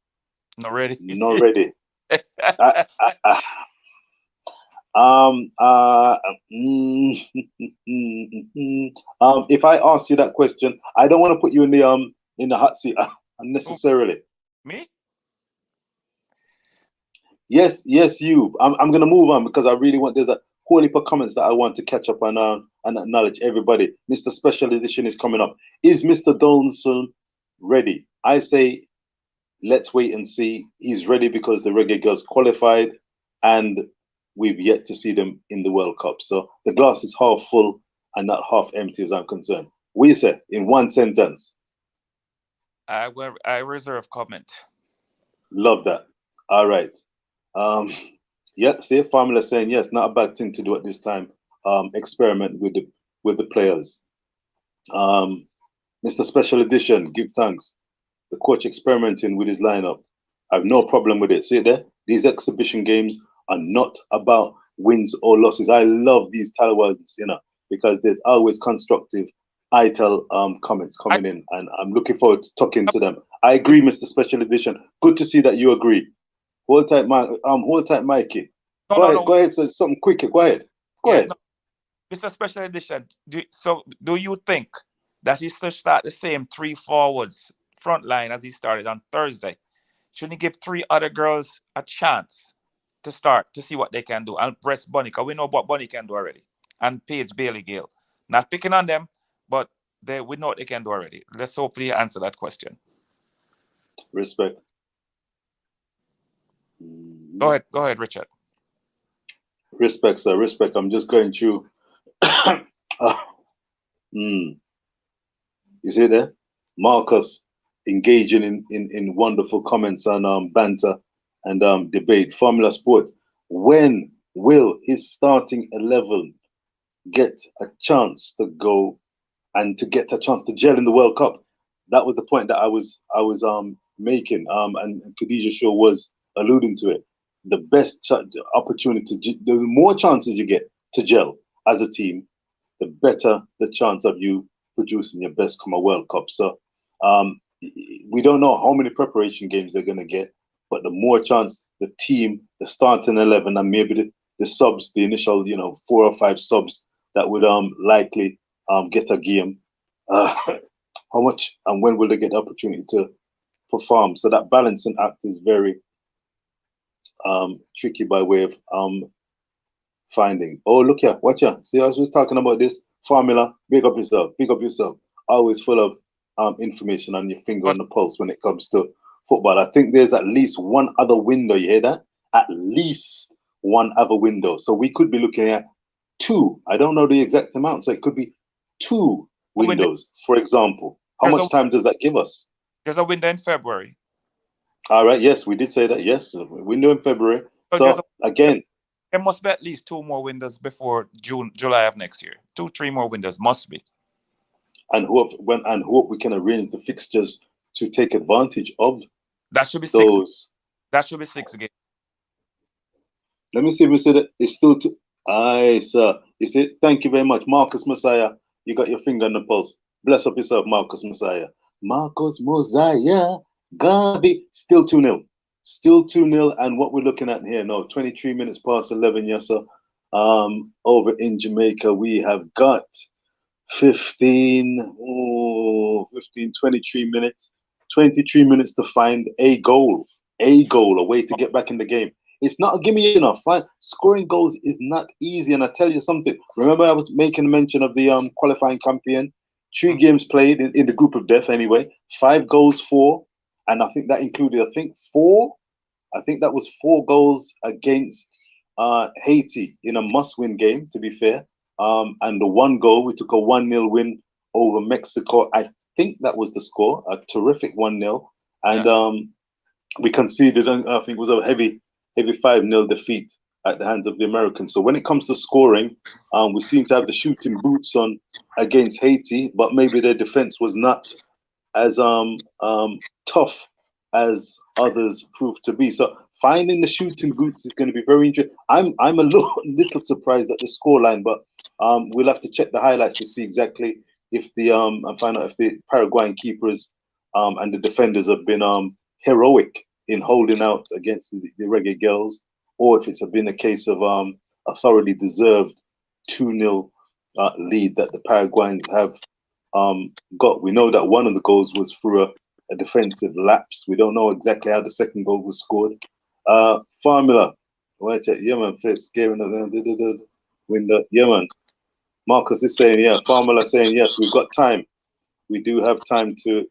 Not ready. not ready. I, I, Um, uh, mm, if I ask you that question, I don't want to put you in the hot seat unnecessarily. Me? Yes, you. I'm gonna move on because I really want. There's a whole heap of comments that I want to catch up on and acknowledge everybody. Mr. Special Edition is coming up. Is Mr. Donaldson ready? I say let's wait and see. He's ready because the Reggae Girls qualified, and we've yet to see them in the World Cup. So the glass is half full and not half empty, as I'm concerned. We say in one sentence. I reserve comment. Love that. All right. Um, yeah. See, Formula saying yes, not a bad thing to do at this time. Experiment with the players. Mr. Special Edition, give thanks. The coach experimenting with his lineup. I have no problem with it. See it there? These exhibition games are not about wins or losses. I love these Talawas, because there's always constructive ITEL comments coming in, and I'm looking forward to talking to them. I agree, Mr. Special Edition. Good to see that you agree. Hold tight, Mikey. No, Go no, ahead, no. go ahead. Say something quicker. Go ahead. Go Yeah, ahead. no. Mr. Special Edition. Do you think that he should start the same three forwards front line as he started on Thursday? Shouldn't he give three other girls a chance to start to see what they can do and rest Bunny? Because we know what Bunny can do already. And Paige Bailey Gale. Not picking on them, but we know what they can do already. Let's hopefully answer that question. Respect. Go ahead, Richard. Respect, sir. Respect. I'm just going through. You see there? Marcus engaging in wonderful comments and banter and debate. Formula Sport. When will his starting 11 get a chance to go and to get a chance to gel in the World Cup? That was the point that I was making. And Khadija Shaw was alluding to it. The best opportunity, the more chances you get to gel as a team, the better the chance of you producing your best come a World Cup. So we don't know how many preparation games they're going to get, but the more chance the team, the starting 11, and maybe the subs, the initial 4 or 5 subs that would likely get a game. How much and when will they get the opportunity to perform? So that balancing act is very tricky by way of finding. Oh, look here, watch here. See, I was just talking about this formula. Big up yourself, big up yourself. Always full of information on your finger on the pulse when it comes to football. I think there's at least one other window. You hear that? At least one other window. So we could be looking at 2. I don't know the exact amount, so it could be 2 windows, for example. How much time does that give us? There's a window in February. All right. Yes, we did say that. Yes, a window in February. So again, there must be at least 2 more windows before July of next year. 2, 3 more windows must be. And hope we can arrange the fixtures to take advantage of that. Should be those. 6. That should be 6 games. Let me see if we said it. It's still 2. Aye, sir. You see, thank you very much, Marcus Messiah. You got your finger on the pulse. Bless up yourself, Marcus Messiah. Marcus Messiah. Gabi. Still 2-0. Still 2-0. And what we're looking at here now, 23 minutes past 11, yes, sir. Over in Jamaica, we have got 23 minutes. 23 minutes to find a goal, a way to get back in the game. It's not a gimme enough. Scoring goals is not easy. And I tell you something. Remember, I was making mention of the qualifying campaign. 3 games played in the group of death anyway. 5 goals, 4. And I think that included, 4. I think that was 4 goals against Haiti in a must-win game, to be fair. And the 1 goal, we took a 1-0 win over Mexico. I think that was the score, a terrific 1-0. And we conceded, I think it was a heavy 5-0 defeat at the hands of the Americans. So when it comes to scoring, we seem to have the shooting boots on against Haiti, but maybe their defense was not as tough as others proved to be. So finding the shooting boots is going to be very interesting. I'm a little surprised at the scoreline, but we'll have to check the highlights to see exactly if the and find out if the Paraguayan keepers and the defenders have been heroic in holding out against the Reggae Girlz, or if it's been a case of a thoroughly deserved 2-0 lead that the Paraguayans have got. We know that one of the goals was through a defensive lapse. We don't know exactly how the second goal was scored. Formula. Wait, yeah, man. First scaring the window. Yeah, man. Marcus is saying, yeah. Formula saying, yes, we've got time. We do have time to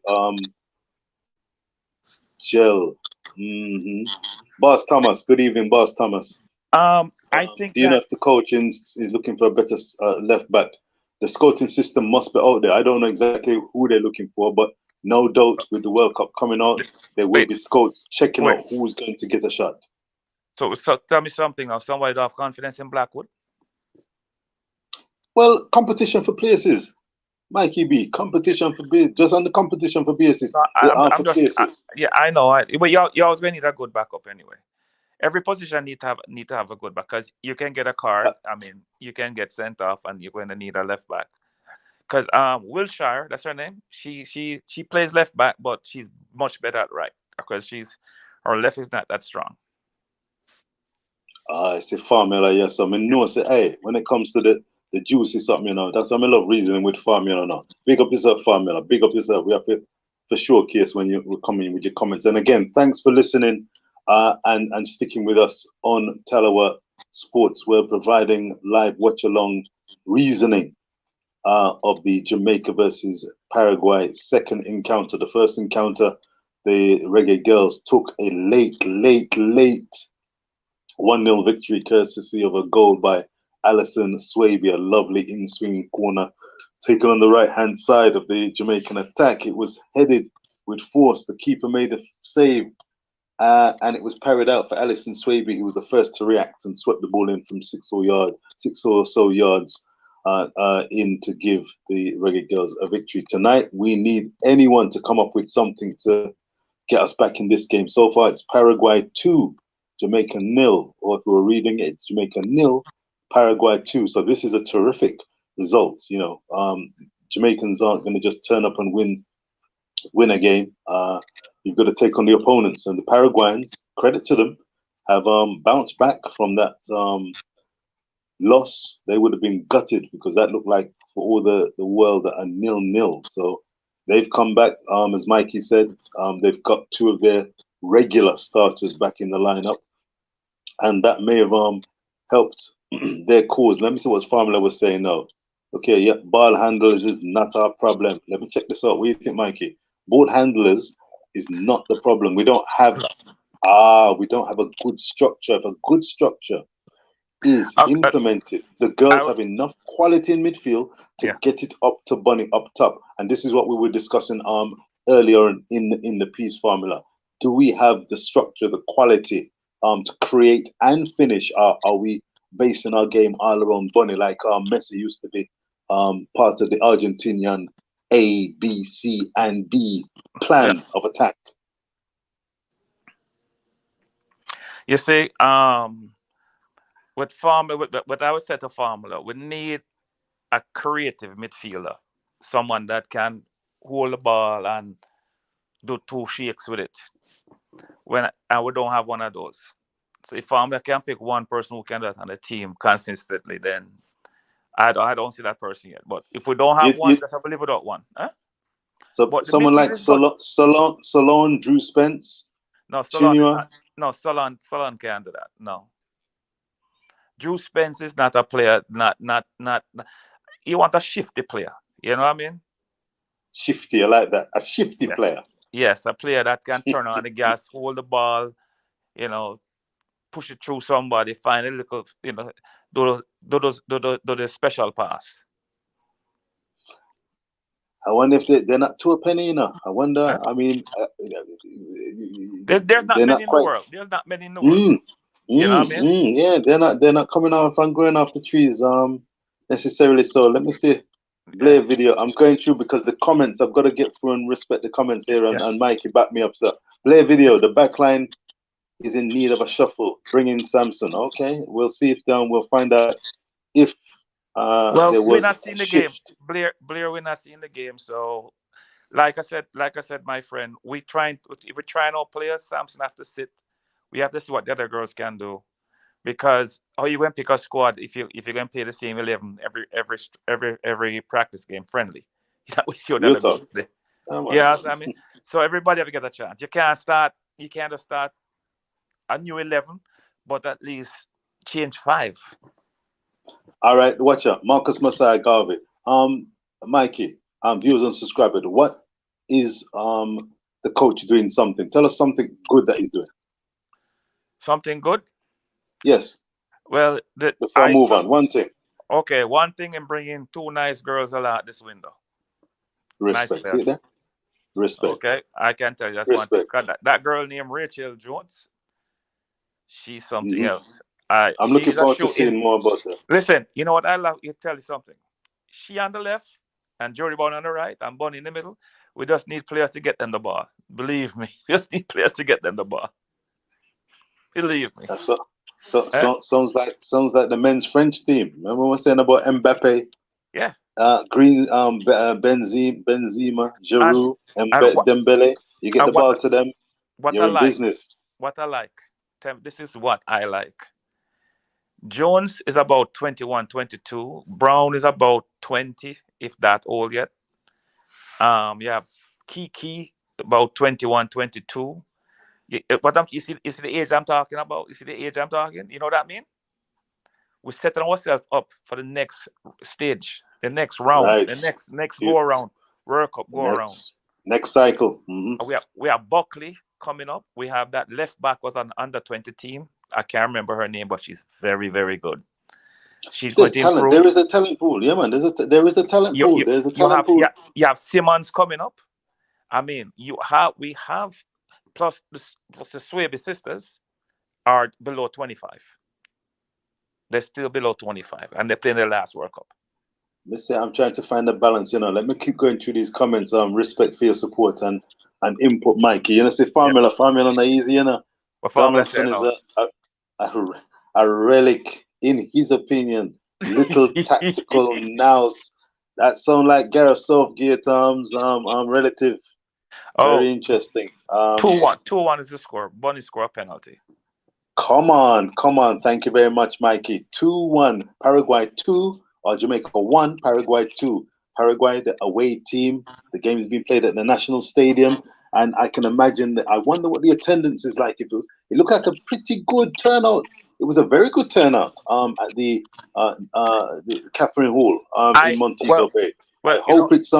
gel. Boss Thomas. Good evening, Boss Thomas. I think do you know if the coach is looking for a better left back? The scouting system must be out there. I don't know exactly who they're looking for, but no doubt with the World Cup coming out, there will be scouts checking out who's going to get a shot. So tell me something now. Somebody don't have confidence in Blackwood? Well, competition for places. Mikey B, competition for places. Just on the competition for places. Yeah, I know. But you always going to need a good backup anyway. Every position need to have a good back, because you can get a card. I mean, you can get sent off, and you're going to need a left back. Because Wilshire, that's her name. She plays left back, but she's much better at right, because her left is not that strong. I say formula, yes. I mean, no, say, hey, when it comes to the juicy something, that's what I love reasoning with formula now. Big up yourself, formula. Big up yourself. We have to for showcase when you're coming with your comments. And again, thanks for listening and sticking with us on Talawa Sports. We're providing live watch-along reasoning of the Jamaica versus Paraguay second encounter. The first encounter, the Reggae Girlz took a late 1-0 victory courtesy of a goal by Alison Swaby, a lovely in-swing corner taken on the right-hand side of the Jamaican attack. It was headed with force. The keeper made a save, and it was parried out for Alison Swaby, who was the first to react and swept the ball in from 6 or so yards in to give the Reggae Girlz a victory. Tonight, we need anyone to come up with something to get us back in this game. So far, it's Paraguay 2, Jamaica 0, or if we were reading it, it's Jamaica 0, Paraguay 2. So this is a terrific results. Jamaicans aren't going to just turn up and win a game. You've got to take on the opponents, and the Paraguayans, credit to them, have bounced back from that loss. They would have been gutted because that looked like for all the world a 0-0. So they've come back. As Mikey said, they've got two of their regular starters back in the lineup, and that may have helped their cause. Let me see what Formula was saying now. Okay, yeah, ball handlers is not our problem. Let me check this out. What do you think, Mikey? Ball handlers is not the problem. We don't have a good structure. If a good structure is implemented, the girls have enough quality in midfield to get it up to Bunny up top. And this is what we were discussing earlier in the peace formula. Do we have the structure, the quality to create and finish? Are we basing our game all around Bunny like Messi used to be part of the Argentinian A, B, C, and D plan of attack? You see, with our set of formula, we need a creative midfielder, someone that can hold the ball and do two shakes with it. And we don't have one of those. So if formula can pick one person who can do that on the team consistently, then I don't see that person yet. But if we don't have one, let's have to live without one. Huh? So but someone like Salon, Drew Spence. No, Salon is not. No, Salon can't do that. No. Drew Spence is not a player. Not. You want a shifty player. You know what I mean? Shifty, I like that. A shifty player. Yes, a player that can turn on the gas, hold the ball, push it through somebody, find a little, do the special pass. I wonder if they're not to a penny, I wonder. Huh? I mean, there's not many in the world. There's not many in the world. You know what I mean? Yeah, they're not coming off and growing off the trees necessarily. So let me see. Play a video. I'm going through because the comments, I've got to get through and respect the comments here. And Mikey, back me up, sir. Play a video. The back line is in need of a shuffle. Bring in Samson. Okay, we'll see if we'll find out if we're not seeing the game. Blair, we're not seeing the game. So, like I said, my friend, if we're trying our players, Samson have to sit. We have to see what the other girls can do, because how you going to pick a squad if you're going to play the same 11 every practice game friendly? We see what the other girls play. I mean, so everybody have to get a chance. You can't just start a new 11, but at least change 5. All right, watch out. Marcus Messiah Garvey. Mikey, viewers and subscribers, what is the coach doing something? Tell us something good that he's doing. Something good? Yes. Well, before I move on, one thing. Okay, one thing in bringing 2 nice girls out this window. Respect. Nice. See that? Respect. Okay, I can tell you that's respect. One thing. That girl named Rachel Jones, she's something else. I'm looking forward to seeing more about her. Listen, you know what I love? You tell you something. She on the left and Jody Brown on the right and Bunny in the middle. We just need players to get them the ball. Believe me, we just need players to get them the ball. Believe me. Sounds like the men's French team. Remember what I was saying about Mbappe? Yeah. Benzema, Giroud, Dembele. You get the ball to them. You're in business. What I like. This is what I like. Jones is about 21, 22. Brown is about 20, if that old yet. Kiki about 21, 22. You see the age I'm talking about? You see the age I'm talking? You know what I mean? We're setting ourselves up for the next stage, the next round, the next go around, World Cup go around. Next cycle. Mm-hmm. We have Buckley coming up. We have that left back was an under-20 team. I can't remember her name, but she's very, very good. She's going to improve. There is a talent pool. Yeah, man. There is a talent pool. There's a talent pool. You have Simmons coming up. I mean, we have plus the Swaby sisters are below 25. They're still below 25, and they're playing their last World Cup. I'm trying to find a balance. Let me keep going through these comments. Respect for your support and input, Mikey. Say formula not easy. What formula is a relic, in his opinion, Little tactical nous. That sound like Gareth Southgate relative. Oh, Very interesting. 2-1. 2-1 is the score. Bunny score a penalty. Come on, come on. Thank you very much, Mikey. 2-1, Paraguay 2, or Jamaica 1, Paraguay 2. Paraguay, the away team. The game has been played at the National Stadium. And I can imagine that. I wonder what the attendance is like. It looked like a pretty good turnout. It was a very good turnout at the Catherine Hall in I Montego Bay. well, I hope it's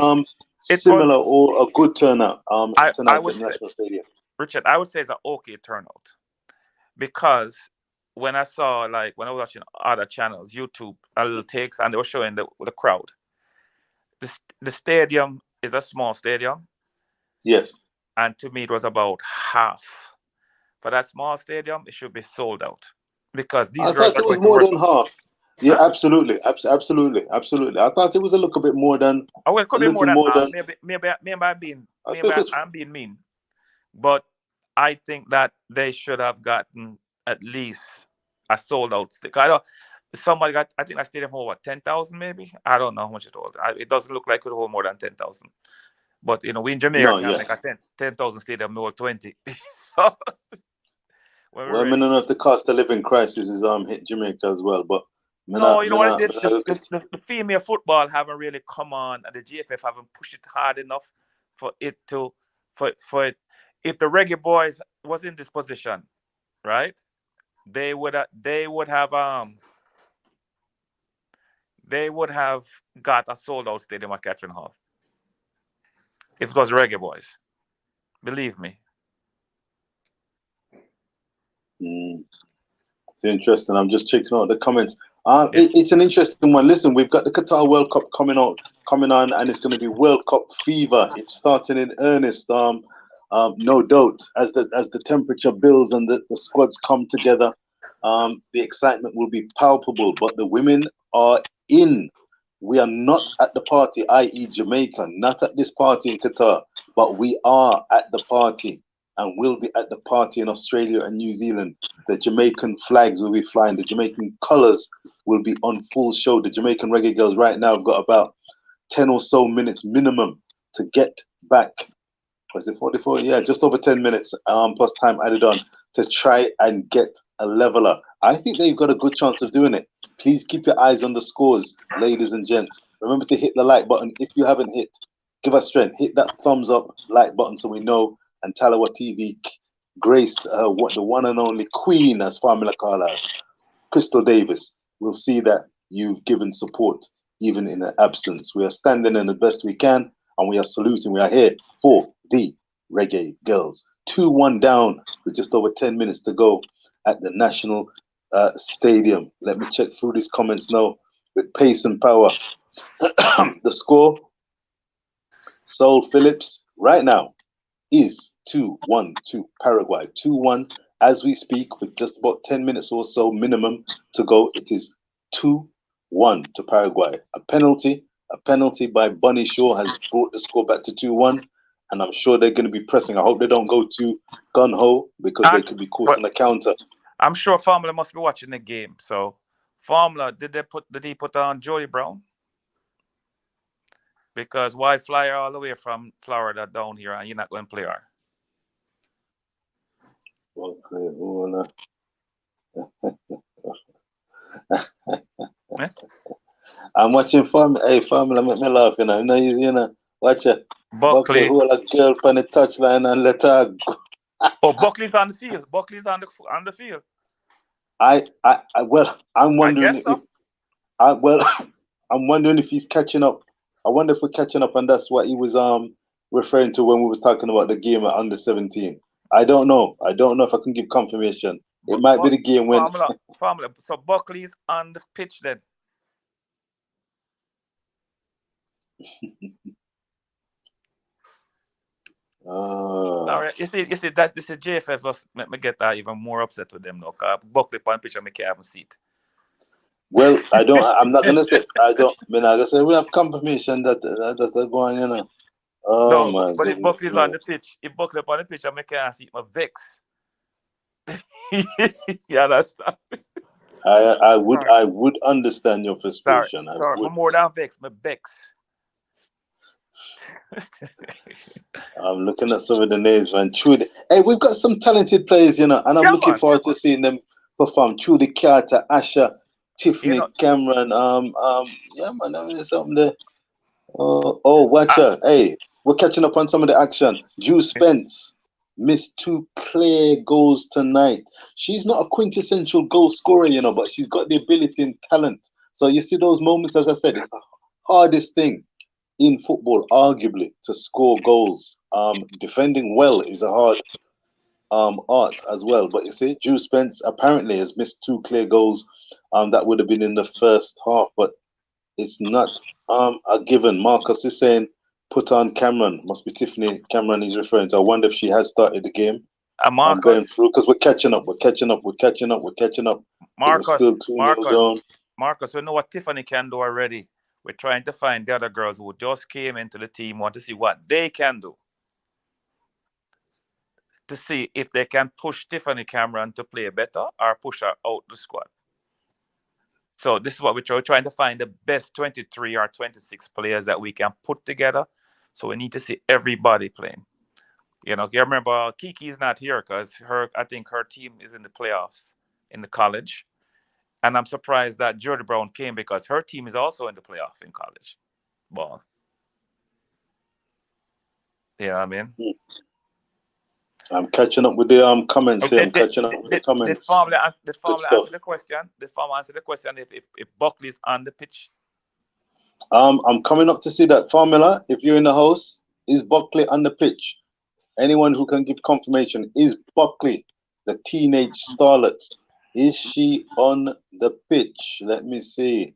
it similar was. or a good turnout I tonight would at the say, National Stadium. Richard, I would say it's an okay turnout because when I saw, like, when I was watching other channels, YouTube, a little takes, and they were showing the crowd. The stadium is a small stadium, Yes. and to me it was about half. For that small stadium, it should be sold out because these I girls thought are it was going to more work. than half. Yeah, Huh? absolutely, absolutely, absolutely. I thought it was a little bit more than Oh, well, it a could be more little than more half. than. I Maybe thought it was. I'm being mean, but I think that they should have gotten at least a sold out stick. I don't. Somebody got. I think that stadium hold what, 10,000 maybe. I don't know how much it holds. It doesn't look like it hold more than 10,000. But we in Jamaica No, can make a yes. 10,000 stadium hold 20. So when we're Well, I ready. don't know if the cost of living crisis is hit Jamaica as well, but No, you know what it is. me not look at. The female football haven't really come on, and the GFF haven't pushed it hard enough for it to for it. If the Reggae Boys was in this position, right, they would have got a sold out stadium at Catherine Hall if it was Reggae Boys. Believe me. Mm, it's interesting. I'm just checking out the comments. It, It's an interesting one. Listen, we've got the Qatar World Cup coming on, and it's going to be World Cup fever. It's starting in earnest. No doubt, as the temperature builds and the squads come together, the excitement will be palpable. But the women are in. We are not at the party, i.e., Jamaica, not at this party in Qatar, but we are at the party, and will be at the party in Australia and New Zealand. The Jamaican flags will be flying. The Jamaican colors will be on full show. The Jamaican Reggae Girls right now have got about 10 or so minutes minimum to get back. Was it 44? Yeah, just over 10 minutes plus time added on to try and get a leveler. I think they've got a good chance of doing it. Please keep your eyes on the scores, ladies and gents. Remember to hit the like button. If you haven't hit, give us strength. Hit that thumbs up like button so we know. And Talawa TV Grace, what the one and only queen, as Pamela call her, Crystal Davis, will see that you've given support even in her absence. We are standing in the best we can, and we are saluting. We are here for the Reggae Girls. 2-1 down with just over 10 minutes to go at the National Stadium. Let me check through these comments now with pace and power. The score, Saul Phillips, right now is 2-1 to Paraguay. 2-1 as we speak, with just about 10 minutes or so minimum to go. It is 2-1 to Paraguay. A penalty by Bunny Shaw has brought the score back to 2-1. And I'm sure they're going to be pressing. I hope they don't go too gun ho, because they could be caught on a counter. I'm sure Formula must be watching the game. So, Formula, did he put on Joey Brown? Because why fly her all the way from Florida down here and you're not going to play her? Okay, Eh? I'm watching Formula. Hey, Formula make me laugh, watch it. Buckley, Buckley. who a girl on the touchline and let her go. Oh, Buckley's on the field. Buckley's on the field. Well, I'm I wondering guess if so. I'm wondering if he's catching up. I wonder if we're catching up, and that's what he was referring to when we was talking about the game at under 17. I don't know. I don't know if I can give confirmation. It might be the game when. Formula. So Buckley's on the pitch then. Sorry, you see, this is JFF was make me get even more upset with them now. Cause Buckley on pitch and me can't even see it. Well, I don't. I'm not gonna say. I don't. I'm not gonna say we have confirmation that that's going. Oh No, my but if goodness Buckley's on me. the pitch, if Buckley on the pitch and me can't see it, my vex. Yeah, that's Sorry, I would understand your sorry, frustration. I sorry. I'm would. more than vexed. My vex. I'm looking at some of the names, man. Trudy. Hey, we've got some talented players, you know, and I'm Yeah, looking man. forward to seeing them perform. Trudy Carter, Asha, You know, Tiffany Cameron. Yeah, man, I mean, something there. Oh, watch I, her. Hey, we're catching up on some of the action. Drew Spence missed two clear goals tonight. She's not a quintessential goal scorer, you know, but she's got the ability and talent. So you see those moments, as I said, it's the hardest thing in football, arguably, to score goals. Defending well is a hard art as well. But you see, Drew Spence apparently has missed two clear goals. That would have been in the first half, but it's not a given. Marcus is saying put on Cameron. Must be Tiffany Cameron he's referring to. I wonder if she has started the game. I'm going Marcus, through because we're catching up. We're catching up. We're catching up. We're catching up. But we're still Marcus, 2-0 Marcus, down. Marcus. We know what Tiffany can do already. We're trying to find the other girls who just came into the team, want to see what they can do, to see if they can push Tiffany Cameron to play better or push her out the squad. So this is what we're trying to find the best 23 or 26 players that we can put together. So we need to see everybody playing. You remember Kiki's not here because I think her team is in the playoffs in the college. And I'm surprised that Jody Brown came because her team is also in the playoff in college ball. You know what I mean? I'm catching up with the comments here. I'm Did, did, catching up with the did, did comments. Formula, did Good Formula stuff. answer the question? Did Formula answer the question if Buckley's on the pitch? I'm coming up to see that formula. If you're in the house, is Buckley on the pitch? Anyone who can give confirmation, is Buckley, the teenage starlet, is she on the pitch? Let me see.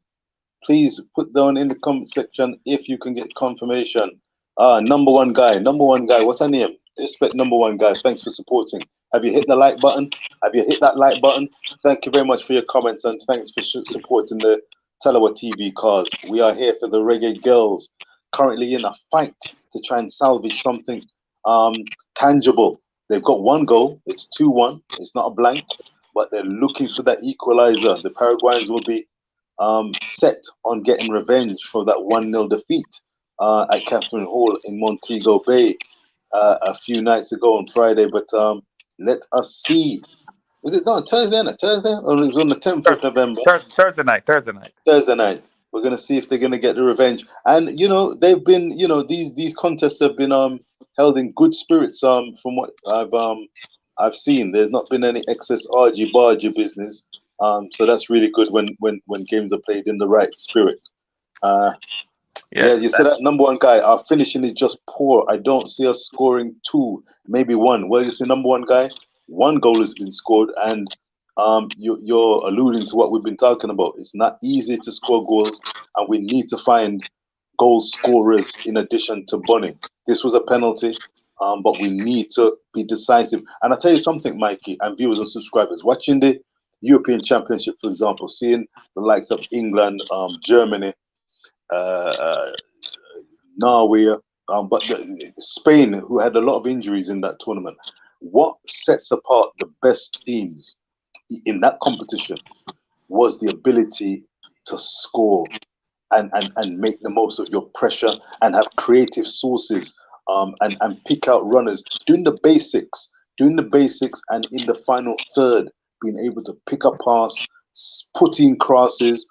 Please put down in the comment section if you can get confirmation. Number one guy. Number one guy. What's her name? Respect number one guy. Thanks for supporting. Have you hit the like button? Have you hit that like button? Thank you very much for your comments and thanks for supporting the Telewa TV cause. We are here for the Reggae Girls, currently in a fight to try and salvage something tangible. They've got one goal. It's 2-1. It's not a blank, but they're looking for that equalizer. The Paraguayans will be set on getting revenge for that 1-0 defeat at Catherine Hall in Montego Bay a few nights ago on Friday. But let us see. Was it not Thursday? Thursday? Or it was on the 10th of November? Thursday night. Thursday night. We're gonna see if they're gonna get the revenge. And you know, they've been, you know, these contests have been held in good spirits. From what I've seen, there's not been any excess argy bargy business. So that's really good when games are played in the right spirit. Yeah. Yeah, you see that number one guy. Our finishing is just poor. I don't see us scoring two, maybe one. Well, you see, number one guy, one goal has been scored, and you're alluding to what we've been talking about. It's not easy to score goals, and we need to find goal scorers in addition to Bunny. This was a penalty, but we need to be decisive. And I tell you something, Mikey, and viewers and subscribers, watching the European Championship, for example, seeing the likes of England, Germany, uh, Norway, but Spain, who had a lot of injuries in that tournament. What sets apart the best teams in that competition was the ability to score and make the most of your pressure and have creative sources and pick out runners, doing the basics, and in the final third, being able to pick a pass, put in crosses,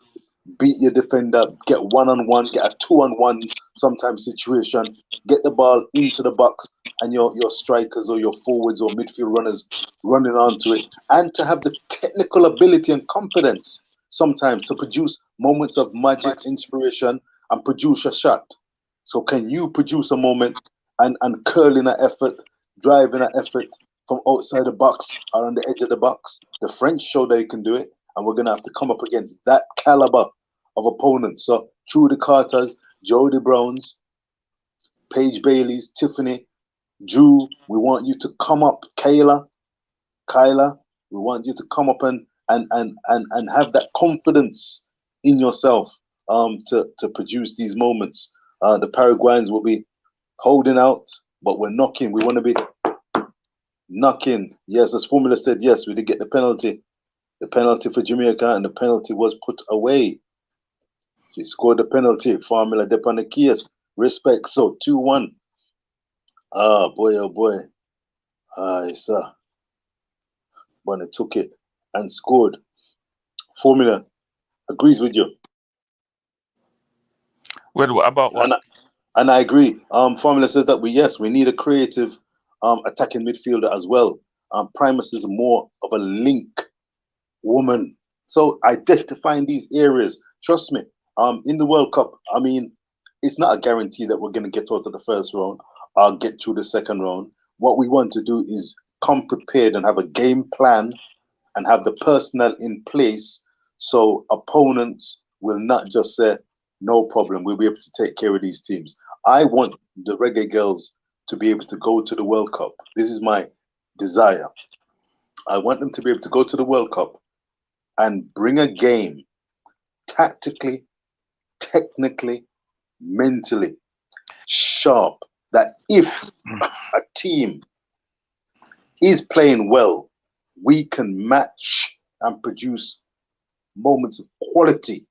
beat your defender, get one-on-one, get a two-on-one sometimes situation, get the ball into the box, and your strikers or your forwards or midfield runners running onto it, and to have the technical ability and confidence sometimes to produce moments of magic, inspiration, and produce a shot. So can you produce a moment and curl in an effort, drive in an effort from outside the box or on the edge of the box? The French show they can do it, and we're gonna have to come up against that caliber of opponents. So Trudy Carters, Jody Browns, Paige Bailey's, Tiffany, Drew, we want you to come up, Kyla, we want you to come up and have that confidence in yourself to produce these moments. The Paraguayans will be holding out, but we're knocking. We want to be knocking. Yes, as Formula said, yes, we did get the penalty. the penalty for Jamaica, and the penalty was put away. She scored the penalty. Formula de Panakias. Respect. So 2-1. Ah, boy, oh boy. Ah, it's Bonnie took it and scored. Formula agrees with you. Well, about what? And I agree. Formula says that we need a creative attacking midfielder as well. Primus is more of a link woman. So identifying these areas, trust me, in the World Cup, I mean, it's not a guarantee that we're going to get out of the first round or get through the second round. What we want to do is come prepared and have a game plan and have the personnel in place so opponents will not just say, no problem, we'll be able to take care of these teams. I want the Reggae Girlz to be able to go to the World Cup. This is my desire. I want them to be able to go to the World Cup and bring a game tactically, technically, mentally sharp, that if a team is playing well, we can match and produce moments of quality.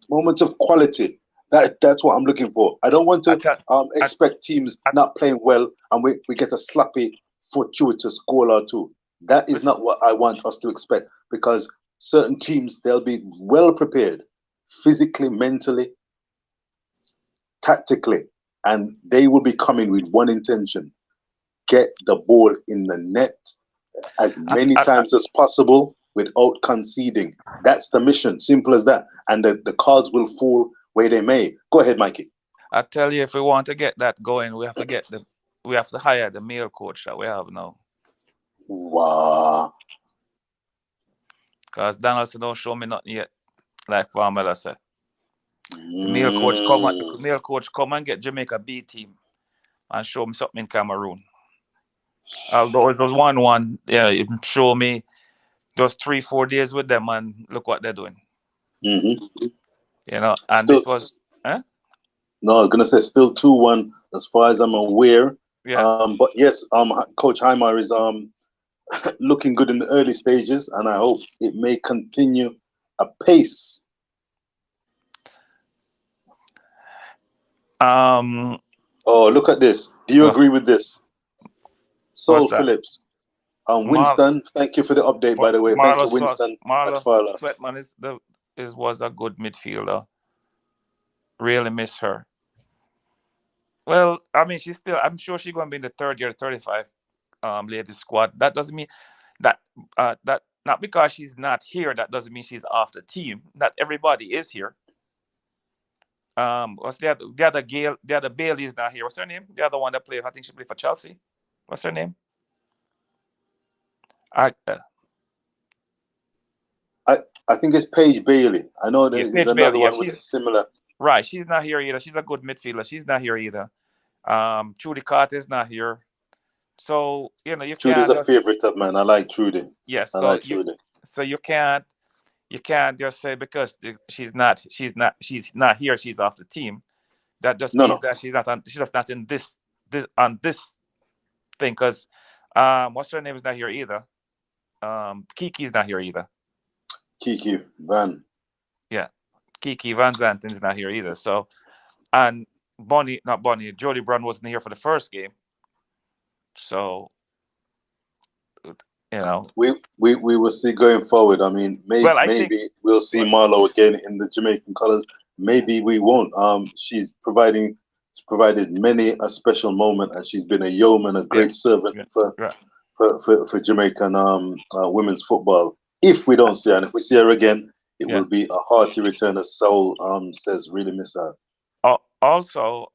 Moments of quality. That's what I'm looking for. I don't want to expect teams not playing well and we get a sloppy, fortuitous goal or two. That is not what I want us to expect, because certain teams, they'll be well prepared physically, mentally, tactically, and they will be coming with one intention: get the ball in the net as many times as possible without conceding. That's the mission. Simple as that. And the cards will fall where they may. Go ahead, Mikey. I tell you, if we want to get that going, we have to hire the male coach that we have now. Wow. Because Donaldson don't show me nothing yet, like Pamela said. The male coach come and get Jamaica B team and show me something in Cameroon. Although it was 1-1, yeah, it show me just 3-4 days with them and look what they're doing. Mm-hmm. You know, and still, this was no, I was gonna say still 2-1 as far as I'm aware. Yeah. But yes, Coach Heimar is looking good in the early stages, and I hope it may continue apace. Oh, look at this. Do you agree with this? Sol Phillips. Winston, thank you for the update, by the way. Thank you, Winston. Marla Sweatman was a good midfielder. Really miss her. Well, I mean, I'm sure she's going to be in the third year, 35 ladies squad. That doesn't mean that not because she's not here, that doesn't mean she's off the team. Not everybody is here. What's the other Gail? The other Bailey is not here. What's her name? The other one that played, I think she played for Chelsea. What's her name? I think it's Paige Bailey. I know there's another one with a similar. Right, she's not here either. She's a good midfielder. She's not here either. Trudy Carter is not here. So you Trudy's a favorite of mine. I like Trudy. Yes, I like Trudy. So you can't just say because she's not here, she's off the team. That just means that she's just not in this on this thing. Because what's her name is not here either. Kiki's not here either. Kiki Van. Yeah, Kiki Van Zanten is not here either. So, and Jody Brown wasn't here for the first game. So, we will see going forward. I mean, maybe we'll see Marlo again in the Jamaican colours. Maybe we won't. She's provided many a special moment, and she's been a yeoman, a great servant for Jamaican women's football. If we don't see her, and if we see her again, it will be a hearty return, as Saul says. Really miss her. Also,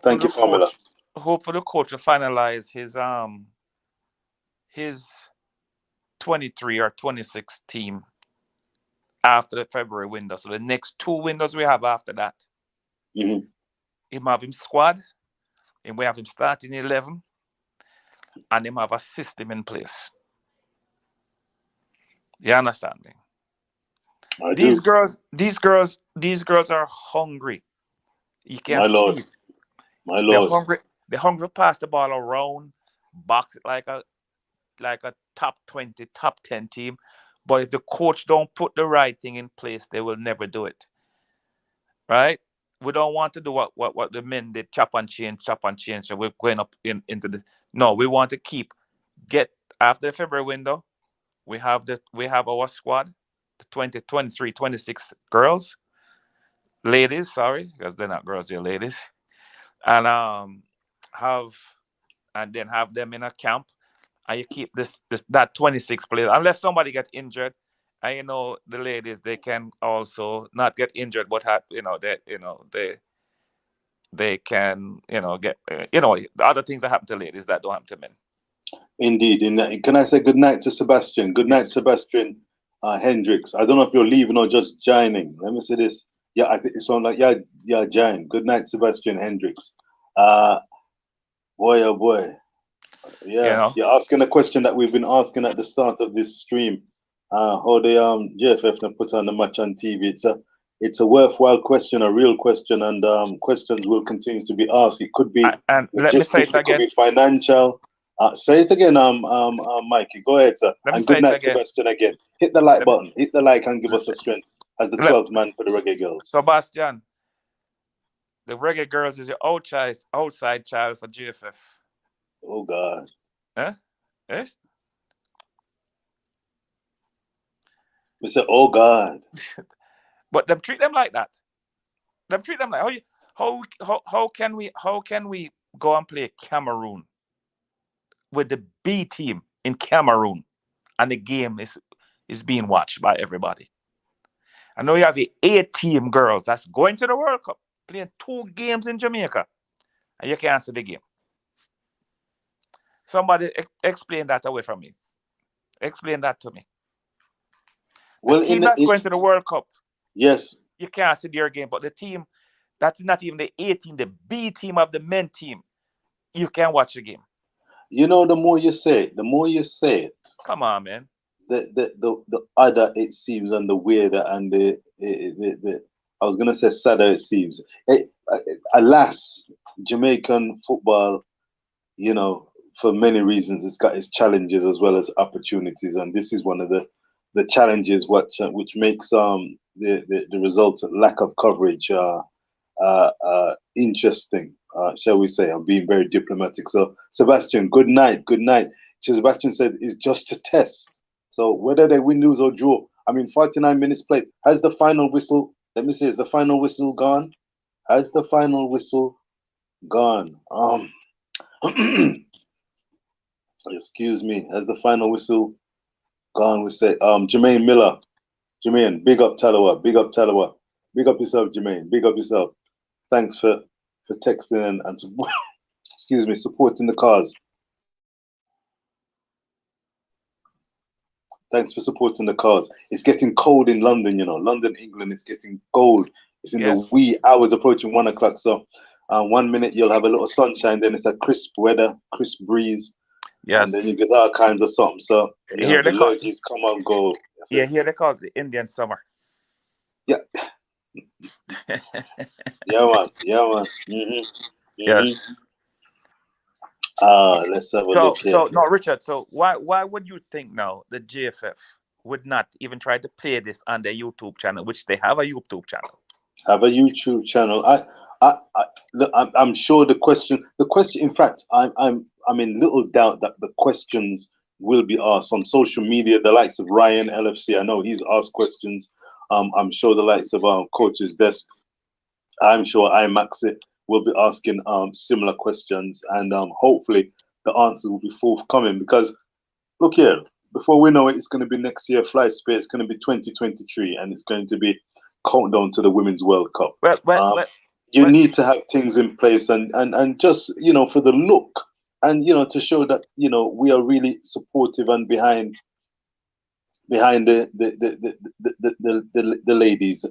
thank you, Formula. Hope for the coach to finalize his 23 or 26 team after the February window. So the next 2 windows we have after that, he have him squad, and we have him starting 11, and him have a system in place. You understand me? These girls are hungry. You can see it. My Lord. They're hungry to pass the ball around, box it like a like a top 20, top 10 team. But if the coach don't put the right thing in place, they will never do it. Right? We don't want to do what the men did, chop and change, chop and change. So we're going up into the no, we want to get after the February window, we have our squad, the 20, 23, 26 girls, ladies, sorry, because they're not girls, they're ladies. And have and then have them in a camp, and you keep this that 26 players unless somebody get injured. And the ladies, they can also not get injured, but have they can get the other things that happen to ladies that don't happen to men. Indeed. Can I say good night to Sebastian? Good night, Yes. Sebastian Hendricks. I don't know if you're leaving or just joining. Let me see this. Yeah, I think it sounds like yeah, join. Good night, Sebastian Hendricks. Boy, oh boy. You Yeah, know, you're asking a question that we've been asking at the start of this stream. How the JFF now put on the match on TV. It's a worthwhile question, a real question, and questions will continue to be asked. It could be and let me say it logistics, it could again. be financial. Say it again, Mikey. Go ahead, sir. Let me And say good it night, again. Sebastian. Again, hit the like Let me, button. Hit the like and give us a strength as the let, 12th man for the Reggae Girls. Sebastian, the Reggae Girls is your outside child for GFF. Oh God. Huh? Yes? We said, oh God. But them treat them like that. Them treat them like how can we go and play Cameroon with the B team in Cameroon, and the game is being watched by everybody. I know you have the A team girls that's going to the World Cup, playing 2 games in Jamaica, and you can't see the game. Somebody explain that away from me. Explain that to me. The Well, team that's going to the World Cup, yes. you can't see their game, but the team that's not even the A team, the B team of the men team, you can watch the game. The more you say it, Come on, man. the odder it seems, and the weirder, and the I was gonna say sadder it seems. Alas, Jamaican football, for many reasons, it's got its challenges as well as opportunities, and this is one of the challenges which makes the result lack of coverage interesting, shall we say. I'm being very diplomatic. So, Sebastian, good night, good night. Sebastian said it's just a test. So whether they win, lose, or draw, 49 minutes played. Has the final whistle? Let me see. Is the final whistle gone? Has the final whistle gone? Excuse me. Has the final whistle gone? We say Jermaine Miller. Jermaine, big up Talawa. Big up Talawa. Big up yourself, Jermaine. Big up yourself. Thanks for texting and excuse me, supporting the cause. Thanks for supporting the cause. It's getting cold in London, London, England. It's getting cold. It's in the Yes. wee hours approaching 1 o'clock. So, 1 minute you'll have a little sunshine, then it's a crisp weather, crisp breeze, and then Yes. you get all kinds of something. So, Here the they call lurgies come and go. Yeah, here they call it the Indian summer. Yeah, yeah, man, yeah, man. Yes. Let's have a So look here. so no, Richard. So why would you think now the JFF would not even try to play this on their YouTube channel, which they have a YouTube channel? Have a YouTube channel. Look, I'm sure the question. In fact, I'm in little doubt that the questions will be asked on social media. The likes of Ryan LFC, I know he's asked questions. I'm sure the likes of Coach's Desk, I'm sure IMAX will be asking similar questions, and hopefully the answers will be forthcoming. Because look here, before we know it, it's going to be next year. Flight Space. It's going to be 2023, and it's going to be countdown to the Women's World Cup. Well, well, Um, well, you well. need to have things in place, and just for the look, and to show that we are really supportive and behind the ladies.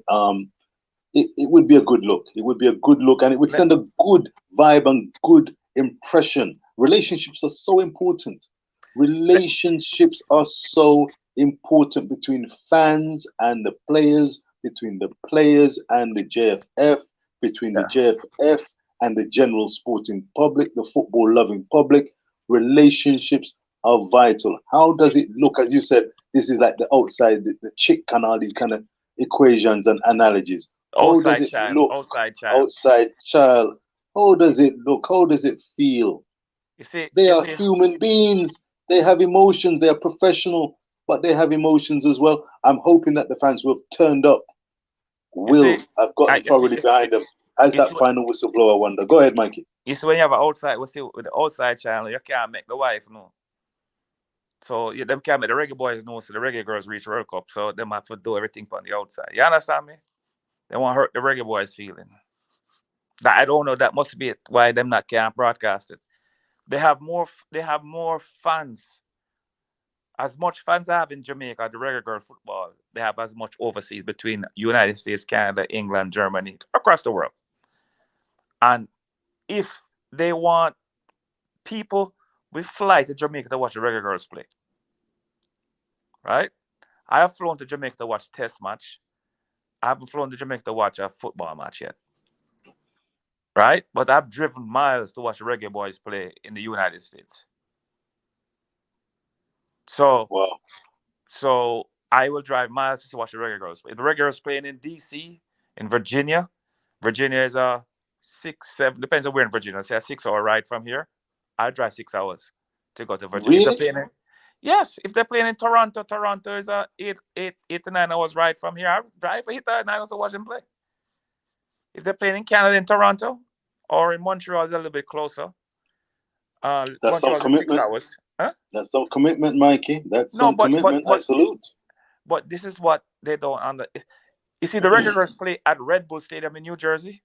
It would be a good look. It would be a good look, and it would Let, send a good vibe and good impression. Relationships are so important. let, Relationships are so important between fans and the players, between the players and the JFF, between the yeah. JFF and the general sporting public, the football loving public. Relationships are vital. How does it look? As you said, this is like the outside, the chick and all these kind of equations and analogies. How does Outside it child, look outside child. outside child? How does it look? How does it feel? You see, They you are see, human beings. They have emotions. They are professional, but they have emotions as well. I'm hoping that the fans who have turned up you see, will have gotten you see, thoroughly behind them as you see, that final whistleblower wonder. Go ahead, Mikey. you see when you have an outside, we see with the outside channel, you can't make the wife know. So them can't make the reggae boys know, so the reggae girls reach World Cup. So them have to do everything from the outside. You understand me? They want to hurt the reggae boys' feeling. That I don't know. That must be it. Why them not can't broadcast it? They have more. They have more fans. As much fans I have in Jamaica, the Reggae Girl football, they have as much overseas between United States, Canada, England, Germany, across the world. And if they want people, we fly to Jamaica to watch the Reggae Girls play. Right? I have flown to Jamaica to watch test match. I haven't flown to Jamaica to watch a football match yet. Right? But I've driven miles to watch the Reggae Boys play in the United States. So, wow. So I will drive miles to watch the Reggae Girls. If the Reggae Girls playing in DC, in Virginia, Virginia is a 6, 7, depends on where in Virginia. Say a 6-hour ride from here. I drive 6 hours to go to Virginia. If they're Really? playing in, yes, if they're playing in Toronto, Toronto is a 8 to 9 hours ride from here. I drive 8 to 9 hours to watch them play. If they're playing in Canada, in Toronto, or in Montreal, it's a little bit closer. That's some Montreal is 6 commitment. hours. Huh? That's some commitment, Mikey. That's No, some commitment. I salute. but this is what they don't under. You see, the Reggae Girls play at Red Bull Stadium in New Jersey.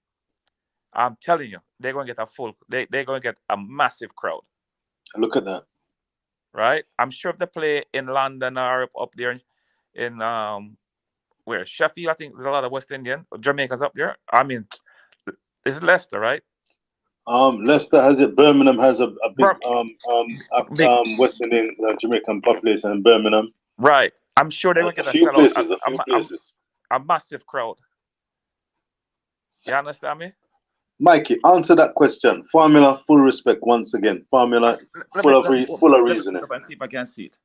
I'm telling you, they're going to get a full. They're going to get a massive crowd. Look at that. Right? I'm sure if they play in London or up there in where Sheffield, I think there's a lot of West Indian, Jamaicans up there. I mean, it's Leicester, right? Leicester has it. Birmingham has a big Big. West Indian Jamaican population in Birmingham. Right. I'm sure they're going to A get few sellout, places. A few places. a massive crowd. You understand me? Mikey, answer that question. Formula, full respect once again. Formula, full of reasoning. Let me see if I can see it.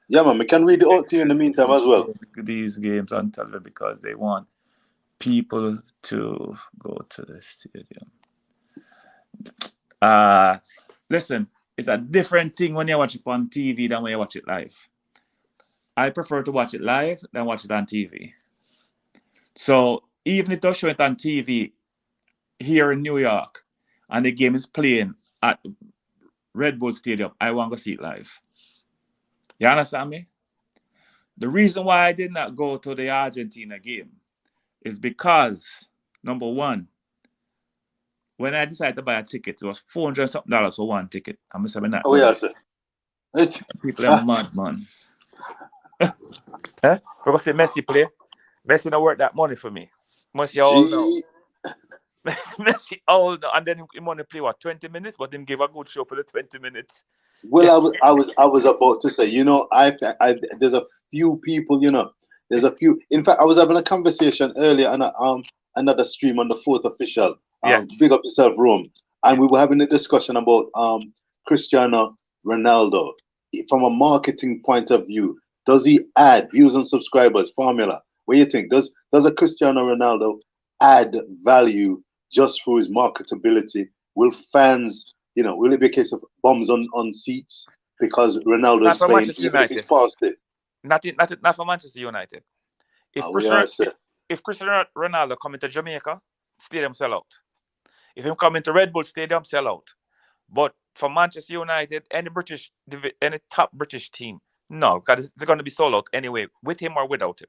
Yeah, man. We can read it out to you in the meantime as well. These games on television because they want people to go to the stadium. Listen, it's a different thing when you watch it on TV than when you watch it live. I prefer to watch it live than watch it on TV. So even if they're showing it on TV here in New York and the game is playing at Red Bull Stadium, I want to see it live. You understand me? The reason why I did not go to the Argentina game is because, number one, when I decided to buy a ticket, it was $400 something for one ticket. I'm saying that. Oh, yeah, sir. People are mad, man. Huh? Because say Messi play. Messi not worth that money for me. Messi all know. Messi all know. And then he only play 20 minutes, but him give a good show for the 20 minutes. Well, I was about to say, there's a few people, there's a few. In fact, I was having a conversation earlier on another stream on the Fourth Official. Big up yourself, Rome. And we were having a discussion about Cristiano Ronaldo. From a marketing point of view, does he add views and subscribers? Formula. What do you think? Does a Cristiano Ronaldo add value just through his marketability? Will fans, will it be a case of bombs on seats because Ronaldo's playing, even if he's past it? Not for Manchester United. If Cristiano Ronaldo coming to Jamaica, stadium sell out. If him coming to Red Bull Stadium, sell out. But for Manchester United, any top British team, no, because it's going to be sold out anyway, with him or without him.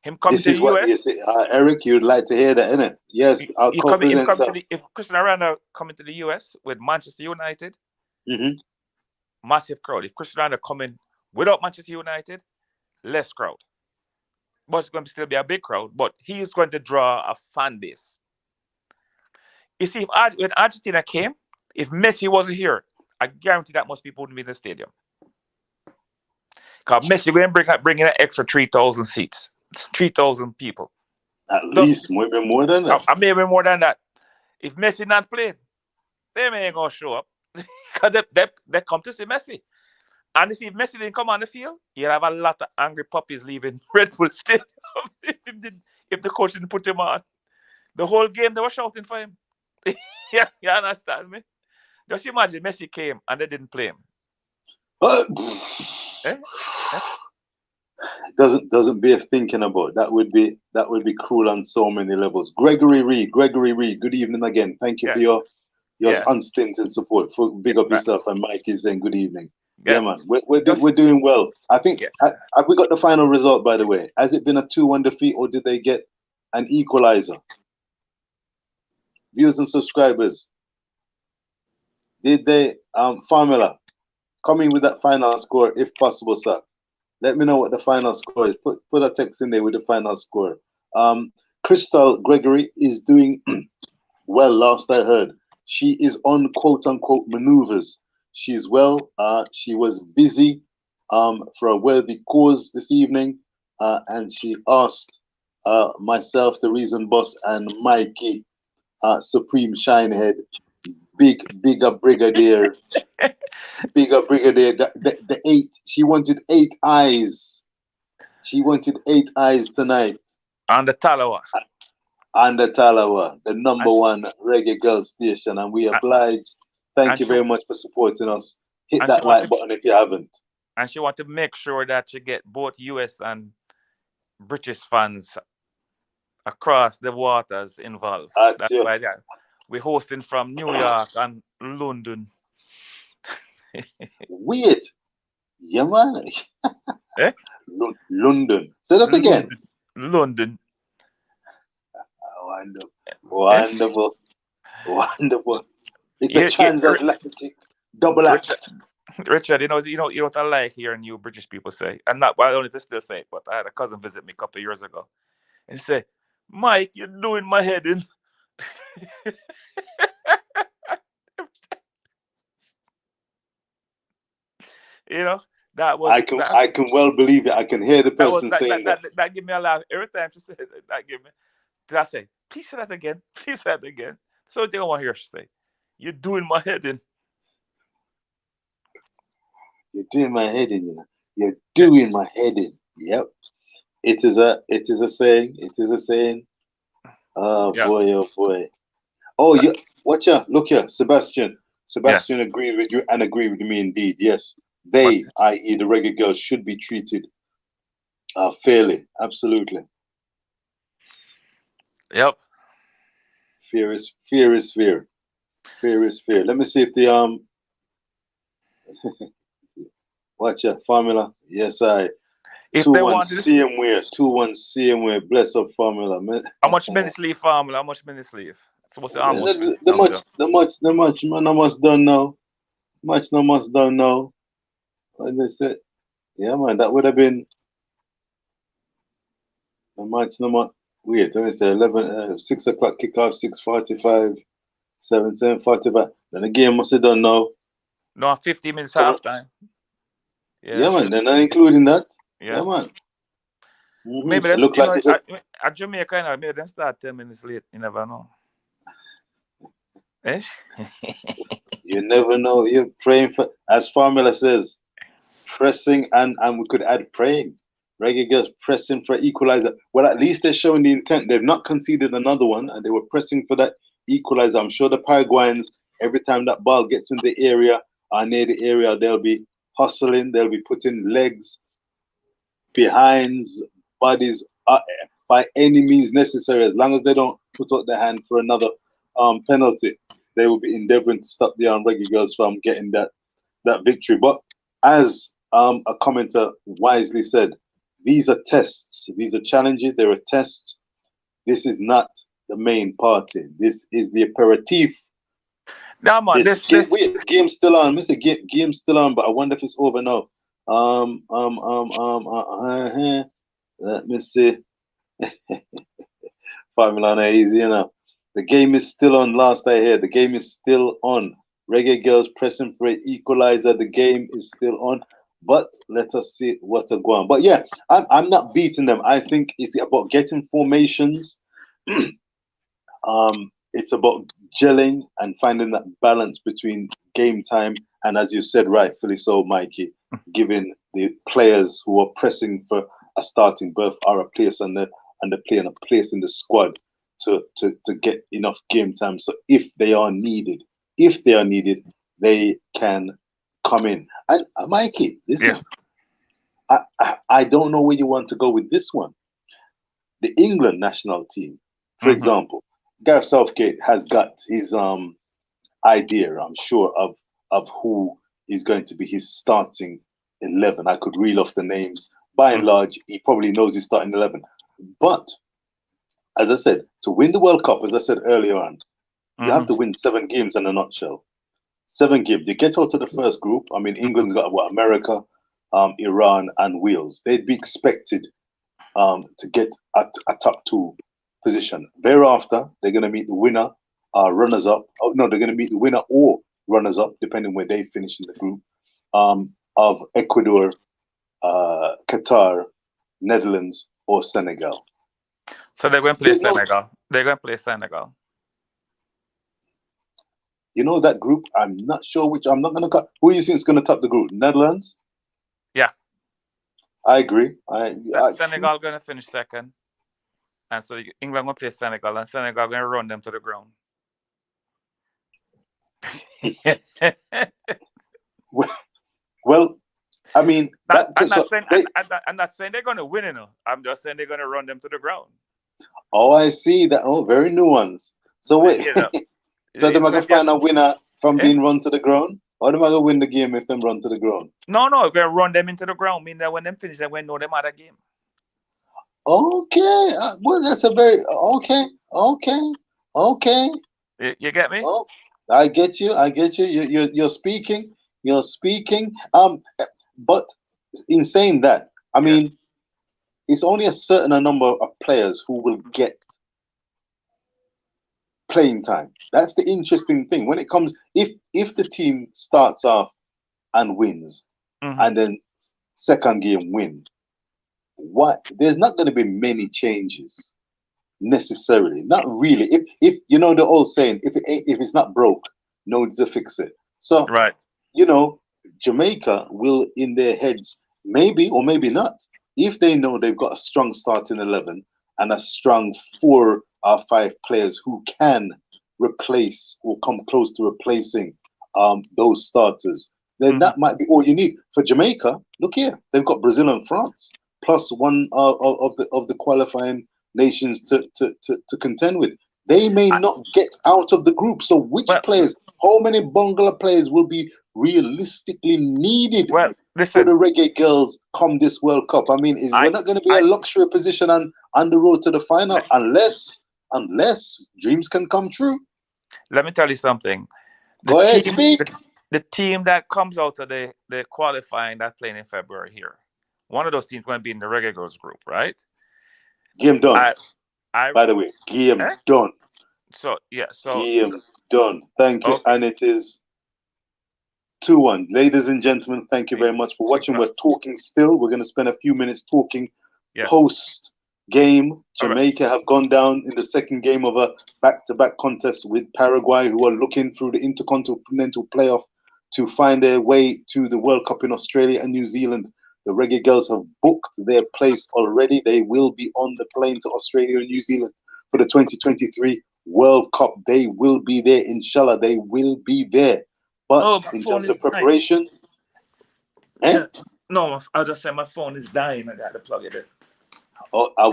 Him coming to the US. Eric, you'd like to hear that, innit? Yes, if Cristiano Ronaldo coming to the US with Manchester United, massive crowd. If Cristiano Ronaldo coming without Manchester United, less crowd. But it's going to still be a big crowd, but he is going to draw a fan base. You see, when Argentina came, if Messi wasn't here, I guarantee that most people wouldn't be in the stadium. Because Messi will bring in an extra 3,000 seats, 3,000 people. At least, maybe more than that. Maybe more than that. If Messi not playing, they ain't going to show up. Because they come to see Messi. And if Messi didn't come on the field, you'd have a lot of angry puppies leaving Red Bull Stadium if the coach didn't put him on. The whole game they were shouting for him. Yeah, you understand me? Just imagine Messi came and they didn't play him. But Eh? doesn't bear thinking about. That would be cruel on so many levels. Gregory Reed, good evening again. Thank you for your Yeah. unstinted support. For big up Right. yourself, and Mike is saying good evening. Yes. Yeah, man, we're doing well. I think have we got the final result, by the way? Has it been a 2-1 defeat, or did they get an equalizer? Viewers and subscribers, did they formula coming with that final score if possible, sir? Let me know what the final score is. Put a text in there with the final score. Crystal Gregory is doing well, last I heard. She is on quote unquote maneuvers. She's well. She was busy for a worthy cause this evening, and she asked myself, the Reason Boss, and Mikey, Supreme Shinehead, bigger brigadier, the 8. She wanted 8 eyes. She wanted 8 eyes tonight. On the Talawa. On the Talawa, the number 1 Reggae Girlz station, and we obliged. Thank you very much for supporting us. Hit that like button if you haven't. And she want to make sure that you get both US and British fans across the waters involved. That's why we're hosting from New York and London. Weird. Yeah, man. Eh? London. Say that again. London. Wonderful. Wonderful. It's a transatlantic double act. Richard, you know what I like hearing you British people say, and not, well, I don't know if they still say it, but I had a cousin visit me a couple of years ago, and he said, "Mike, you're doing my head in." You know, that was. I can well believe it. I can hear the person saying that. That give me a laugh every time she said that. Give me. Did I say, please say that again? Please say that again. So they don't want to hear she say, "You're doing my head in." You're doing my head in, you know. You're doing my head in. Yep. It is a saying. It is a saying. Oh boy, oh boy. Oh yeah. Watch out. Look here, Sebastian. Sebastian agreed with you and agreed with me indeed. Yes. They, i.e. the Reggae Girlz, should be treated fairly. Absolutely. Yep. Fear is fear. Fear is fear. Let me see if the watch your formula. Yes, I. If 2-1 CMware. 2-1 CMware. Bless up formula. How much minutes leave formula? How much minutes leave? It's supposed to almost the much man I must don't know. Much no must don't know. What they said. Yeah man, that would have been the much no much. Wait, let me say 6 o'clock kickoff, 6:45, 7:45. Then the game must have done now. No, 50 minutes half time. Yeah man, they're not including that. Yeah man. Maybe that's, look like at Jamaica, maybe them start 10 minutes late. You never know. Eh? You never know. You're praying for, as formula says, pressing and we could add praying. Reggae Girlz pressing for equalizer. Well, at least they're showing the intent. They've not conceded another one, and they were pressing for that equalizer. I'm sure the Paraguayans, every time that ball gets in the area or near the area, they'll be hustling. They'll be putting legs, behinds, bodies by any means necessary. As long as they don't put out their hand for another penalty, they will be endeavoring to stop the Reggae Girlz from getting that victory. But as a commenter wisely said, these are tests. These are challenges. They're a test. This is not the main party. This is the aperitif. No man, wait, game's still on. Mr. Game's still on, but I wonder if it's over now. Let me see. Formula easy, you know. The game is still on. Last I heard, the game is still on. Reggae Girlz pressing for an equalizer. The game is still on. But let us see what's going on. But yeah, I'm not beating them. I think it's about getting formations. It's about gelling and finding that balance between game time and, as you said rightfully so, Mikey, giving the players who are pressing for a starting berth or a place and the playing a place in the squad to get enough game time. So if they are needed, they can come in. And Mikey, listen, Yeah. I don't know where you want to go with this one. The England national team, for Hmm. example, Gareth Southgate has got his idea, I'm sure, of who is going to be his starting 11. I could reel off the names. By and large, he probably knows his starting 11. But as I said, to win the World Cup, as I said earlier on, you Hmm. have to win 7 games in a nutshell. 7 games. You get out of the first group. I mean, England's got what, America, Iran, and Wales. They'd be expected to get a top 2 position. Thereafter, they're going to meet the winner, runners up. Oh, no, they're going to meet the winner or runners up, depending where they finish in the group, of Ecuador, Qatar, Netherlands, or Senegal. So they're going to play There's no, Senegal. They're going to play Senegal. you know, that group. I'm not sure which. I'm not going to cut. Who do you think is going to top the group? Netherlands. Yeah. I agree. Senegal going to finish second. And so England going to play Senegal, and Senegal going to run them to the ground. Well, I mean, I'm not so saying they, I'm not saying they're going to win, I'm just saying they're going to run them to the ground. oh, I see that. Oh, very nuanced. So wait, You know, so it's they're going going to to be find a winner from eh? being run to the ground, or they're going to win the game if them run to the ground? No, we're going to run them into the ground. Mean that when them finish, they will know them out of game. Okay, well, that's a very okay. You get me? Oh, I get you. I get you. You're speaking. You're speaking. But in saying that, I Yes. mean, it's only a certain number of players who will get playing time. That's the interesting thing. When it comes, if the team starts off and wins, Mm-hmm. and then second game win, what? There's not going to be many changes necessarily. Not really. If you know the old saying, if it's not broke, no need to fix it. So Right. you know, Jamaica will, in their heads, maybe or maybe not, if they know they've got a strong starting 11 and a strong 4 or 5 players who can replace or come close to replacing those starters, then Mm-hmm. that might be all you need. For Jamaica, look here, they've got Brazil and France plus one of the qualifying nations to contend with. They may not get out of the group. So which Well, players, how many bungalow players will be realistically needed for listen. the Reggae Girls come this World Cup? I mean, we're I, not going to be a I, luxury position on the road to the final let, unless dreams can come true. let me tell you something. The Go ahead, team, speak. the team that comes out of the qualifying that playing in February here, one of those teams going to be in the Reggae Girls group, right? Game done. I, I, By the way, game eh? done. So yeah, Game done. Thank you. okay, And it is 2-1. Ladies and gentlemen, thank you yeah, very much for watching. well, We're talking still. We're going to spend a few minutes talking yes, post game. all right, Jamaica have gone down in the second game of a back-to-back contest with Paraguay, who are looking through the intercontinental playoff to find their way to the World Cup in Australia and New Zealand. The Reggae Girls have booked their place already. They will be on the plane to Australia and New Zealand for the 2023 World Cup. They will be there, inshallah. They will be there. But Oh, my in phone terms is of dying. preparation, Yeah, no, I'll just say my phone is dying. I got to plug it in. oh, I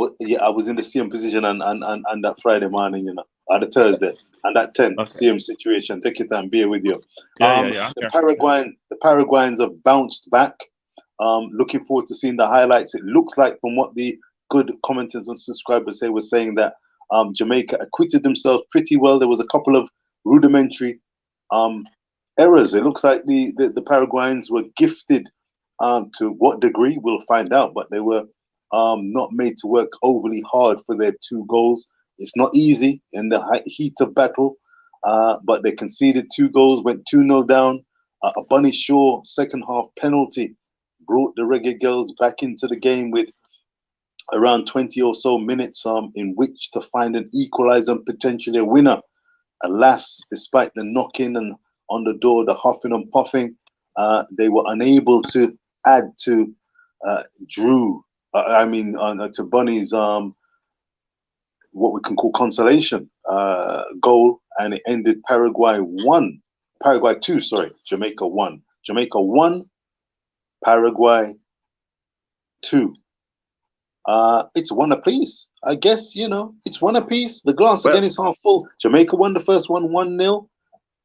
was in the same position on that Friday morning, on the Thursday, and that 10 Okay. same situation. Take your time, bear with you. Yeah. The Paraguayans have bounced back. Looking forward to seeing the highlights. It looks like, from what the good commenters and subscribers say, were saying that Jamaica acquitted themselves pretty well. There was a couple of rudimentary errors. It looks like the Paraguayans were gifted. To what degree, we'll find out, but they were not made to work overly hard for their 2 goals. It's not easy in the heat of battle, but they conceded 2 goals, went 2-0 down. A Bunny Shaw second half penalty brought the Reggae Girls back into the game with around 20 or so minutes in which to find an equalizer and potentially a winner. Alas, despite the knocking and on the door, the huffing and puffing, they were unable to add to Drew. To Bunny's what we can call consolation goal, and it ended Paraguay 2, sorry, Jamaica 1. Jamaica 1, Paraguay 2. It's one apiece. I guess, it's one apiece. The glass Well, again is half full. Jamaica won the first one 1-0.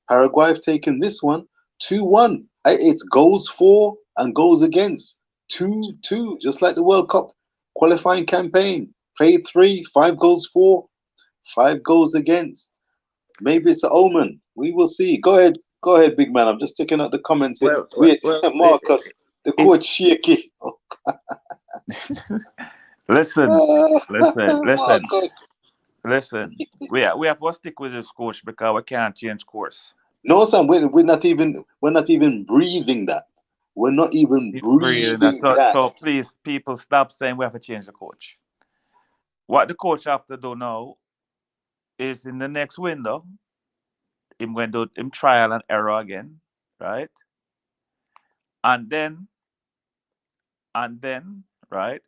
Paraguay have taken this one 2-1. It's goals for and goals against 2-2, just like the World Cup qualifying campaign. Played 3, 5 goals for, 5 goals against. Maybe it's an omen. We will see. Go ahead, big man. I'm just checking out the comments here. well, well, well Marcus, the it, coach shaky. Oh, listen, listen. Marcus. Listen, we have to stick with this coach because we can't change course. No, Sam, we're not even breathing that. We're not even Keep breathing that. breathing So, that. so please, people, stop saying we have to change the coach. What the coach have to do now is in the next window, him going to do him trial and error again, right? And then, right?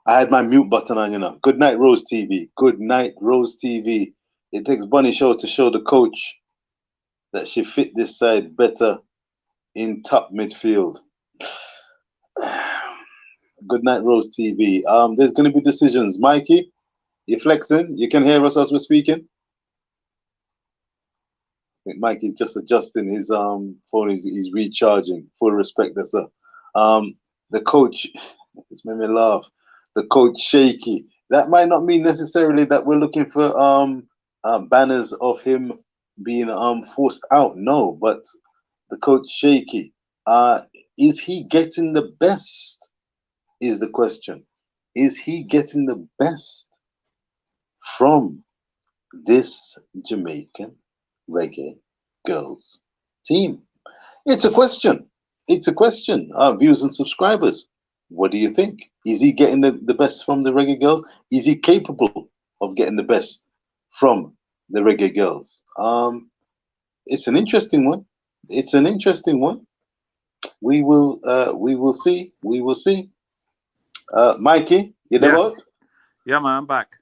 I had my mute button on. Good night, Rose TV. Good night, Rose TV. It takes Bunny Show to show the coach that she fit this side better in top midfield. Good night, Rose TV. There's going to be decisions. Mikey, you flexing? You can hear us as we're speaking? I think Mikey's just adjusting his phone. He's recharging. Full respect, there, sir. The coach, it's made me laugh. The coach shaky. That might not mean necessarily that we're looking for banners of him being forced out. No, but the coach shaky. Uh, is he getting the best? Is the question. Is he getting the best from this Jamaican Reggae Girlz team? It's a question. It's a question. Viewers and subscribers, what do you think? Is he getting the best from the Reggae Girlz? Is he capable of getting the best from the Reggae Girlz? It's an interesting one. It's an interesting one. We will see. We will see. Mikey, you there? Yes. Yeah, man, I'm back.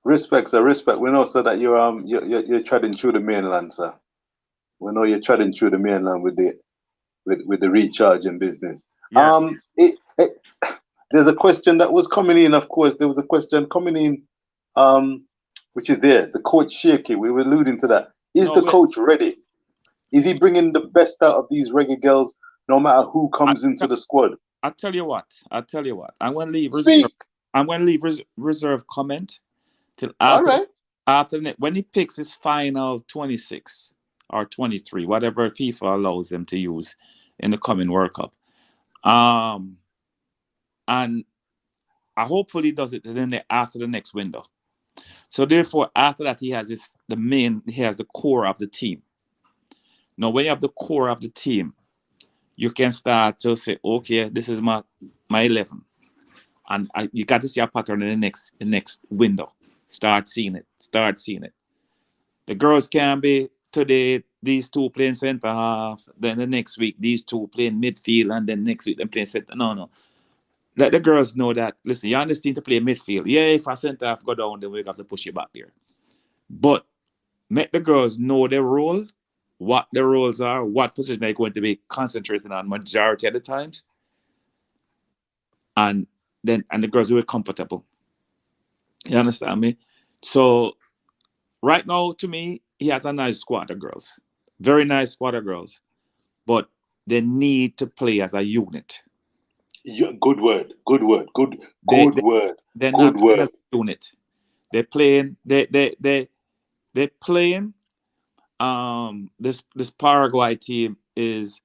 Respect, sir. Respect. We know, sir, that you're treading through the mainland, sir. We know you're treading through the mainland with the recharging business. Yes. There's a question that was coming in. Of course, there was a question coming in, which is there. The coach shaky. We were alluding to that. Is No, the wait. coach ready? Is he bringing the best out of these Reggae Girls, no matter who I, comes into the squad? I tell you what. I tell you what. I'm going to leave reserve. Speak. I'm going to leave reserve comment till All after right. when he picks his final 26 or 23, whatever FIFA allows them to use in the coming World Cup. And I hopefully does it then after the next window. So therefore, after that, he has the core of the team. Now, when you have the core of the team, you can start to say, okay, this is my 11, and you got to see a pattern in the next window. Start seeing it. The girls can be today these two playing center half, then the next week these two playing midfield, and then next week them playing center. No. Let the girls know that, listen, you're on this team to play midfield. Yeah, if a center half go down, then we have to push you back there. But make the girls know their role, what their roles are, what position they're going to be concentrating on majority of the times, and the girls will be comfortable. You understand me? So right now, to me, he has a nice squad of girls, very nice squad of girls, but they need to play as a unit. Good word. Good word. Good They, good they word. they're Good not playing as word. a unit. They're playing. They're playing. This Paraguay team is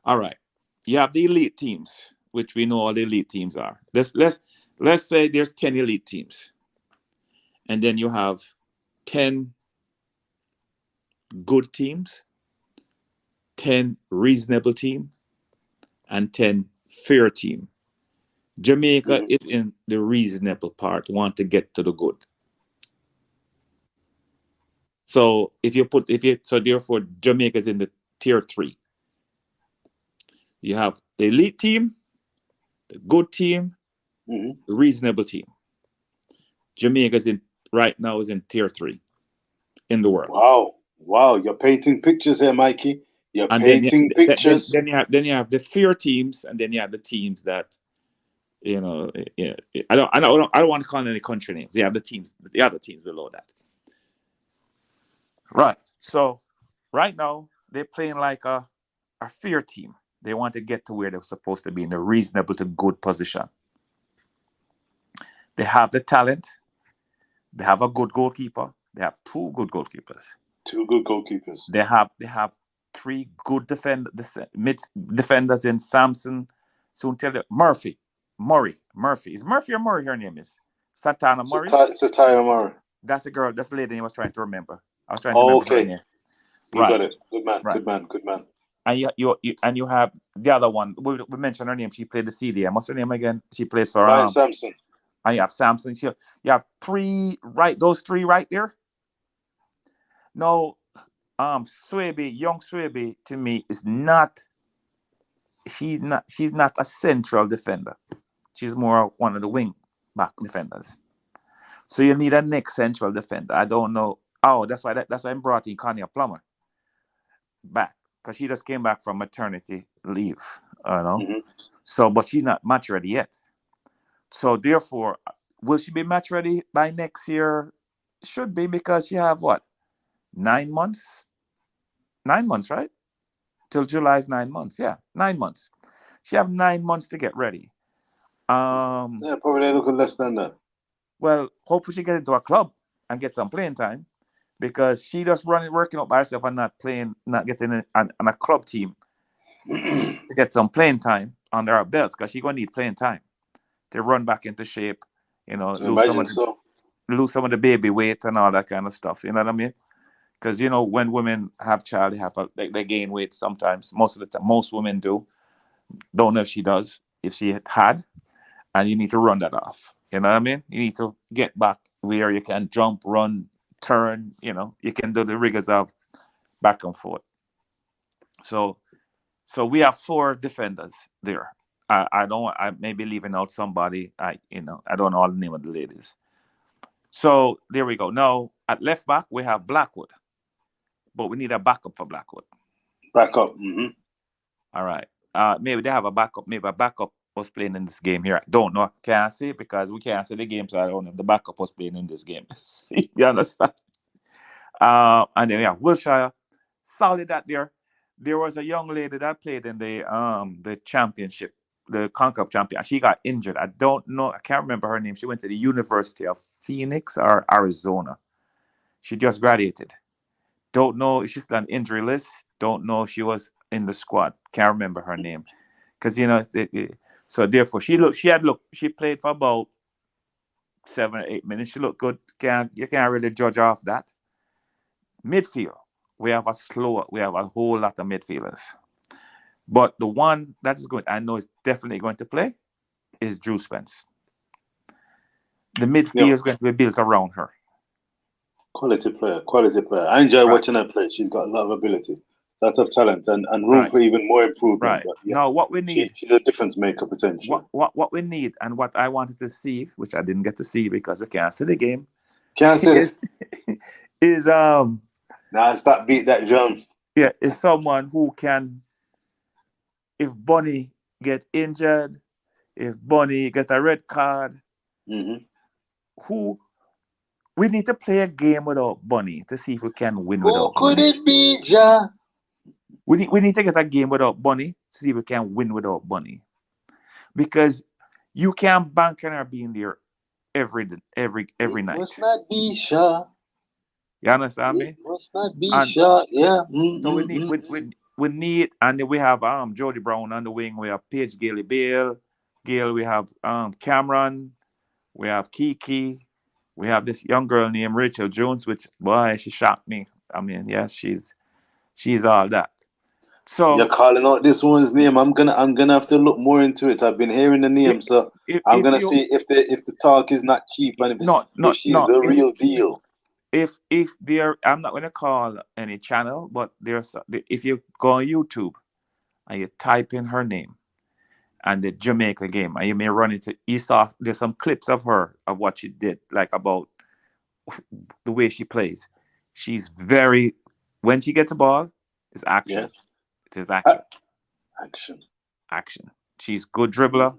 all right. You have the elite teams, which we know all the elite teams are. Let's say there's 10 elite teams, and then you have 10 good teams, 10 reasonable team and 10 fair team. Jamaica is in the reasonable part, want to get to the good. So so therefore Jamaica is in the tier 3. You have the elite team, the good team, the reasonable team. Jamaica is in right now is in tier 3 in the world. Wow, you're painting pictures here, Mikey. You're And painting pictures. Then you have the fair teams, and then you have the teams that I don't want to call any country names. You have the other teams below that. Right. So right now they're playing like a fair team. They want to get to where they're supposed to be in a reasonable to good position. They have the talent. They have a good goalkeeper. They have 2 good goalkeepers. 2 good goalkeepers. They have 3 good defenders in Samson. Soon tell you Murphy. Is Murphy or Murray her name is? Satana Murray. Sataya Murray. That's the girl. That's the lady I was trying to remember. I was trying to remember her name. You got it. Good man. Right. Good man. And you have the other one. We mentioned her name. She played the CDM. What's her name again? She plays for Samson. And you have Samson. You have 3 right. Those 3 right there. No, young Swaby to me is not. She's not a central defender. She's more one of the wing back defenders. So you need a next central defender. I don't know. Oh, that's why I brought in Kanya Plummer back, because she just came back from maternity leave. So, but she's not match ready yet. So therefore, will she be match ready by next year? Should be, because she have what? 9 months? 9 months, right? Till July is 9 months. Yeah, 9 months. She have 9 months to get ready. Yeah, probably looking less than that. Well, hopefully she get into a club and get some playing time, because she just working out by herself and not getting on a club team to get some playing time under her belts, because she's gonna need playing time to run back into shape, lose some of the baby weight and all that kind of stuff. You know what I mean? Because when women have child, they gain weight sometimes. Most of the time, most women do. Don't know if she does. If she had, and you need to run that off. You know what I mean? You need to get back where you can jump, run, turn. You can do the rigors of back and forth. So we have 4 defenders there. I may be leaving out somebody. I don't know all the name of the ladies. So there we go. Now at left back we have Blackwood, but we need a backup for Blackwood. Backup. All right. Maybe they have a backup. Maybe a backup was playing in this game here. I don't know. Can't see, because we can't see the game, so I don't know if the backup was playing in this game. You understand? And then Wilshire, solid that there. There was a young lady that played in the championship, the CONCACAF champion. She got injured. I don't know. I can't remember her name. She went to the University of Phoenix or Arizona. She just graduated. Don't know if she's on injury list. Don't know if she was in the squad. Can't remember her name. Because so therefore she played for about 7 or 8 minutes. She looked good. You can't really judge off that. Midfield, we have a whole lot of midfielders. But the one that I know is definitely going to play is Drew Spence. The midfield is going to be built around her. Quality player. I enjoy watching her play. She's got a lot of ability, lots of talent, and room for even more improvement. Right. But now, what we need... She's a difference maker, potentially. What we need, and what I wanted to see, which I didn't get to see because we can't see the game... Can't see it. Is... Now, stop beat that drum. Yeah, is someone who can... If Bunny get injured, if Bunny get a red card... Who... We need to play a game without Bunny to see if we can win without Bunny. Who could it be, Ja? We need to get a game without Bunny to see if we can win without Bunny. Because you can't bank on her being there every night. Must not be Shaw. You understand me? Must not be Shaw. Yeah. So we need, and then we have Jody Brown on the wing. We have Paige Gailey Bale. We have Cameron. We have Kiki. We have this young girl named Rachel Jones, which, boy, she shocked me. I mean, yes, she's all that. You're So calling out this one's name. I'm gonna have to look more into it. I've been hearing the if name, so I'm if gonna you see if the talk is not cheap and not if not she's not the real deal. if there, I'm not going to call any channel, but there's, if you go on YouTube and you type in her name and the Jamaica game, and you may run into, you saw there's some clips of her of what she did, like about the way she plays. She's very, when she gets a ball, it's action. Yes, It is action. action. Action. She's good dribbler.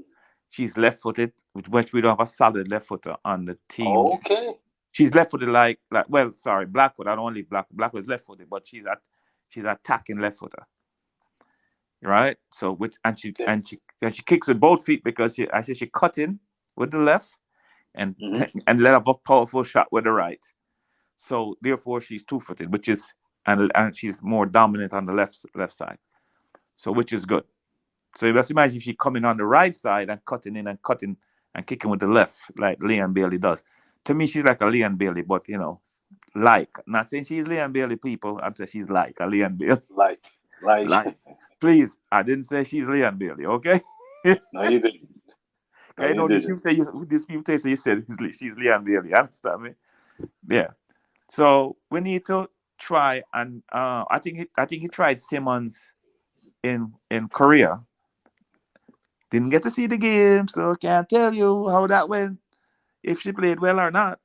She's left footed, which we don't have a solid left footer on the team. Okay, She's left footed like well, sorry, Blackwood. I don't leave Blackwood is left footed, but she's attacking left footer, right? So which okay. and she kicks with both feet because I say she cut in with the left and Hmm. and let up a powerful shot with the right. So therefore she's two footed, which is, and she's more dominant on the left side. So which is good. So you just imagine if she coming on the right side and cutting in and cutting and kicking with the left like Leon Bailey does. To me, she's like a Leon Bailey, but like, not saying she's Leon Bailey, people. I'm saying she's like a Leon Bailey. Like, like. Like, please, I didn't say she's Leon Bailey, okay? Okay, No, you didn't. No, you you know, didn't. these people say you said she's Leon Bailey. You understand me? Yeah. So we need to try, and I think he tried Simmons in Korea. Didn't get to see the game, so can't tell you how that went. If she played well or not,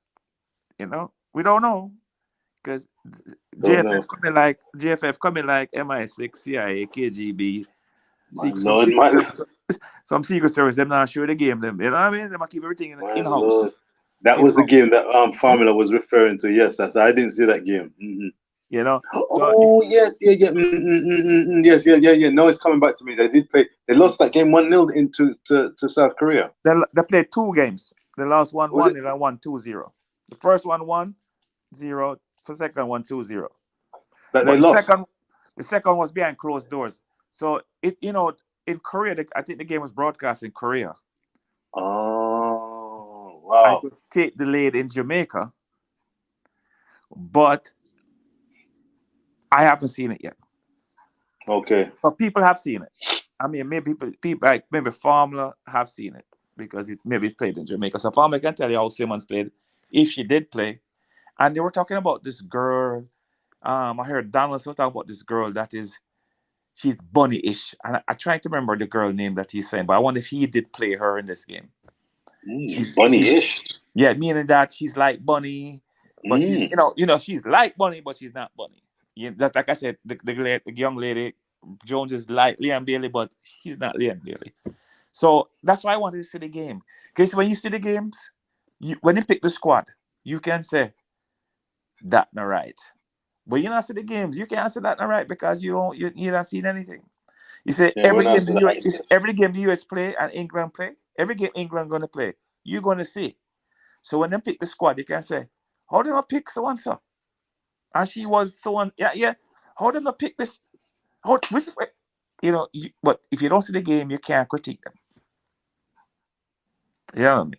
we don't know because Don't know. JFF coming like MI6, CIA, KGB, My some lord, secret my service, some secret service. Them not sure the game. Them, you know what I mean? They might keep everything in my lord. house. That In was the house. game that Formula was referring to. Yes, I didn't see that game. Hmm. You know. So Oh yes, yeah, yeah, yes, yeah, yeah, yeah. No, it's coming back to me. They did play. They lost that game 1-0 into to South Korea. they played two games. The last one Was one it and I won 2-0. The first one 1-0. The second one 2-0. that they But the lost? second the second was behind closed doors. So in Korea, I think the game was broadcast in Korea. Oh And it wow. was tape delayed in Jamaica, but I haven't seen it yet. Okay. But people have seen it. I mean, maybe people like maybe Formula have seen it because maybe it's played in Jamaica. So Formula can tell you how Simmons played if she did play. And they were talking about this girl. I heard Donaldson talk about this girl that is she's bunny-ish, and I trying to remember the girl name that he's saying, but I wonder if he did play her in this game. She's Bunny-ish. Yeah, meaning that she's like Bunny, but she's Mm. she's like Bunny, but she's not Bunny. Yeah, that's like I said, the young lady Jones is like Liam Bailey, but she's not Liam Bailey. So that's why I wanted to see the game. Because when you see the games, when you pick the squad, you can say that not right. But you not see the games, you can't say that not right because you not seen anything. You say Yeah, we're not the eye every game the US play and England play, every game England gonna play, you're gonna see. So when they pick the squad, you can say, how do I pick so and so? And she was so on, yeah, yeah. How do I pick this? Which way? But if you don't see the game, you can't critique them. You know what I mean?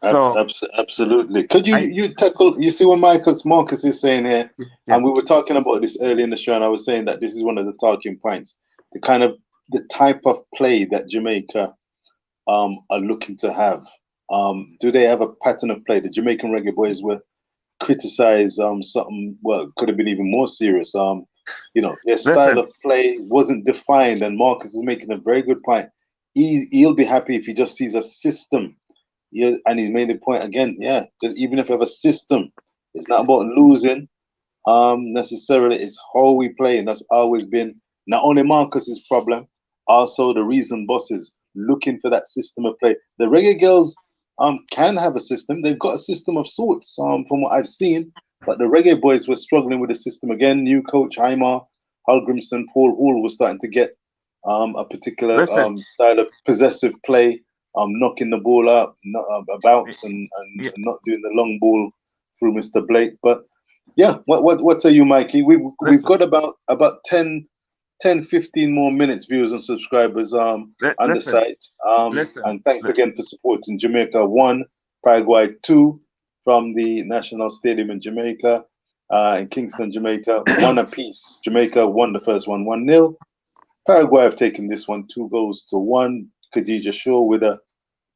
So Absolutely. Could you I you tackle? You see what Marcus is saying here, yeah. and we were talking about this early in the show, and I was saying that this is one of the talking points. The kind of the type of play that Jamaica are looking to have. Do they have a pattern of play? The Jamaican Reggae Boys were criticized something. Well, it could have been even more serious. Their style Listen, of play wasn't defined, and Marcus is making a very good point. He'll be happy if he just sees a system. Yeah, and he's made the point again. Yeah, just even if you have a system, it's not about losing. Necessarily, it's how we play, and that's always been not only Marcus's problem, also the reason bosses looking for that system of play. The Reggae Girls can have a system. They've got a system of sorts. From what I've seen, but the Reggae Boys were struggling with the system again. New coach Heimar, Halgrimson, Paul Hall was starting to get a particular listen. style of possessive play, knocking the ball up, not, about, Yeah, and not doing the long ball through Mr. Blake. But yeah, what say you, Mikey? We've listen, got about 10, 15 more minutes, viewers and subscribers on the listen, site. listen. And thanks again for supporting Jamaica 1, Paraguay 2 from the National Stadium in Jamaica, in Kingston, Jamaica. One apiece. Jamaica won the first one 1-0. Paraguay have taken this one 2-1. Khadija Shaw with a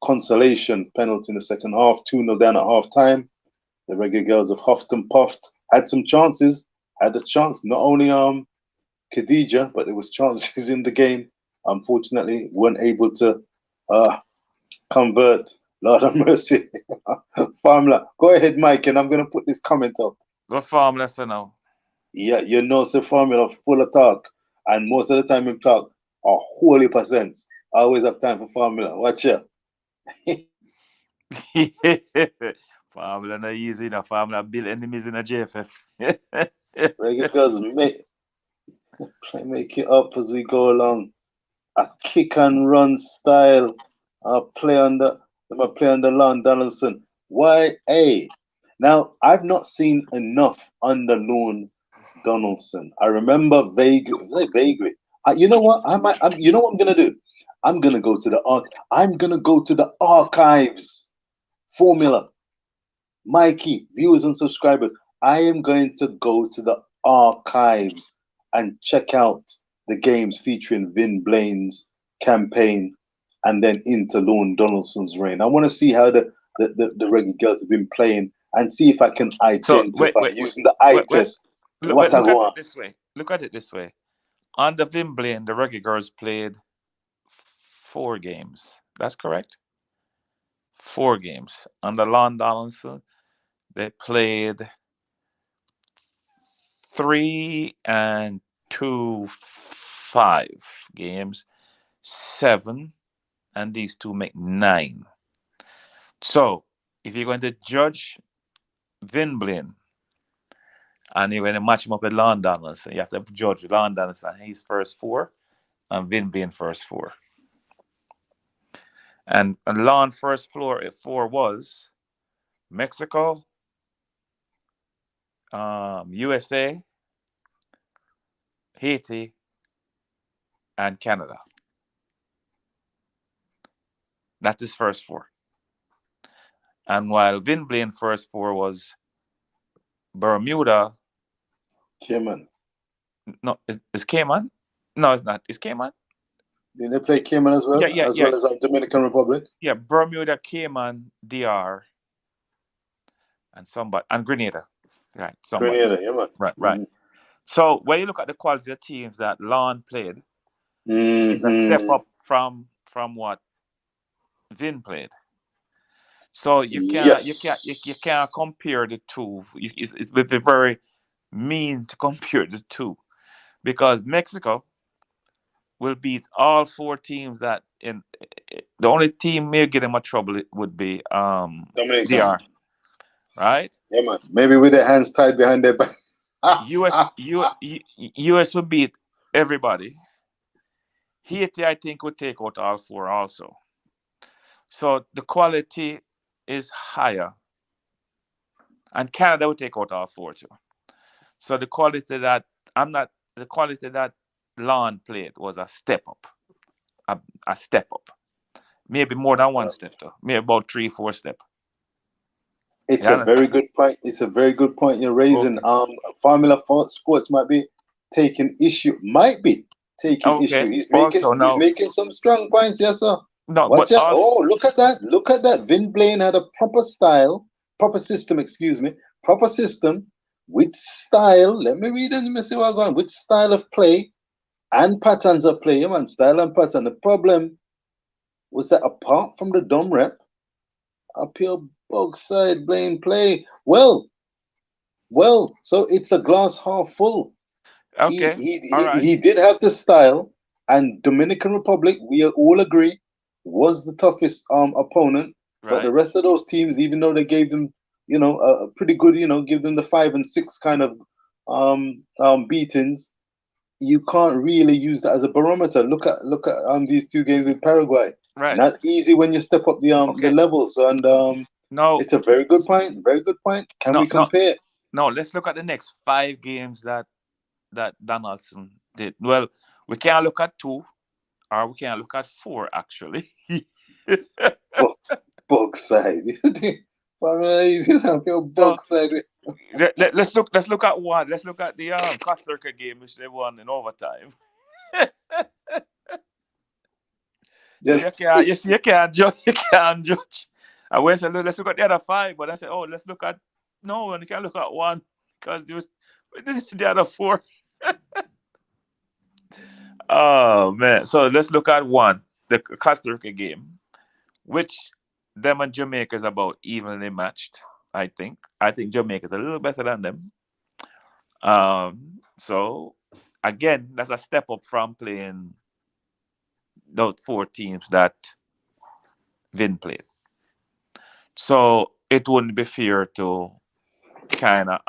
consolation penalty in the second half, 2-0 down at half time. The Reggae Girlz have huffed and puffed, had some chances, had a chance, not only Khadija, but there was chances in the game. Unfortunately, weren't able to uh, convert. Lord have mercy. Farmla, go ahead, Mike, and I'm going to put this comment up. What farm lesson now? Yeah, you know, the formula full of talk, and most of the time him talk a whole heap of sense. I always have time for formula. Watch ya. Formula not easy enough. Formula build enemies in a JFF. Reggae Girlz make it up as we go along. A kick and run style. I play under Lon Donaldson. YA. Now I've not seen enough under Lon Donaldson. I remember vaguely. You know what? You know what I'm gonna do? I'm gonna go to the archives. Formula. Mikey, viewers and subscribers. I am going to go to the archives and check out the games featuring Vin Blaine's campaign and then into Lorne Donaldson's reign. I want to see how the Reggae Girlz have been playing and see if I can So identify using the eye test what I look at it want. this way. Look at it this way. On the Wimbledon, the Reggae Girlz played 4 games. That's correct. 4 games. On the Lon Donaldson, they played 3 and 2, 5 games, 7, and these 2 make 9. So if you're going to judge Vin Blaine and you're going to match him up with Lon Donaldson, you have to judge Lon Donaldson his first 4 and Vin Blaine first 4. And Lon first 4 was Mexico, USA, Haiti, and Canada. That's his first 4. And while Vin Blaine first 4 was Bermuda. Cayman. No, is Cayman? No, it's not. Is Cayman? Did they play Cayman as well? Yeah. Well as Dominican Republic? Yeah, Bermuda, Cayman, DR, and Grenada. Right, somebody. Grenada, yeah, man. Right. Mm-hmm. So when you look at the quality of teams that Lon played, it's a step up from what Vin played. So you can't compare the two. It's very mean to compare the two, because Mexico will beat all 4 teams that in the only team may get in much trouble would be DR, right? Yeah, man. Maybe with their hands tied behind their back. US would beat everybody. Haiti, I think, would take out all 4 also. So the quality is higher, and Canada would take out all 4 too. So the quality that Lon played was a step up. A step up. Maybe more than 1 step though. Maybe about 3, 4 step. It's a very good point. It's a very good point you're raising. Okay. Formula Sports might be taking issue. Issue. He's making some strong points, yes, sir. No, watch out. Oh, look at that. Look at that. Vin Blaine had a proper system with style. Let me read it. Let me see what I'm going. With style of play and patterns of play. Yeah, man, style and pattern. The problem was that apart from the dumb rep, up here both side Blaine play. Well, so it's a glass half full. Okay. He did have the style, and Dominican Republic, we all agree, was the toughest opponent. Right. But the rest of those teams, even though they gave them, a pretty good, give them the 5 and 6 kind of beatings, you can't really use that as a barometer. Look at these 2 games with Paraguay. Right. Not easy when you step up the levels, and no, it's a very good point. Very good point. Can we compare? No, let's look at the next 5 games that Donaldson did. Well, we can't look at 2, or we can't look at 4 actually. Both side. Let's look at 1. Let's look at the Costa Rica game, which they won in overtime. So Yes. you can't judge. You can't judge. I went and let's look at the other five, but I said, oh, let's look at no, and you can't look at one because there was the other four. Oh man! So let's look at one, the Costa Rica game, which them and Jamaica is about evenly matched. I think. I think Jamaica is a little better than them. So again, that's a step up from playing those four teams that Vin played. So it wouldn't be fair to kind of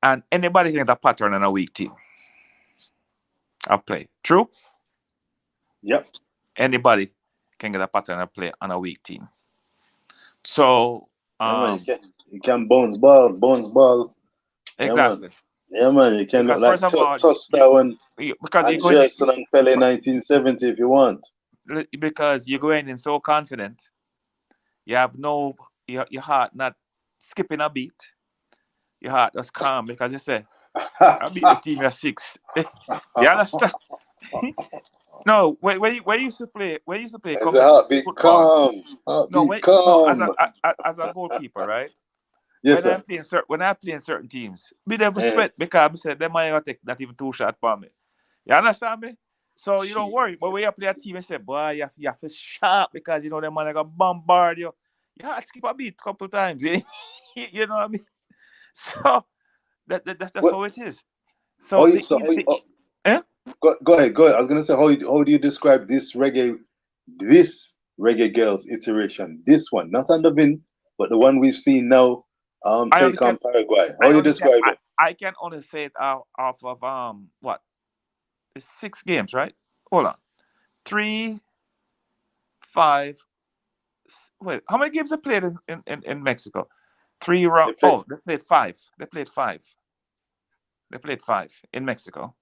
and anybody can get a pattern on a weak team of play. True? Yep. Anybody can get a pattern of play on a weak team. So Yeah, man. You can bounce ball. Yeah, man. exactly. Yeah, man. You can look Because like first of all, Tosta and because you're going Anderson and Pele 1970 if you want. because you're going in so confident, you have no your heart not skipping a beat. Your heart just calm because you say, I beat this team at 6. You understand? No, when you used to play As a competitive heartbeat football. calm. No, Heartbeat as calm. a goalkeeper, right? Yes, sir. When I play in certain teams, me never Eh, sweat because I said they might not take not even 2 shots for me. You understand me? So you don't worry. But Jesus. when you play a team, you say, boy, you have to sharp because you know them man are gonna bombard you. You have to skip a beat a couple times. You know what I mean? So that's What? how it is. Oh, So eh? go ahead. Go ahead. I was gonna say, how do you describe this Reggae Girls iteration? This one, not under Vin, but the one we've seen now. I only Take can on Paraguay. How I you only can describe it? I can only say it off of what? It's 6 games, right? Hold on. 3, 5. Wait, how many games they played in Mexico? 3 round. They play Oh, they played 5. They played 5. They played 5 in Mexico.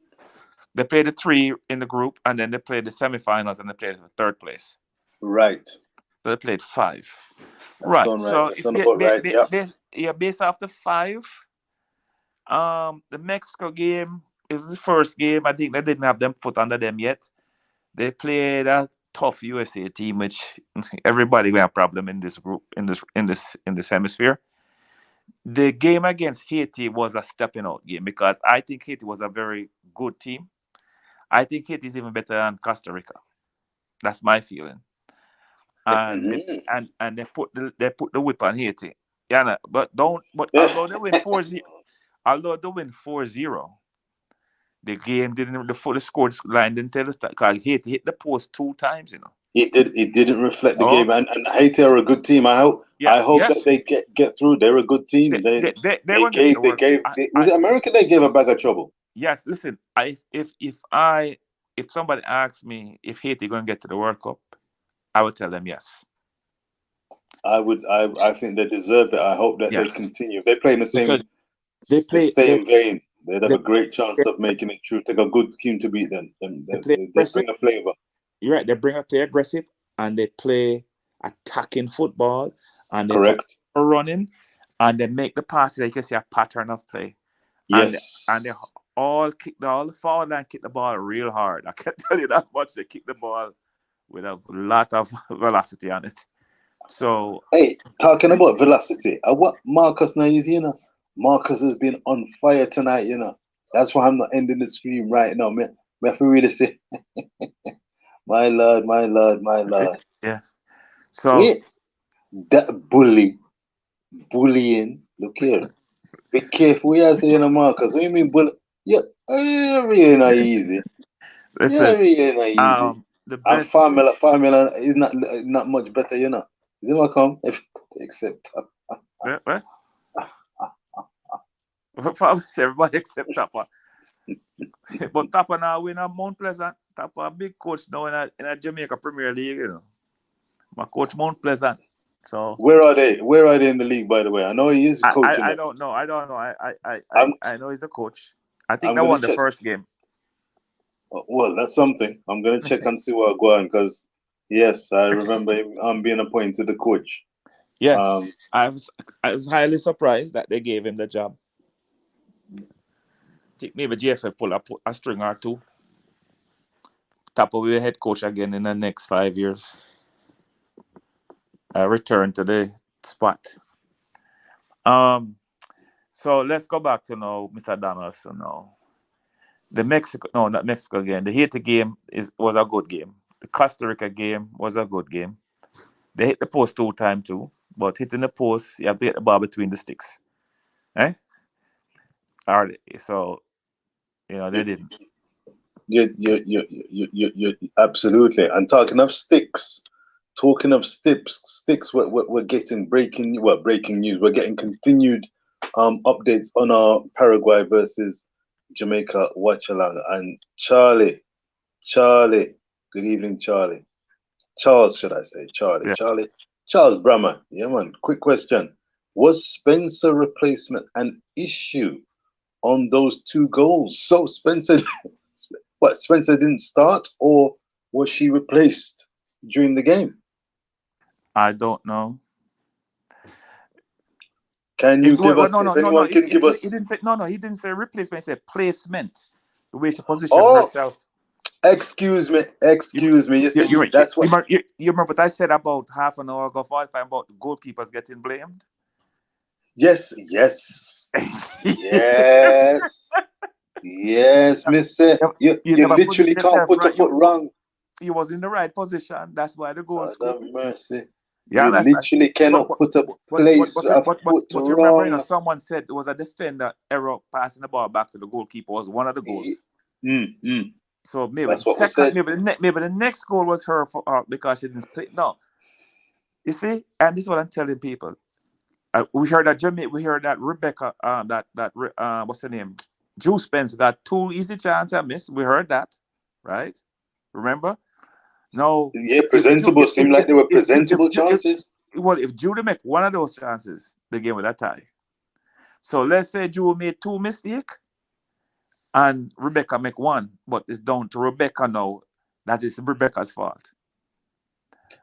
They played the 3 in the group, and then they played the semifinals, and they played the third place. right. So they played 5. That Right. sound right. So That if sound about right. Yeah. based off the 5, the Mexico game is the first game. I think they didn't have them foot under them yet. They played a tough USA team, which everybody will have problem in this group, in this hemisphere. The game against Haiti was a stepping out game because I think Haiti was a very good team. I think Haiti is even better than Costa Rica. That's my feeling. And they, Mhm. and they put the whip on Haiti. Yeah, no, but Yeah. although they win 4-0, the game didn't the full score line didn't tell us that because Haiti hit the post 2 times. It did. It didn't reflect the Oh game, and Haiti are a good team. I hope. yeah, I hope that yes, they get through. They're a good team. they won't get to the work. Was it America? They gave a bag of trouble. Yes, listen. If somebody asks me if Haiti going to get to the World Cup, I would tell them yes, I think they deserve it. I hope that they yes, continue. If they play in because they the play same vein, they'd have they a great chance of making it through. Take a good team to beat them. they play They aggressive. bring a flavor. You're right. They play aggressive and they play attacking football and they for Correct. running and they make the passes. You can see a pattern of play and they Yes. all the forward line kick the ball real hard. I can tell you that much. They kick the ball with a lot of velocity on it. So Hey, talking about velocity, what Marcus now is, Marcus has been on fire tonight. That's why I'm not ending the stream right now. Me have to really say, my lord, my lord, my lord. yeah. So Wait, that bullying. Look here. Be careful what you say, Marcus. What do you mean bully? Yeah, really not easy. Yeah, listen, really not easy. the And best. formula is not much better. Is it what come? Except What? Everybody except Tapa. But Tapa now win a Mount Pleasant. Tapa a big coach now in a Jamaica Premier League. My coach Mount Pleasant. So where are they? Where are they in the league? By the way, I know he is coaching I them. don't know. I don't know. I'm I know he's the coach. I think I'm they gonna won the check. first game. Well, that's something. I'm gonna check and see what go on because yes, I remember him being appointed the coach. Yes, Um, I was highly surprised that they gave him the job. I think maybe JFF pull a string or two. top of your head coach again in the next 5 years. Return to the spot. Um, so let's go back to now, Mr. Donaldson. Now, the Mexico, no, not Mexico again. The Haiti game was a good game. The Costa Rica game was a good game. They hit the post 2 times too, but hitting the post, you have to hit the ball between the sticks. Eh? So, they didn't. You absolutely. And talking of sticks, we're getting breaking news. We're getting continued updates on our Paraguay versus Jamaica watch along. And Charlie, good evening, Charlie. Charles, should I say? Yeah. Charles Brahma. Yeah, man. Quick question: was Spencer replacement an issue on those 2 goals? So Spencer didn't start, or was she replaced during the game? I don't know. Can you give us, no, if no, no, no. anyone can give He us? didn't say no, no. He didn't say replacement. He said placement. The way she positioned Oh, herself. excuse me. You, You you, see, you, you, that's what. you remember what I said about half an hour ago, 45, about the goalkeepers getting blamed? Yes, Mister. You You never literally position can't yourself put a right. foot wrong. You was in the right position. That's why the goal God have scored. mercy. Yeah, You that's literally but cannot but put but but but a but but, foot but you remember, wrong. someone said it was a defender error passing the ball back to the goalkeeper was one of the goals. So maybe the That's what was second, said. maybe the next goal was her for because she didn't play. No, you see, and this is what I'm telling people. We heard that Jamaica. We heard that Rebecca. What's her name? Drew Spence got 2 easy chances and missed. We heard that, right? Remember? No. Yeah, If Drew, presentable. Seemed like they were presentable if chances. well, if Judy make one of those chances, the game with a tie. So let's say Drew made 2 mistakes and Rebecca make one, but it's down to Rebecca now. That is Rebecca's fault.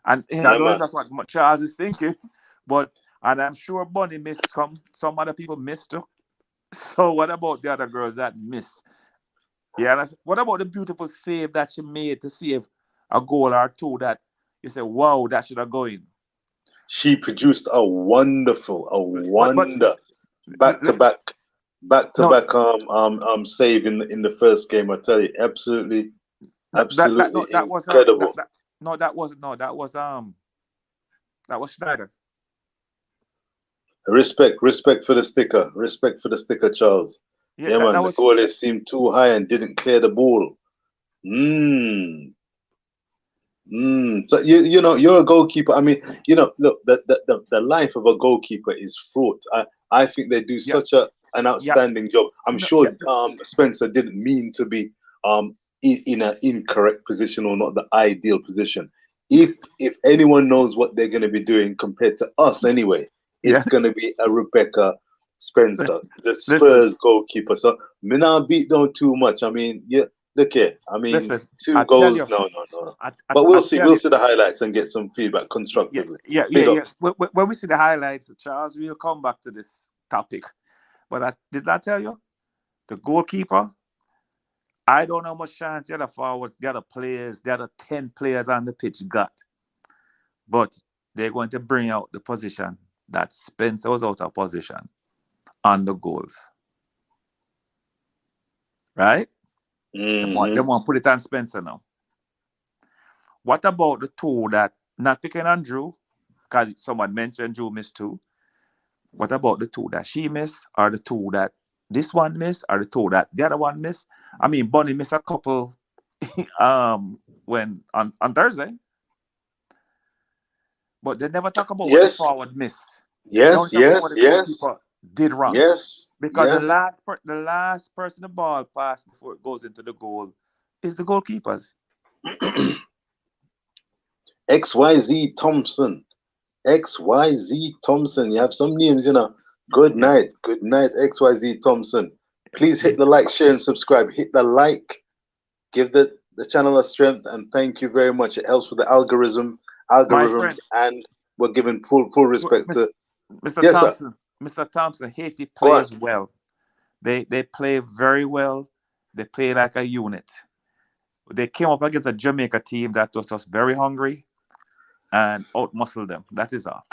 And I Yeah, don't know if man. that's what Charles is thinking, but and I'm sure Bunny missed some other people missed too. So what about the other girls that missed? Yeah, what about the beautiful save that she made to save a goal or two that you say, wow, that should have gone in. She produced a But wonder back to back no, save in the first game. I tell you, absolutely no, that was incredible. no, that was Schneider. Respect for the sticker. Respect for the sticker, Charles. Yeah, Yeah, man. that The was goalie seemed too high and didn't clear the ball. So you know you're a goalkeeper. I mean, look, the life of a goalkeeper is fraught. I think they do yeah, such an yeah, outstanding job. I'm no, yeah, sure Spencer didn't mean to be in an incorrect position or not the ideal position. If anyone knows what they're going to be doing compared to us anyway, yeah. it's going to be a Rebecca Spencer, the Listen, Spurs goalkeeper. So me not beat down too much. I mean, yeah, look here. I mean, listen. two I tell goals. you, No. But we'll I see. tell We'll you. see the highlights and get some feedback Yeah, constructively. yeah, Big yeah. up. When we see the highlights, Charles, we'll come back to this topic. But did I tell you the goalkeeper? I don't know how much chance the other forwards, the other players, the other 10 players on the pitch got. But they're going to bring out the position that Spencer was out of position on the goals. Right? They want to put it on Spencer now. What about the two that, not picking on Drew, because someone mentioned Drew missed 2. What about the 2 that she missed, or the 2 that this one missed, or the 2 that the other one missed? I mean, Bunny missed a couple when on Thursday, but they never talk about what the Yes, forward missed. They only talk about what the goalkeeper did wrong. Because yes. the last person the ball passed before it goes into the goal is the goalkeepers. XYZ Thompson. XYZ Thompson. You have some names, Good Yeah. night. Good night, XYZ Thompson. Please hit the like, share, and subscribe. Hit the like. Give the channel a strength, and thank you very much. It helps with the My algorithms, friend, and we're giving full respect to. Mr. Yes, sir. Mr. Thompson, Haiti Go on. plays well. They play very well. They play like a unit. They came up against a Jamaica team that was just very hungry and outmuscled them. That is all.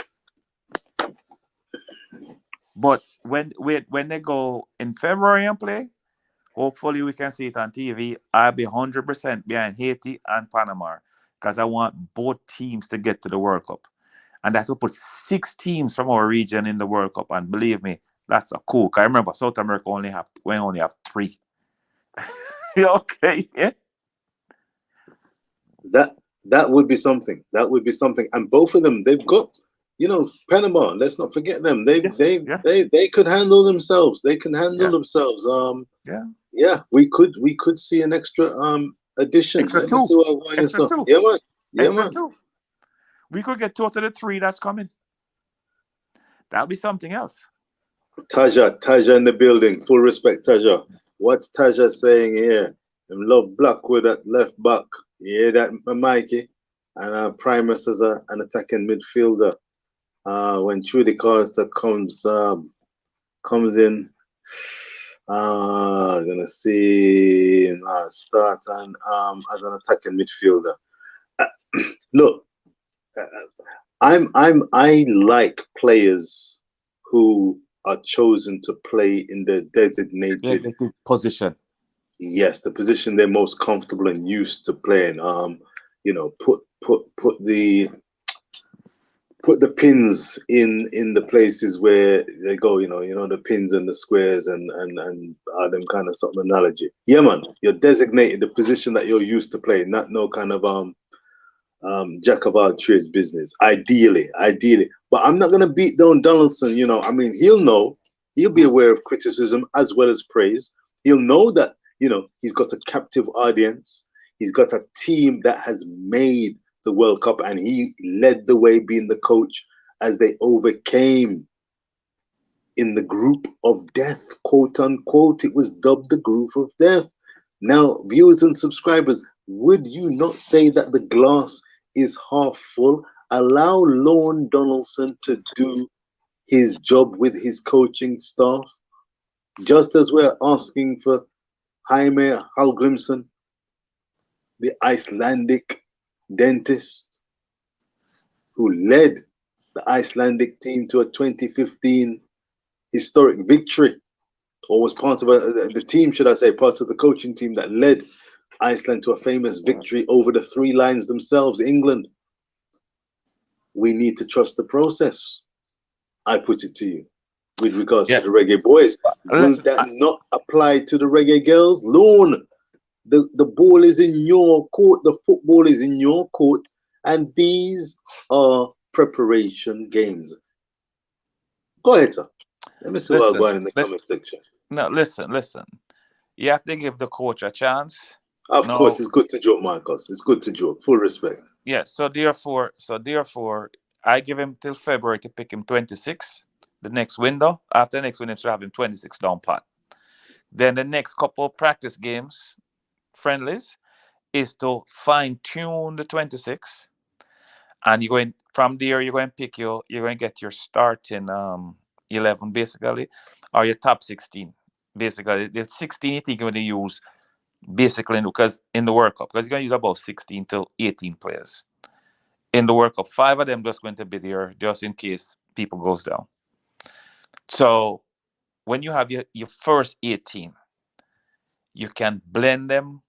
But when they go in February and play, hopefully we can see it on TV. I'll be 100% behind Haiti and Panama because I want both teams to get to the World Cup. And that will put 6 teams from our region in the World Cup. And believe me, that's a cool. I remember South America only have 3. Okay, yeah. That would be something. That would be something. And both of them, they've got, Panama. Let's not forget them. Yeah, yeah, They could handle themselves. They can handle yeah, themselves. yeah. Yeah, we could see an extra addition. Extra Let me two. see what I Extra so. two. Yeah, man. Yeah, Extra man. two. We could get 2 out of the 3 that's coming. That'll be something else. Taja in the building. Full respect, Taja. What's Taja saying here? Them love Blackwood at left back. Yeah, that Mikey. And Primus as an attacking midfielder. When Trudy Costa comes in, gonna see start and as an attacking midfielder. Look, I like players who are chosen to play in the Yeah, designated, position. yes, the position they're most comfortable and used to playing. Put the pins in the places where they go. The pins and the squares and them kind of sort of analogy. Yeah, man, you're designated the position that you're used to playing, not no kind of jack of all trades business. Ideally, but I'm not gonna beat down Donaldson. I mean, he'll be aware of criticism as well as praise. He'll know that he's got a captive audience. He's got a team that has made the World Cup, and he led the way, being the coach as they overcame in the group of death, quote unquote. It was dubbed the group of death. Now, viewers and subscribers, would you not say that the glass is half full? Allow Lorne Donaldson to do his job with his coaching staff, just as we're asking for Jaime Hallgrimsson, the Icelandic dentist who led the Icelandic team to a 2015 historic victory, or was part of the team, should I say, part of the coaching team that led Iceland to a famous victory over the 3 Lions themselves, England. We need to trust the process. I put it to you. With regards to the Yes. Reggae Boys, will Listen, that not apply to the Reggae Girls? Lorne, the ball is in your court, the football is in your court, and these are preparation games. Go ahead, sir. Let me see what I'm listen, going in the listen. comment section. No, listen. You have to give the coach a chance. Of course, No, it's good to joke, Marcus. It's good to joke. Full respect. yeah. So therefore, I give him till February to pick him 26. The next window. After the next window, to have him 26 down pat. Then the next couple of practice games, friendlies, is to fine tune the 26. And you're going from there. You're going to You're going to get your starting 11 basically, or your top 16 basically. The 16 you think you're going to use basically because in the World Cup, because you're going to use about 16 to 18 players in the World Cup. 5 of them just going to be there just in case people goes down. So when you have your first 18, you can blend them,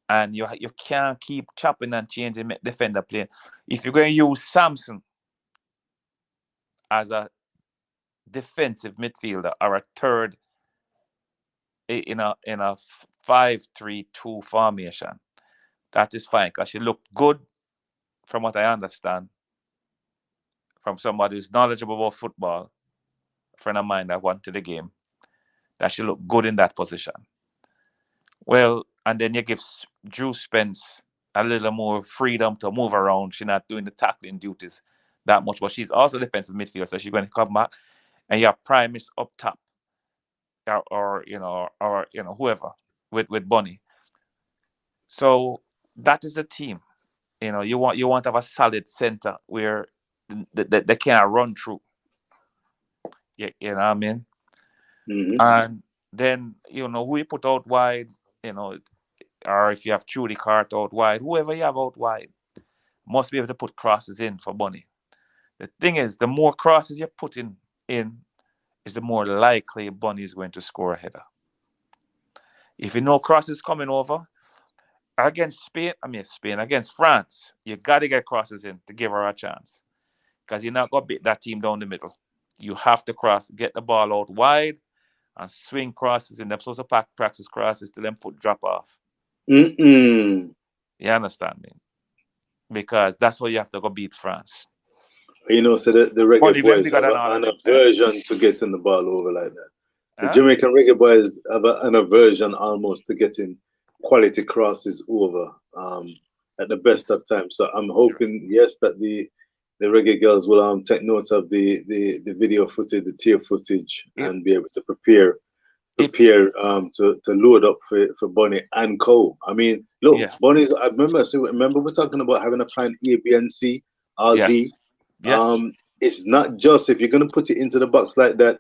and you can't keep chopping and changing, make defender play. If you're going to use Samson as a defensive midfielder or a third in a 5-3-2 formation, that is fine because she looked good from what I understand from somebody who's knowledgeable about football, a friend of mine that went to the game, that she looked good in that position. Well, and then you give Drew Spence a little more freedom to move around. She's not doing the tackling duties that much, but she's also defensive midfielder, so she's going to come back, and you have Primus up top, or whoever with Bunny. So that is the team. You want to have a solid center where they can't run through. You know what I mean? Mm-hmm. And then who you put out wide. You know, or if you have Trudy Cart out wide, whoever you have out wide, must be able to put crosses in for Bunny. The thing is, the more crosses you put in is the more likely Bunny is going to score a header. If you know crosses coming over against Spain, against France, you got to get crosses in to give her a chance. Because you're not going to beat that team down the middle. You have to cross, get the ball out wide and swing crosses in them. So to practice crosses till them foot drop off. Mm-mm. You understand me? Because that's why you have to go beat France. You know, so the Reggae Bunny them Boys bigger have than all of an them. aversion to getting the ball over like that. The Huh? Jamaican Reggae Boys have an aversion almost to getting quality crosses over at the best of times. So I'm hoping, yes, that the Reggae Girls will take note of the video footage, the tear footage, If and be able to prepare if to load up for Bunny and Co. I mean, look, yeah, Bunny's. I remember we're talking about having a plan A, B, and C, or yes, D. yes, It's not just if you're gonna put it into the box like that.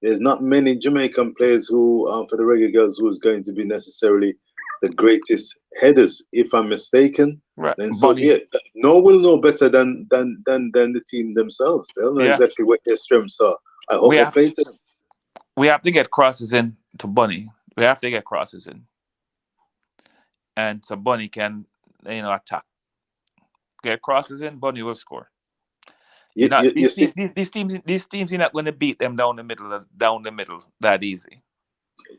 There's not many Jamaican players who, for the Reggae Girls, who's going to be necessarily the greatest headers. If I'm mistaken, right, then so be Bunny. it. No one will know better than the team themselves. They'll know Yeah, exactly what their strengths are. I hope we they have play to them. we have to get crosses in to Bunny. We have to get crosses in, and so Bunny can attack. Get crosses in, Bunny will score. You're not You see, these teams. You're not going to beat them down the middle that easy.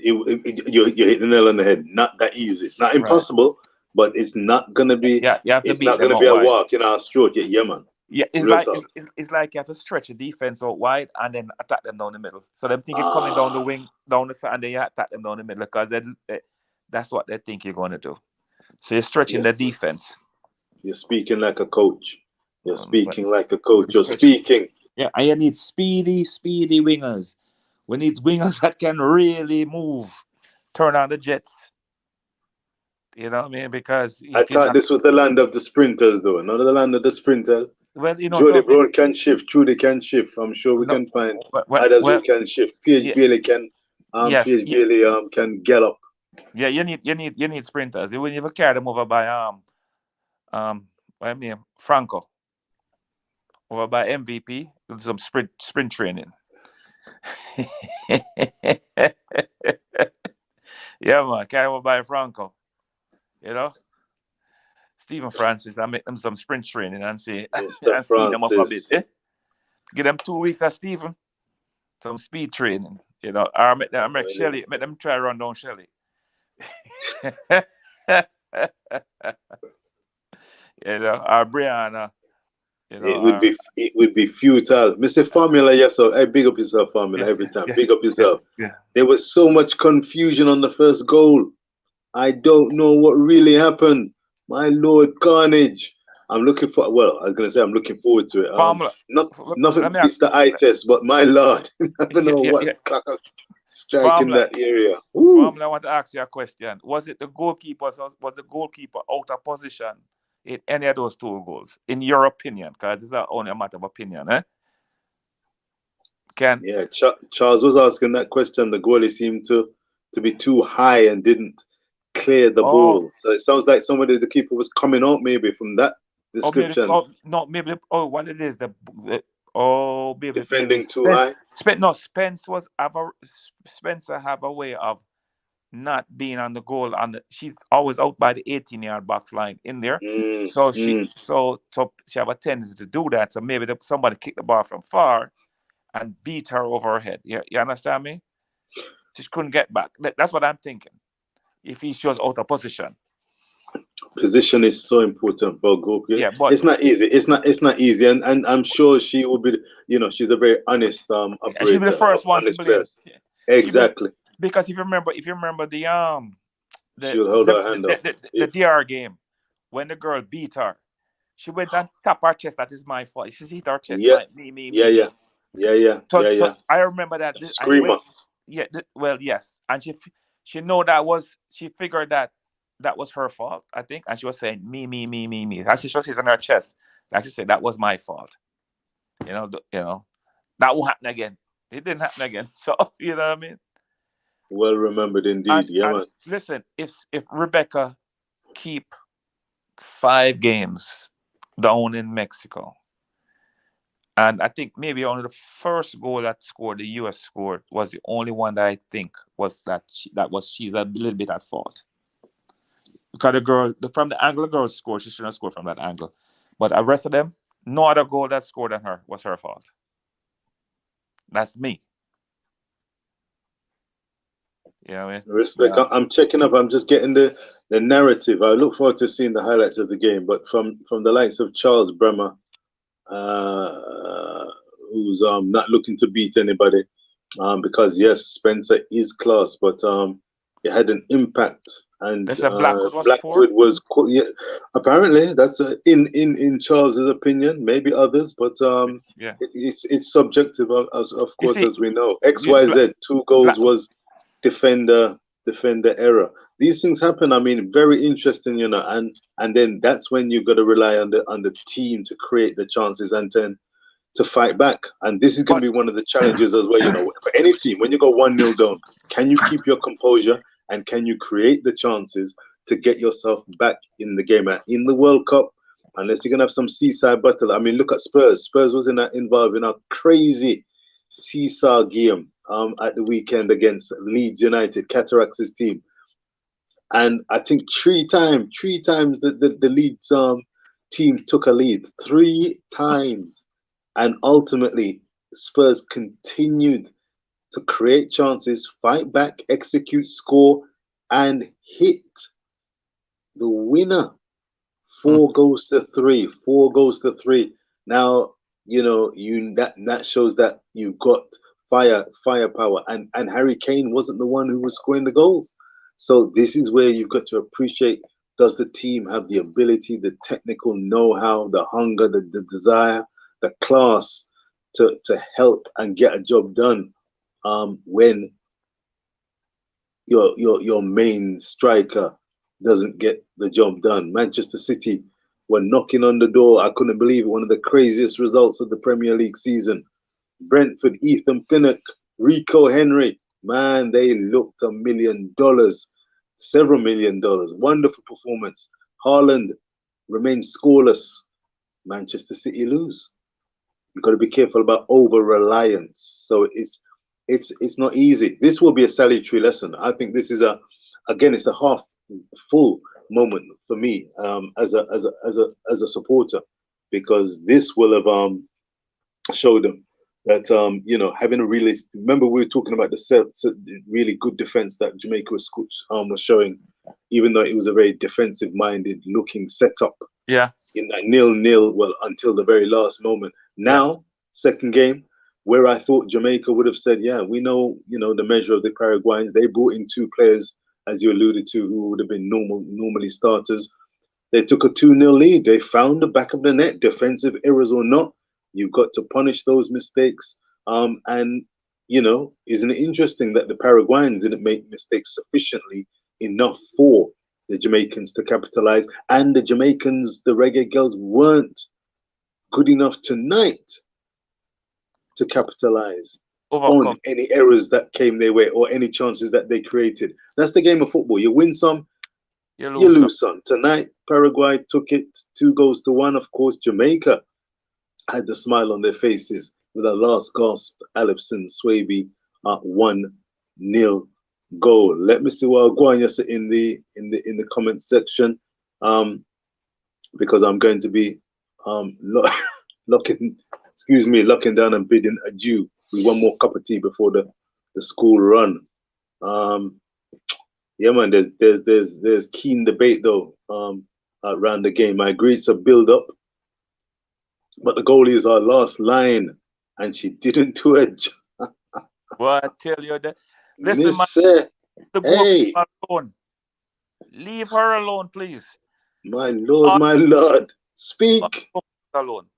you hit the nail on the head. Not that easy. It's not Right. impossible, but it's not gonna be. Yeah, you have to It's beat not them gonna out be a wide. walk in our throat. Yeah, yeah, man. Yeah, it's Real like talk. it's like you have to stretch the defense out wide and then attack them down the middle. So them think you're coming down the Ah, wing, down the side, and then you attack them down the middle because that's what they think you're going to do. So you're stretching yes. the defense. You're speaking like a coach. You're But speaking like a coach. you're You're stretching. speaking. Yeah, and you need speedy wingers. We need wingers that can really move, turn on the jets. You know what I mean? Because I if you're thought not, this was the land of the sprinters, though. Not the land of the sprinters. well, Jody something. Brown can shift. Trudy can shift. I'm sure we No, can find others who well, can shift. PH yeah, Bailey can. yes, PH Bailey can gallop. yeah. You need sprinters. You will never carry them over by what I mean Franco, over by MVP with some sprint training. Yeah, man, carry over by Franco. You know, Stephen Francis. I make them some sprint training and see Mr. and speed them up a bit. Francis. Give them 2 weeks of Stephen, some speed training. Or make Shelly, make them try run down Shelly. Or Brianna. It would be futile. Mr. Formula, yes, so I big up yourself, Formula, Yeah, every time. yeah, Big up yeah, yourself. yeah. There was so much confusion on the first goal. I don't know what really happened. My Lord, carnage. I'm looking for. Well, I was gonna say I'm looking forward to it. Formula. Nothing Let me beats ask. the eye test, but my Lord, I don't Yeah, know yeah, what yeah. cracker strike in Formula. that area. Woo. Formula. I want to ask you a question. Was it the goalkeeper? Was the goalkeeper out of position in any of those 2 goals? In your opinion, because it's only a matter of opinion, eh? Can Yeah, Charles was asking that question. The goalie seemed to be too high and didn't clear the oh ball. So it sounds like the keeper was coming out maybe from that maybe description, no maybe what it is maybe defending too high. Spencer have a way of not being on the goal she's always out by the 18-yard box line in there. Mm, So she mm. so she have a tendency to do that. So maybe somebody kicked the ball from far and beat her over her head. You understand me? She couldn't get back. That's what I'm thinking. If he shows out of position. Position is so important for a goalkeeper. Yeah, but It's not easy. It's not easy, and I'm sure she will be. She's a very honest she'll be the operator, first one to honest player. blame. She be, Exactly. because if you remember She'll hold her hand up. the If DR game when the girl beat her, she went and tapped her chest. That is my fault. She hit her chest. yeah, My me yeah, me yeah, me. yeah, yeah, So yeah, so yeah. I remember that. A And he went. screamer. Yeah. Well, yes. And she know that was she figured that was her fault. I think, and she was saying me. And she just hit on her chest. Like she said, that was my fault. That won't happen again. It didn't happen again. So you know what I mean. Well remembered indeed. And Yeah, and man. listen, if Rebecca keep 5 games down in Mexico. And I think maybe only the first goal that scored, the US scored, was the only one that I think was she's a little bit at fault. Because from the angle the girl scored, she shouldn't have scored from that angle. But the rest of them, no other goal that scored on her was her fault. That's me. Yeah, I mean, Respect. yeah. I'm checking up. I'm just getting the narrative. I look forward to seeing the highlights of the game. But from the likes of Charles Bremer, who's not looking to beat anybody, because yes, Spencer is class, but it had an impact. And They said Blackwood was Blackwood poor. was yeah, apparently that's in Charles's opinion, maybe others, but Yeah. it's subjective, as of You course, see, as we know. Black, XYZ, 2 goals Black, was defender error. These things happen. I mean, very interesting, and then that's when you've got to rely on the team to create the chances and then to fight back. And this is going but to be one of the challenges as well, for any team. When you go 1-0 down, can you keep your composure and can you create the chances to get yourself back in the game? And in the World Cup, unless you're going to have some seaside battle. I mean, look at Spurs. Spurs was involved in a crazy seesaw game at the weekend against Leeds United, Cataracts' team. And I think three times the Leeds team took a lead. 3 times. And ultimately, Spurs continued to create chances, fight back, execute, score, and hit the winner. 4-3. 4-3. Now, that shows that you've got firepower. And Harry Kane wasn't the one who was scoring the goals. So this is where you've got to appreciate, does the team have the ability, the technical know-how, the hunger, the desire, the class to help and get a job done when your main striker doesn't get the job done. Manchester City were knocking on the door. I couldn't believe it. One of the craziest results of the Premier League season. Brentford, Ethan Pinnock, Rico Henry. Man, they looked $1 million, several $1 million. Wonderful performance. Haaland remains scoreless. Manchester City lose. You've got to be careful about over-reliance. So it's not easy. This will be a salutary lesson. I think this is it's a half full moment for me as a supporter, because this will have showed them that having a really, remember we were talking about the really good defense that Jamaica was showing, even though it was a very defensive minded looking setup. Yeah. In that 0-0, well, until the very last moment. Now, second game, where I thought Jamaica would have said, yeah, we know, the measure of the Paraguayans. They brought in 2 players, as you alluded to, who would have been normally starters. They took a 2-0 lead. They found the back of the net, defensive errors or not. You've got to punish those mistakes. And, isn't it interesting that the Paraguayans didn't make mistakes sufficiently enough for the Jamaicans to capitalize, and the Jamaicans, the Reggae Girlz, weren't good enough tonight to capitalize on any errors that came their way or any chances that they created. That's the game of football. You win some, you lose some. Tonight, Paraguay took it 2-1. Of course, Jamaica had the smile on their faces with a last gasp. Alipson Swaby at 1-0 goal. Let me see what I'll go on in the comment section, because I'm going to be locking down and bidding adieu with one more cup of tea before the school run. Yeah, man. There's keen debate though around the game. I agree it's a build up, but the goalie is our last line, and she didn't do it. Well, I tell you that. Listen, man, the hey, alone. Leave her alone, please. My Lord, speak. Alone.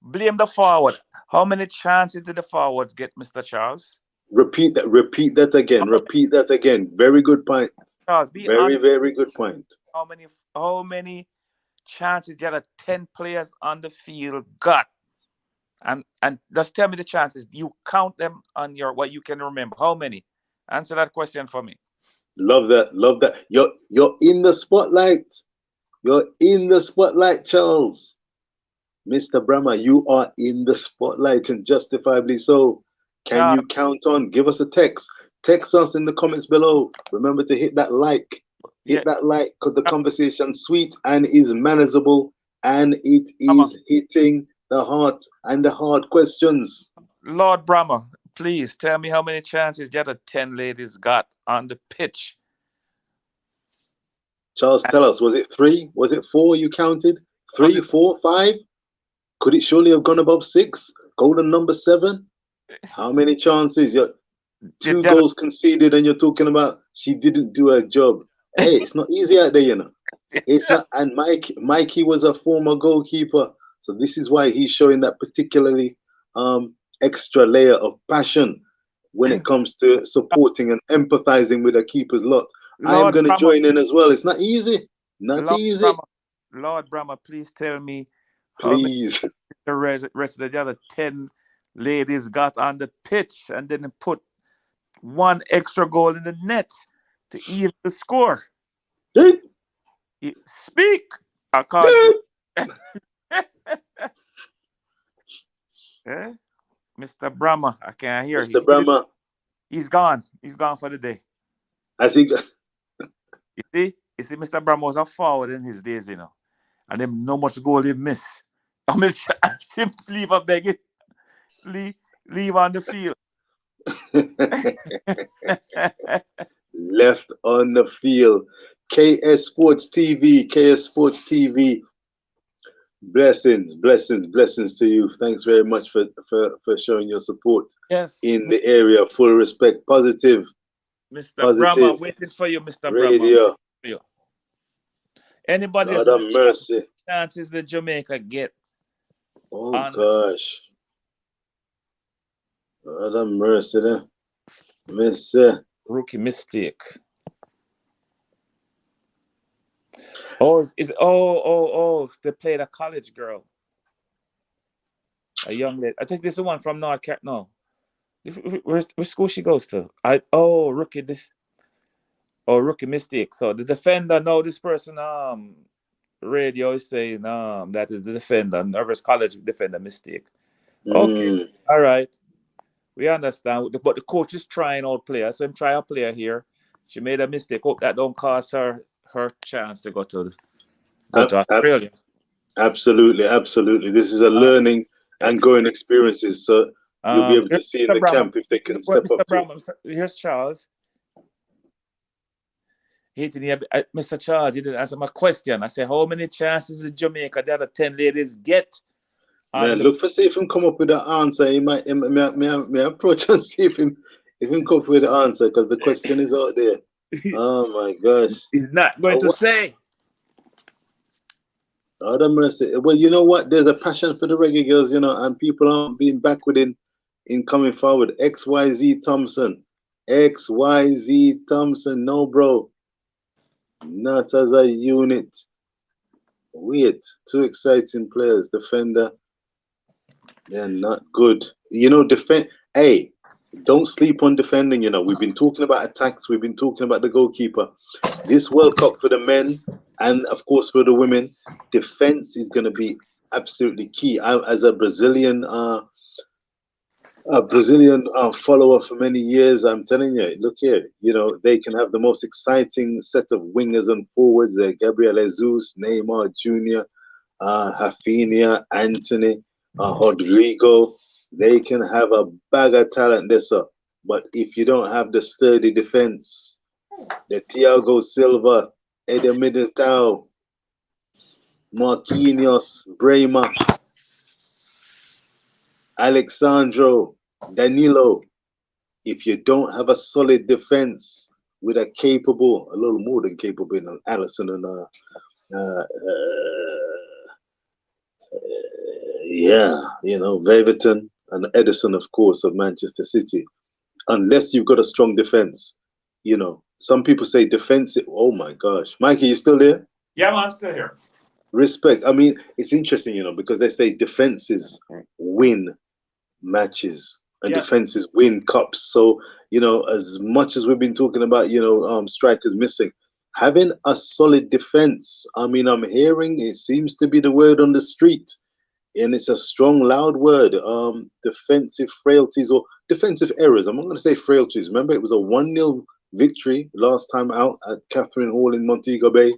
Blame the forward. How many chances did the forwards get, Mr. Charles? Repeat that again. Very good point. Charles, very good point. How many chances the other 10 players on the field got? And just tell me the chances. You count them on what you can remember. How many? Answer that question for me. Love that. Love that. You're in the spotlight. You're in the spotlight, Charles. Mr. Brahma, you are in the spotlight and justifiably so. Can Charles, you count on? Give us a text. Text us in the comments below. Remember to hit that like. yeah, Hit that like because the conversation's sweet and is manageable and it Brahma, is hitting the heart and the hard questions. Lord Brahma, please tell me how many chances the other 10 ladies got on the pitch. Charles, tell us, was it three? Was it four you counted? Was Three, it? four, five? Could it surely have gone above six? Golden number seven? How many chances? You're two The other, goals conceded, and you're talking about she didn't do her job. Hey, it's not easy out there, you know. It's not. And Mikey was a former goalkeeper, so this is why he's showing that particularly extra layer of passion when it comes to supporting and empathizing with a keeper's lot. I am Lord going to Brahma, join in as well. It's not easy. Not Lord easy. Brahma, Lord Brahma, please tell me how many Please. the rest of the other 10 ladies got on the pitch and then put one extra goal in the net to even the score. Speak, I can't. Eh? Mr. Brahma, I can't hear. Mr. Brahma, He's gone. He's gone for the day. I think You see, Mr. Brahma was a forward in his days, you know. And them no much goal he miss. I mean, simply leave a begging. Leave, leave on the field. left on the field. KS Sports TV, KS Sports TV. Blessings, blessings, blessings to you. Thanks very much for showing your support Yes, in the area. Full respect, Mr. Brahma, positive waiting for you, Mr. Brahma. Waiting radio. for you. Anybody else Lord in have the chat? mercy. Chances that Jamaica get Oh on the gosh. Lord have mercy there. Mister. rookie mistake. Oh, they played a college girl, a young lady. I think this is the one from North Carolina. No, where's which school she goes to? Rookie mistake. So the defender, no, this person radio is saying that is the defender, Nervous College defender mistake. Okay, all right, we understand. But the coach is trying out players, so I'm trying a player here. She made a mistake. Hope that don't cost her chance to go to Australia. Absolutely, absolutely. This is a learning and growing Experience. experiences. So you'll be able to see in Mr. the Brahma, camp if they can what step Mr. up to it. Brahma, here's Charles. Mr. Charles, you didn't answer my question. I said, how many chances did Jamaica, the other 10 ladies, get on Man, the look for see if him come up with the answer. He might may approach and see if him come up with the answer because the question is out there. Oh my gosh. He's not going to say. Lord have mercy. Well, you know what? There's a passion for the Reggae Girls, you know, and people aren't being backward in coming forward. XYZ Thompson. XYZ Thompson. No, bro. Not as a unit. Wait. Two exciting players. Defender. They're not good. You know, defend. Hey, don't sleep on defending. You know, we've been talking about attacks. We've been talking about the goalkeeper. This World Cup for the men and, of course, for the women, defense is going to be absolutely key. As a Brazilian follower for many years, I'm telling you, look here, you know, they can have the most exciting set of wingers and forwards. Gabriel Jesus, Neymar Jr., Rafinha, Anthony, Rodrigo. They can have a bag of talent there, sir. But if you don't have the sturdy defense, the Thiago Silva, Eder Militao, Marquinhos, Brema, Alexandro, Danilo, if you don't have a solid defense with a little more than capable, you know, Allison and yeah, you know, Waverton and Edison, of course, of Manchester City. Unless you've got a strong defense, you know, some people say defensive. Oh my gosh, Mikey, you still there? Yeah, I'm still here. Respect. I mean, it's interesting, you know, because they say defenses win matches. and Yes. defenses win cups. So, as much as we've been talking about, strikers missing, having a solid defense. I mean, I'm hearing it seems to be the word on the street, and it's a strong, loud word. Defensive frailties or defensive errors. I'm not going to say frailties. Remember, it was a 1-0 victory last time out at Catherine Hall in Montego Bay.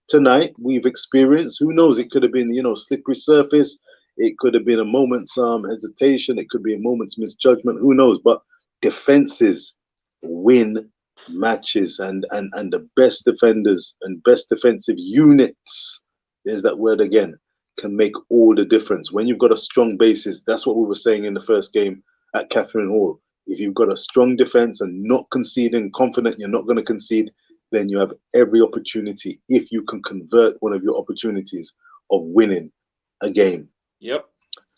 Tonight, we've experienced, who knows, it could have been, slippery surface. It could have been a moment's hesitation. It could be a moment's misjudgment. Who knows? But defenses win matches, and the best defenders and best defensive units, there's that word again, can make all the difference. When you've got a strong basis, that's what we were saying in the first game at Catherine Hall. If you've got a strong defense and not conceding, confident you're not going to concede, then you have every opportunity, if you can convert one of your opportunities, of winning a game. Yep.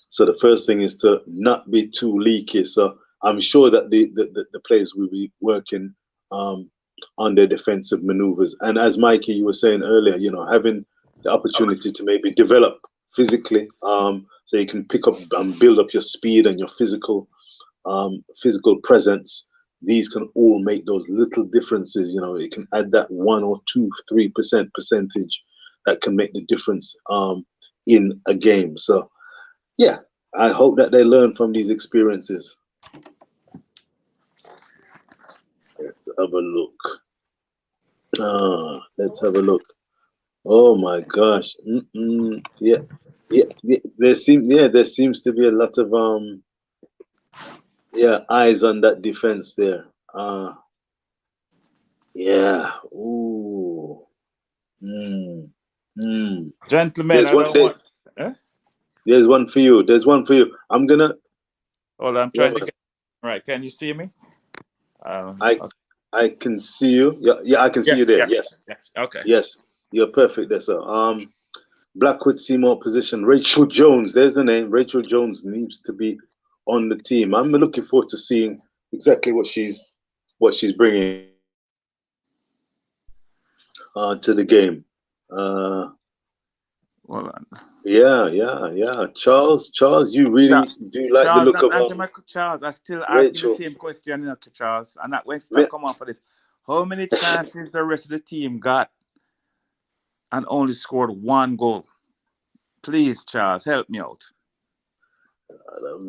So the first thing is to not be too leaky. So I'm sure that the players will be working on their defensive maneuvers. And as Mikey, you were saying earlier, having the opportunity to maybe develop physically, so you can pick up and build up your speed and your physical presence. These can all make those little differences. It can add that 1 or 2, 3% percentage that can make the difference in a game. So, yeah, I hope that they learn from these experiences. Let's have a look. Let's have a look. Oh my gosh. Yeah. There seems to be a lot of eyes on that defense there. Yeah. Ooh. Gentlemen, There's I one don't there, want. Eh? There's one for you. There's one for you. I'm gonna. Hold on, I'm Yeah, trying to get. Right, can you see me? I Okay. I can see you. Yeah, I can see you Yes, there. yes, Yes. yes. Okay. Yes. You're perfect there, sir. Blackwood Seymour position. Rachel Jones. There's the name. Rachel Jones needs to be on the team. I'm looking forward to seeing exactly what she's bringing to the game. Hold on. Yeah. Charles, you really do like the Charles, look not of answer my Charles. I still asking the Rachel. same question, to Charles. And that when stop come on for this. How many chances the rest of the team got and only scored 1 goal? Please, Charles, help me out. You're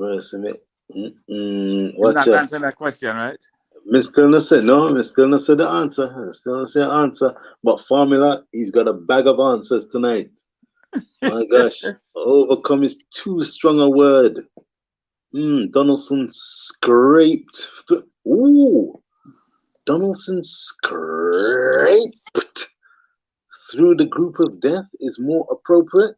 You're not answering that question, right? Me still not say no. Me still not say the answer. Me still not say the answer. But Formula, he's got a bag of answers tonight. My gosh, overcome is too strong a word. Donaldson scraped. Donaldson scraped through the group of death is more appropriate.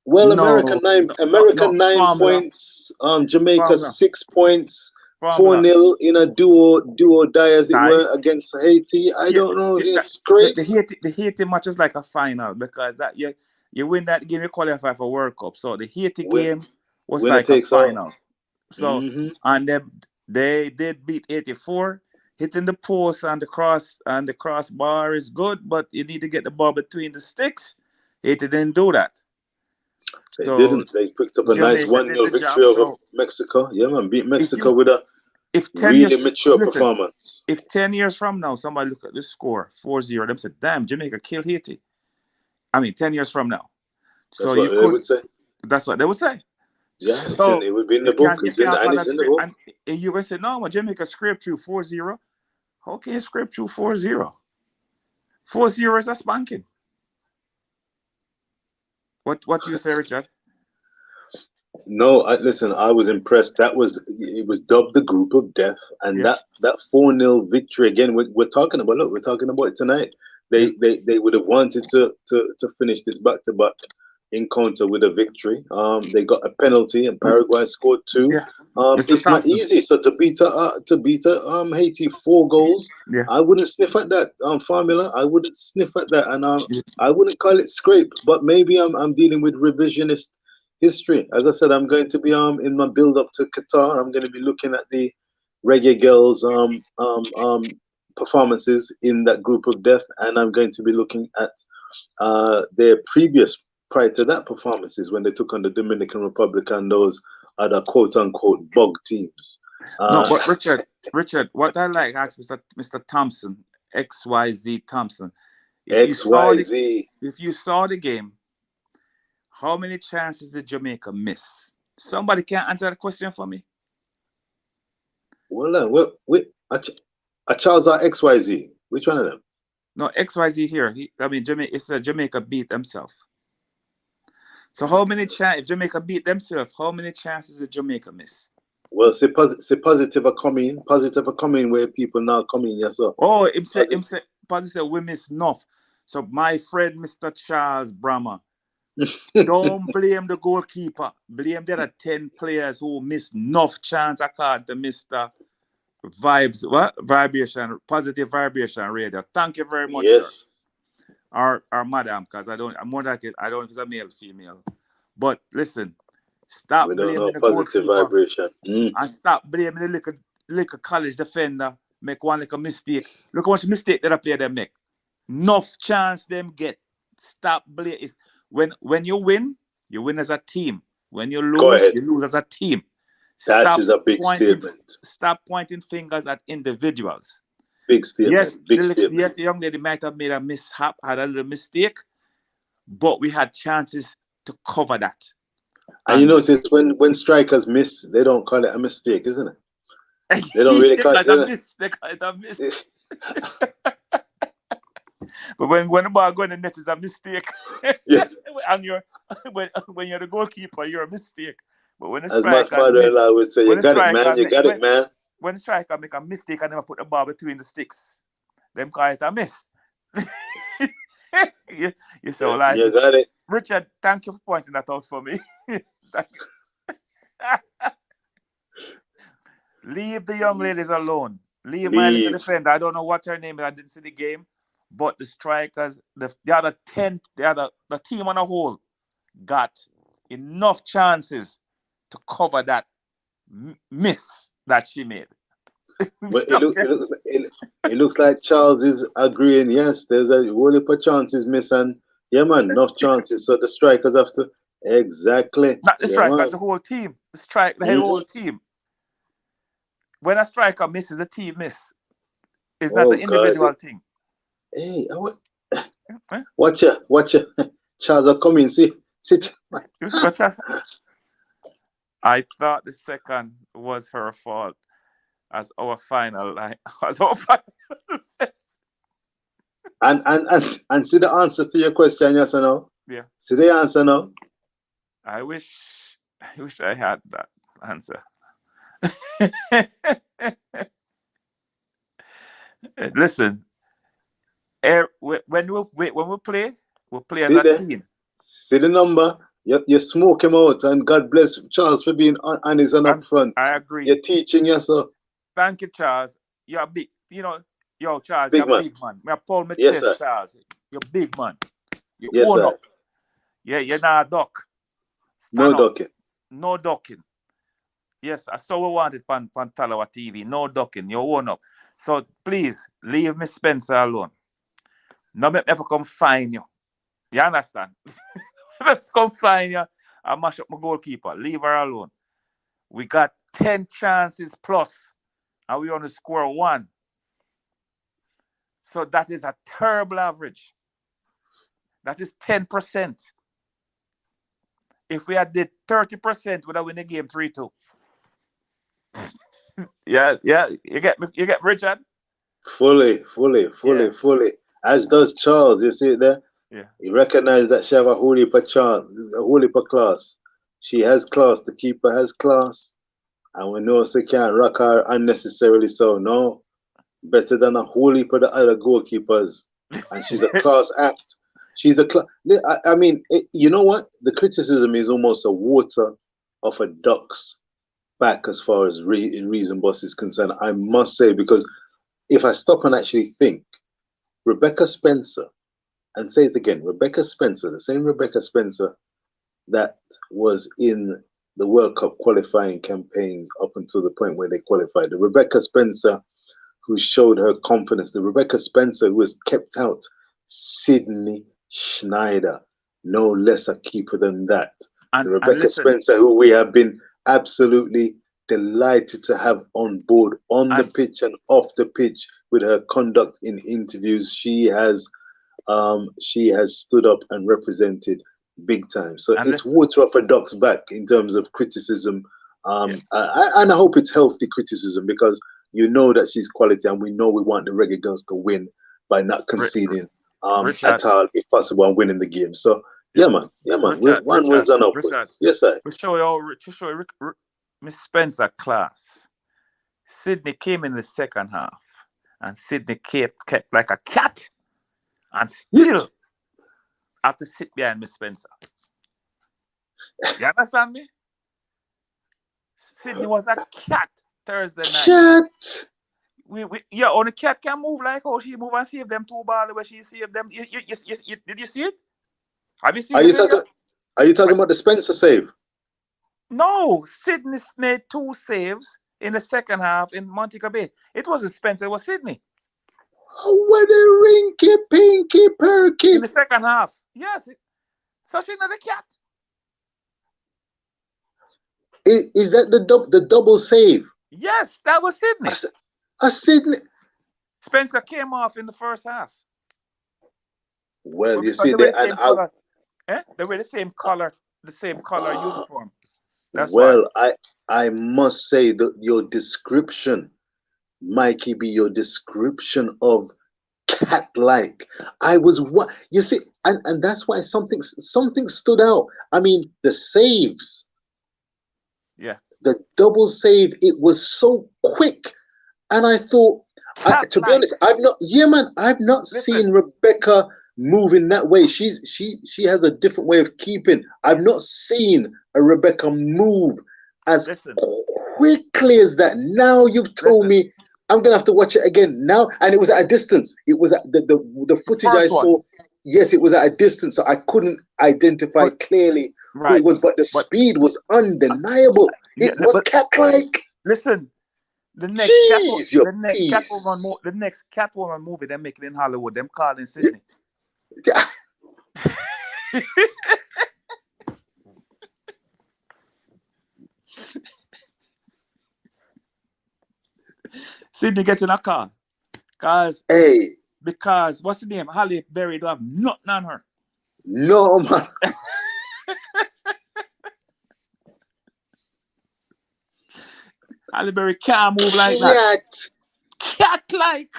Well, No, America no. 9 Formula, points. Jamaica formula, 6 points. formula. 4-0 in a do or die, as it Die. were, against Haiti. I Yeah, don't know if he's that, scraped. the Haiti match is like a final because that you win that game, you qualify for World Cup. So the Haiti Win, game was winner like a takes all. final. So hmm and they did beat 84. Hitting the post and the crossbar is good, but you need to get the ball between the sticks. Haiti didn't do that. They So didn't. They picked up a nice Jamaica did 1-0 the victory job. over So Mexico. Yeah, man, beat if Mexico you with a if 10 really years mature listen, performance. if 10 years from now somebody look at the score 4-0, them said, damn, Jamaica killed Haiti. I mean 10 years from now. So That's what you they could would say. that's what they would say. Yeah, So it would be in the you book. can't you It's in can't the, and find it's that in the script. book. And you gonna say, no, but Jamaica scraped through 4-0. How can you scrape through 4-0? 4-0 is a spanking. What you say, Richard? No, listen. I was impressed. It was dubbed the group of death, and Yeah. that 4-0 victory again. We're talking about. Look, we're talking about it tonight. Yeah. They would have wanted to finish this back-to-back encounter with a victory. They got a penalty, and Mr. Paraguay scored 2. Yeah. Mr. It's not Thompson. easy. So to beat Haiti 4 goals, Yeah. I wouldn't sniff at that formula. I wouldn't sniff at that, and Yeah. I wouldn't call it scrape. But maybe I'm dealing with revisionist history. As I said, I'm going to be in my build up to Qatar. I'm going to be looking at the Reggae Girlz performances in that group of death, and I'm going to be looking at their previous prior to that performances when they took on the Dominican Republic and those other quote unquote bug teams. No, but Richard, what I like ask Mr. Thompson, XYZ Thompson, if you saw the XYZ. if you saw the game, how many chances did Jamaica miss? Somebody can answer that question for me. Well, a Charles or XYZ. Which one of them? No, XYZ here. Jamaica. It's Jamaica beat themselves. So how many chances? If Jamaica beat themselves, how many chances did Jamaica miss? Well, say positive are coming. Positive are coming where people now coming. Yes, sir. Oh, him say positive. We miss enough. So my friend, Mr. Charles Brahma, don't blame the goalkeeper. Blame the other 10 players who missed enough chance according to Mr. Vibes, what? Vibration, positive vibration radio. Thank you very much, sir. Yes. Or madam, because I'm more like it. I don't know if it's a male, female. But listen, stop We don't know blaming the positive goalkeeper vibration. and stop blaming the little college defender. Make one little mistake. Look how much mistake that a player them make. Enough chance them get. Stop blaming. When you win as a team. When you Go lose, ahead. you lose as a team. That is a big statement. Stop pointing fingers at individuals. Big statement. Yes, the young lady might have made a mishap, had a little mistake, but we had chances to cover that. And you notice when strikers miss, they don't call it a mistake, isn't it? They don't really call it a miss. They call it a miss. But when the ball going in the net is a mistake. Yeah. And when you're the goalkeeper, you're a mistake. But when the as my striker father-in-law would say, you got it, man. You got it, man. When the striker make a mistake and never put the ball between the sticks, them call it a miss. you so like you got it. Richard, thank you for pointing that out for me. Leave the young ladies alone. Leave my little defender. I don't know what her name is. I didn't see the game. But the strikers, the other 10, the team on a whole got enough chances to cover that miss that she made. But it looks like Charles is agreeing. Yes, there's a whole heap of chances missing. Yeah, man, enough chances. So the strikers have to exactly. Not the strikers, the whole team. The whole team. When a striker misses, the team miss. It's not an individual thing. Hey, watch ya. Charles are coming. See. I thought the second was her fault as our final line. And see the answer to your question, yes or no? Yeah. See the answer now? I wish I had that answer. Listen, when we play as a team. See the number? You smoke him out, and God bless Charles for being honest and upfront. I agree. You're teaching yourself. Thank you, Charles. You're big. Charles, big you're man. Big man. I pull my Yes, chest, sir. Charles. You're big man. You yes, own sir. up. Yeah, you're not a duck. No ducking. No ducking. Yes, I saw we wanted on Talawa TV. No ducking. You own up. So please leave Miss Spencer alone. No make never come find you. You understand? Let's come find you and mash up my goalkeeper. Leave her alone. We got 10 chances plus, and we only score 1. So that is a terrible average. That is 10%. If we had did 30%, we'd have win the game 3-2. yeah. You get Richard? Fully. As does Charles. You see it there? Yeah. He recognized that she have a whole heap of chance, a whole heap of class. She has class. The keeper has class. And we know she can't rock her unnecessarily. So no, better than a whole heap of the other goalkeepers. And she's a class act. She's a class. I mean, you know what? The criticism is almost a water of a duck's back as far as reason boss is concerned. I must say, because if I stop and actually think, Rebecca Spencer, and say it again, Rebecca Spencer, the same Rebecca Spencer that was in the World Cup qualifying campaigns up until the point where they qualified. The Rebecca Spencer who showed her confidence. The Rebecca Spencer who has kept out Sydney Schneider, no less a keeper than that. The Rebecca Spencer who we have been absolutely delighted to have on board on the And pitch and off the pitch with her conduct in interviews. She has stood up and represented big time. So and it's listen, water off a duck's back in terms of criticism. yeah, And I hope it's healthy criticism because you know that she's quality and we know we want the Reggae Girls to win by not conceding Richard, at all, if possible, and winning the game. So, yeah, yeah, man. Richard, One Richard, words on Richard. upwards. Yes, sir. To show you Miss Spencer class. Sydney came in the second half, and Sydney kept like a cat, and Yeah. still have to sit behind Miss Spencer. You understand me? Sydney was a cat Thursday night. Cat. Yeah, only cat can move like how she move and save them two balls where she saved them. Did you see it? Have you seen Are the you video? talking? Are you talking about the Spencer save? No, Sydney made two saves in the second half in Montego Bay. It wasn't Spencer, it was Sydney. Oh, what a rinky pinky perky. In the second half. Yes. So she's not a cat. Is that the double save? Yes, that was Sydney. A Sydney. Spencer came off in the first half. Well, you Because see they were there, the and same color. They were the same color uniform. That's why. well, I must say that your description, Mikey B, your description of cat-like. I was what you see, and that's why something stood out. I mean, the saves, Yeah. the double save, it was so quick, and I thought, to be Cat-like. honest, I've not, yeah, man, I've not Listen. seen Rebecca move in that way. She has a different way of keeping. I've not seen a Rebecca move as Listen. quickly as that. Now you've told Listen. me I'm gonna have to watch it again now, and it was at a distance. It was at the footage I First one. saw. Yes, it was at a distance, so I couldn't identify But clearly who right. it was, but the But speed was undeniable. yeah, It was but cat-like. listen, the next Jeez, your the next Catwoman movie they're making in Hollywood, them calling yeah, Sydney. yeah. Sydney getting a call. Hey, Because what's the name? Halle Berry don't have nothing on her. no man. Halle Berry can't move like that. Cat-like.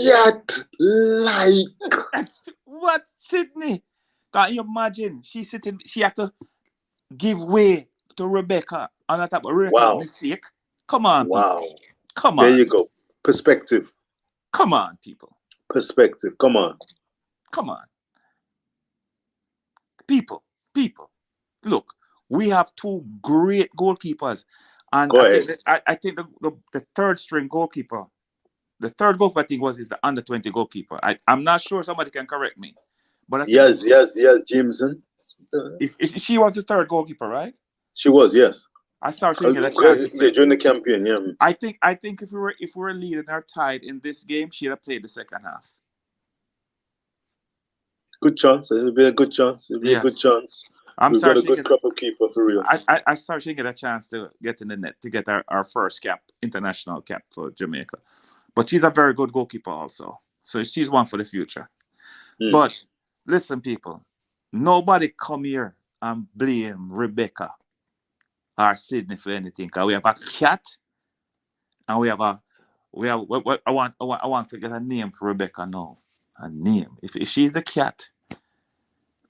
Cat-like. What, Sydney? Can you imagine? She had to give way to Rebecca on that type of Rebecca Wow. mistake. Come on, Wow. people. Come There on. you go. Perspective. Come on, people. Perspective. Come on. Come on. People. Look, we have two great goalkeepers. And Go ahead. I think the third string goalkeeper, the third goalkeeper I think is the under 20 goalkeeper. I'm not sure, somebody can correct me. But I think Yes, Jameson. she was the third goalkeeper, right? She was, yes. I saw she didn't get a chance to play. During the campaign, yeah. I think if we were leading or tied in this game, she'd have played the second half. Good chance. It would be a good chance. It would be a good Yes. chance. I'm We've sorry got a she good didn't get couple keeper for real. I sorry she didn't get a chance to get in the net to get our first cap, international cap for Jamaica. But she's a very good goalkeeper also. So she's one for the future. But listen, people, nobody come here and blame Rebecca or Sydney for anything. Cause we have a cat and we have I want to get a name for Rebecca now. A name. If she's the cat,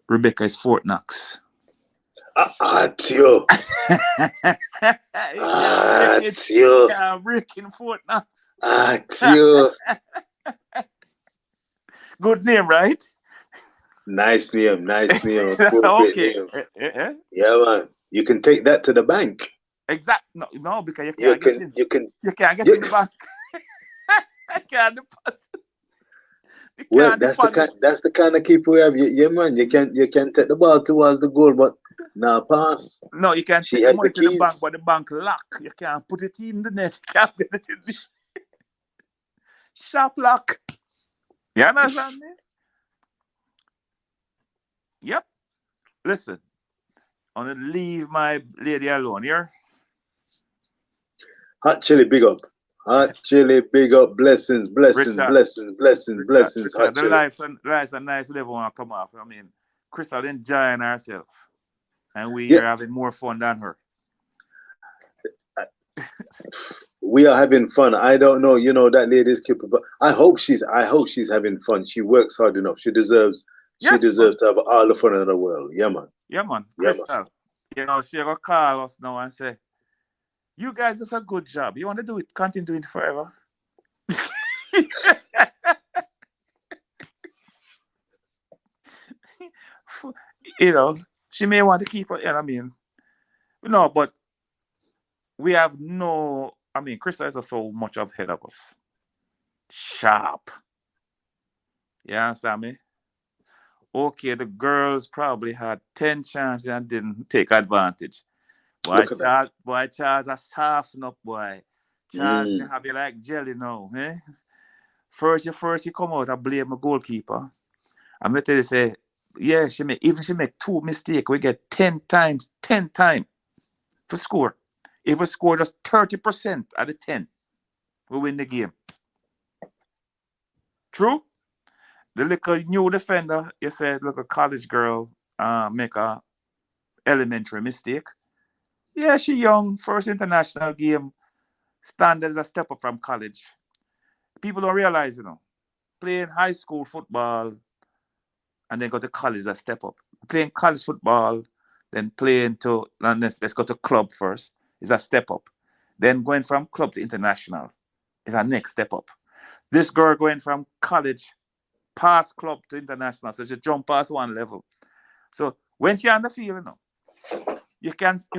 Rebecca is Fort Knox. Tio. Tio. Can't break in Fort Knox. Tio. Good name, right? Nice name. Okay. Name. Yeah, man. You can take that to the bank. Exactly. No, because you can't get in. You can't get in the bank. I can't deposit. Well, that's the kind of keeper we have. Yeah, man. You can take the ball towards the goal, but now pass. No, you can take the money to the bank, but the bank lock. You can't put it in the net. You can't get it in the sharp lock. You understand me? Yep. Listen, I'm gonna leave my lady alone here. Hot chili, big up. Hot chili, big up. Blessings, blessings, Richard, blessings, blessings, blessings. Hot The chili. lives are nice. We never want to come off. I mean, Crystal enjoying herself, and we Yeah, are having more fun than her. we are having fun. I don't know, that lady's capable. I hope she's having fun. She works hard enough. She Yes, man. deserves to have all the fun in the world. Yeah, man. Yeah, man. Yeah, man. Crystal, she gonna call us now and say, "You guys do a good job. You want to do it? Continue doing it forever." you know, she may want to keep her. I mean, no, but we have no. I mean, Crystal is so much ahead of us. Sharp. You understand me? Okay, the girls probably had 10 chances and didn't take advantage. Look at that. Boy, Charles, a soften up, boy. Charles, me Mm. have you like jelly now, eh? First you come out and blame a goalkeeper. I'm gonna tell you, say, yeah, she make two mistakes, we get 10 times for score. If we score just 30% of the 10, we win the game. True? The little new defender, you said, look, a college girl make a elementary mistake. Yeah, she young, first international game, standards a step up from college. People don't realize, playing high school football and then go to college is a step up. Playing college football, then playing to, and let's go to club first, is a step up. Then going from club to international is a next step up. This girl going from college past club to international, so she jump past one level. So when she on the field, you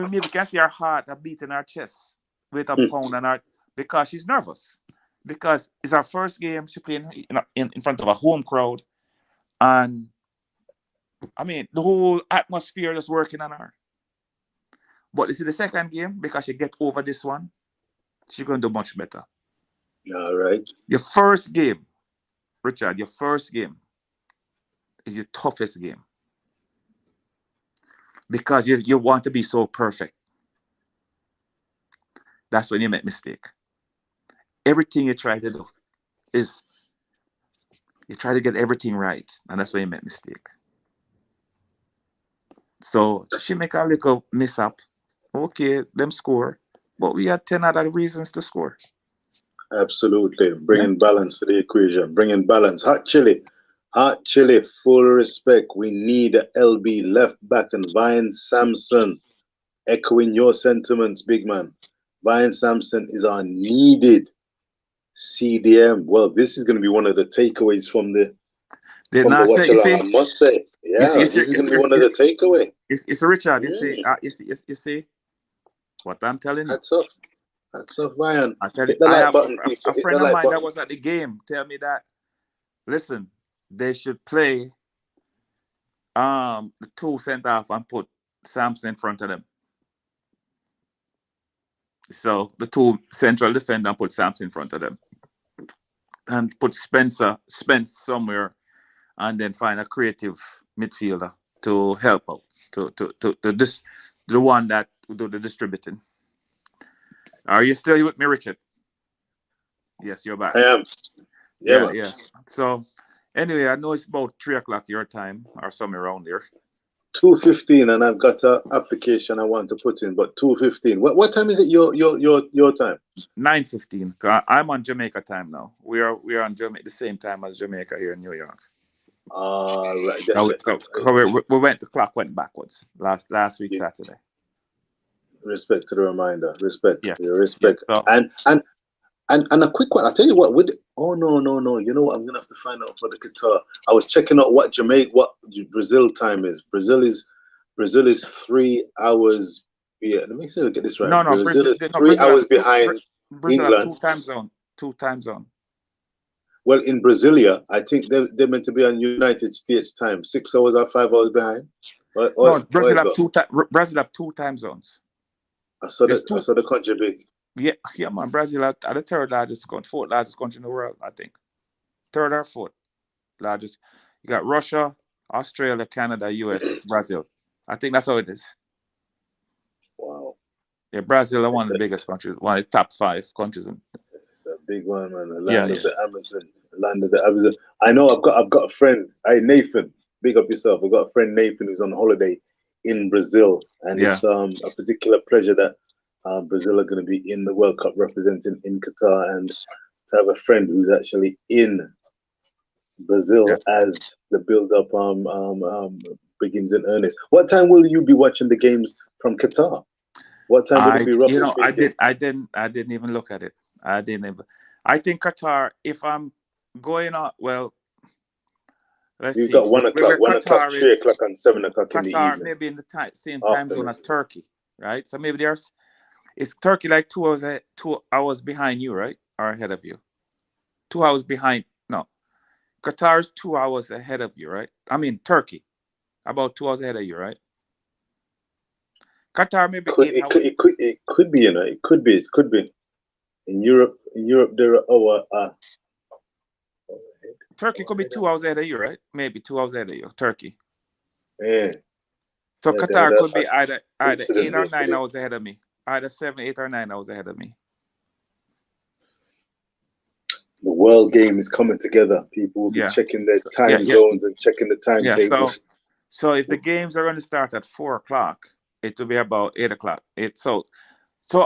maybe can see her heart a beat in her chest with a Mm. pound on her because she's nervous. Because it's her first game, she playing in front of a home crowd. And I mean, the whole atmosphere is working on her. But this is the second game, because she get over this one, she's going to do much better. All right. Your first game, Richard, your first game is your toughest game because you want to be so perfect. That's when you make mistake. Everything you try to do is you try to get everything right, and that's when you make mistake. So she make a little mishap. Okay, them score, but we had 10 other reasons to score. Absolutely. Yeah, Bringing balance to the equation. Bringing balance. Hot chili. Hot chili. Full respect. We need a LB left back and Vine Sampson. Echoing your sentiments, big man. Vine Sampson is our needed CDM. Well, this is going to be one of the takeaways from the they now say watch you along. see I must say, yeah, this is going to be one of the takeaway. it's Richard. Mm, You see what I'm telling you. hats off, hats off, Ryan. I tell you, Hit the I like have button, a people. Hit the friend of like mine that button. was at the game. Tell me that listen, they should play the two centre half and put Samson in front of them. So the two central defender and put Samson in front of them, and put Spence somewhere, and then find a creative midfielder to help out to this the one that will do the distributing. Are you still with me, Richard? Yes, you're I back. am. Yeah, Yeah, man. yes. So anyway, I know it's about 3 o'clock your time or somewhere around there. 2:15, and I've got a application I want to put in, but 2:15. What time is it? Your time? 9:15. I'm on Jamaica time now. We are on Jamaica the same time as Jamaica here in New York. Right. We went. The clock went backwards last week Saturday. Respect to the reminder. Respect. Yes, yes. Respect. So And a quick one. I'll tell you what. Oh no. You know what? I'm gonna have to find out for the guitar. I was checking out what Brazil time is. Brazil is 3 hours. Yeah. Let me see if I get this right. no, no, Brazil Brazil. is No, three Brazil have hours behind Brazil have England. two time zone. Two time zone. Well, in Brasilia, I think they're meant to be on United States time. 6 hours or 5 hours behind. No, Or it go. Brazil have two time zones. I saw There's the I two. saw the country big. Yeah, yeah, man. Brazil are the third largest country, fourth largest country in the world, I think. Third or fourth largest. You got Russia, Australia, Canada, US, Brazil. I think that's how it is. Wow. Yeah, Brazil are one It's of the biggest countries, one of the top 5 countries. it's a big one, man. The Yeah, land of yeah, the Amazon. The land of the Amazon. I know I've got a friend. Hey Nathan, big up yourself. I've got a friend Nathan who's on holiday in Brazil, and yeah. it's a particular pleasure that Brazil are going to be in the World Cup representing in Qatar, and to have a friend who's actually in Yeah. Brazil as the build up begins in earnest. What time will you be watching the games from Qatar? What time would it I, be you roughly know, speaking? I didn't even look at it. I didn't even. I think Qatar. If I'm going on, well, let's We've see. got Where 1 o'clock, Qatar 3 o'clock, is, and 7 o'clock in the Qatar evening, maybe in the same time zone afternoon. as Turkey, right? So maybe there's is Turkey like 2 hours 2 hours behind you, right, or ahead of you? 2 hours behind. No, Qatar is 2 hours ahead of you, right? I mean Turkey, about 2 hours ahead of you, right? Qatar maybe Could 8 hours. it could be, it could be in Europe. In Europe, there are Turkey could be 2 hours ahead of you, right? Maybe 2 hours ahead of you, Turkey. yeah, So yeah. Qatar could be either eight or Incidentally, nine hours ahead of me, either 7, 8, or 9 hours ahead of me. the world game is coming together. People will be Yeah. checking their So, yeah, time yeah, zones and checking the yeah. So, timetables. so if the games are going to start at 4 o'clock, it will be about 8 o'clock. So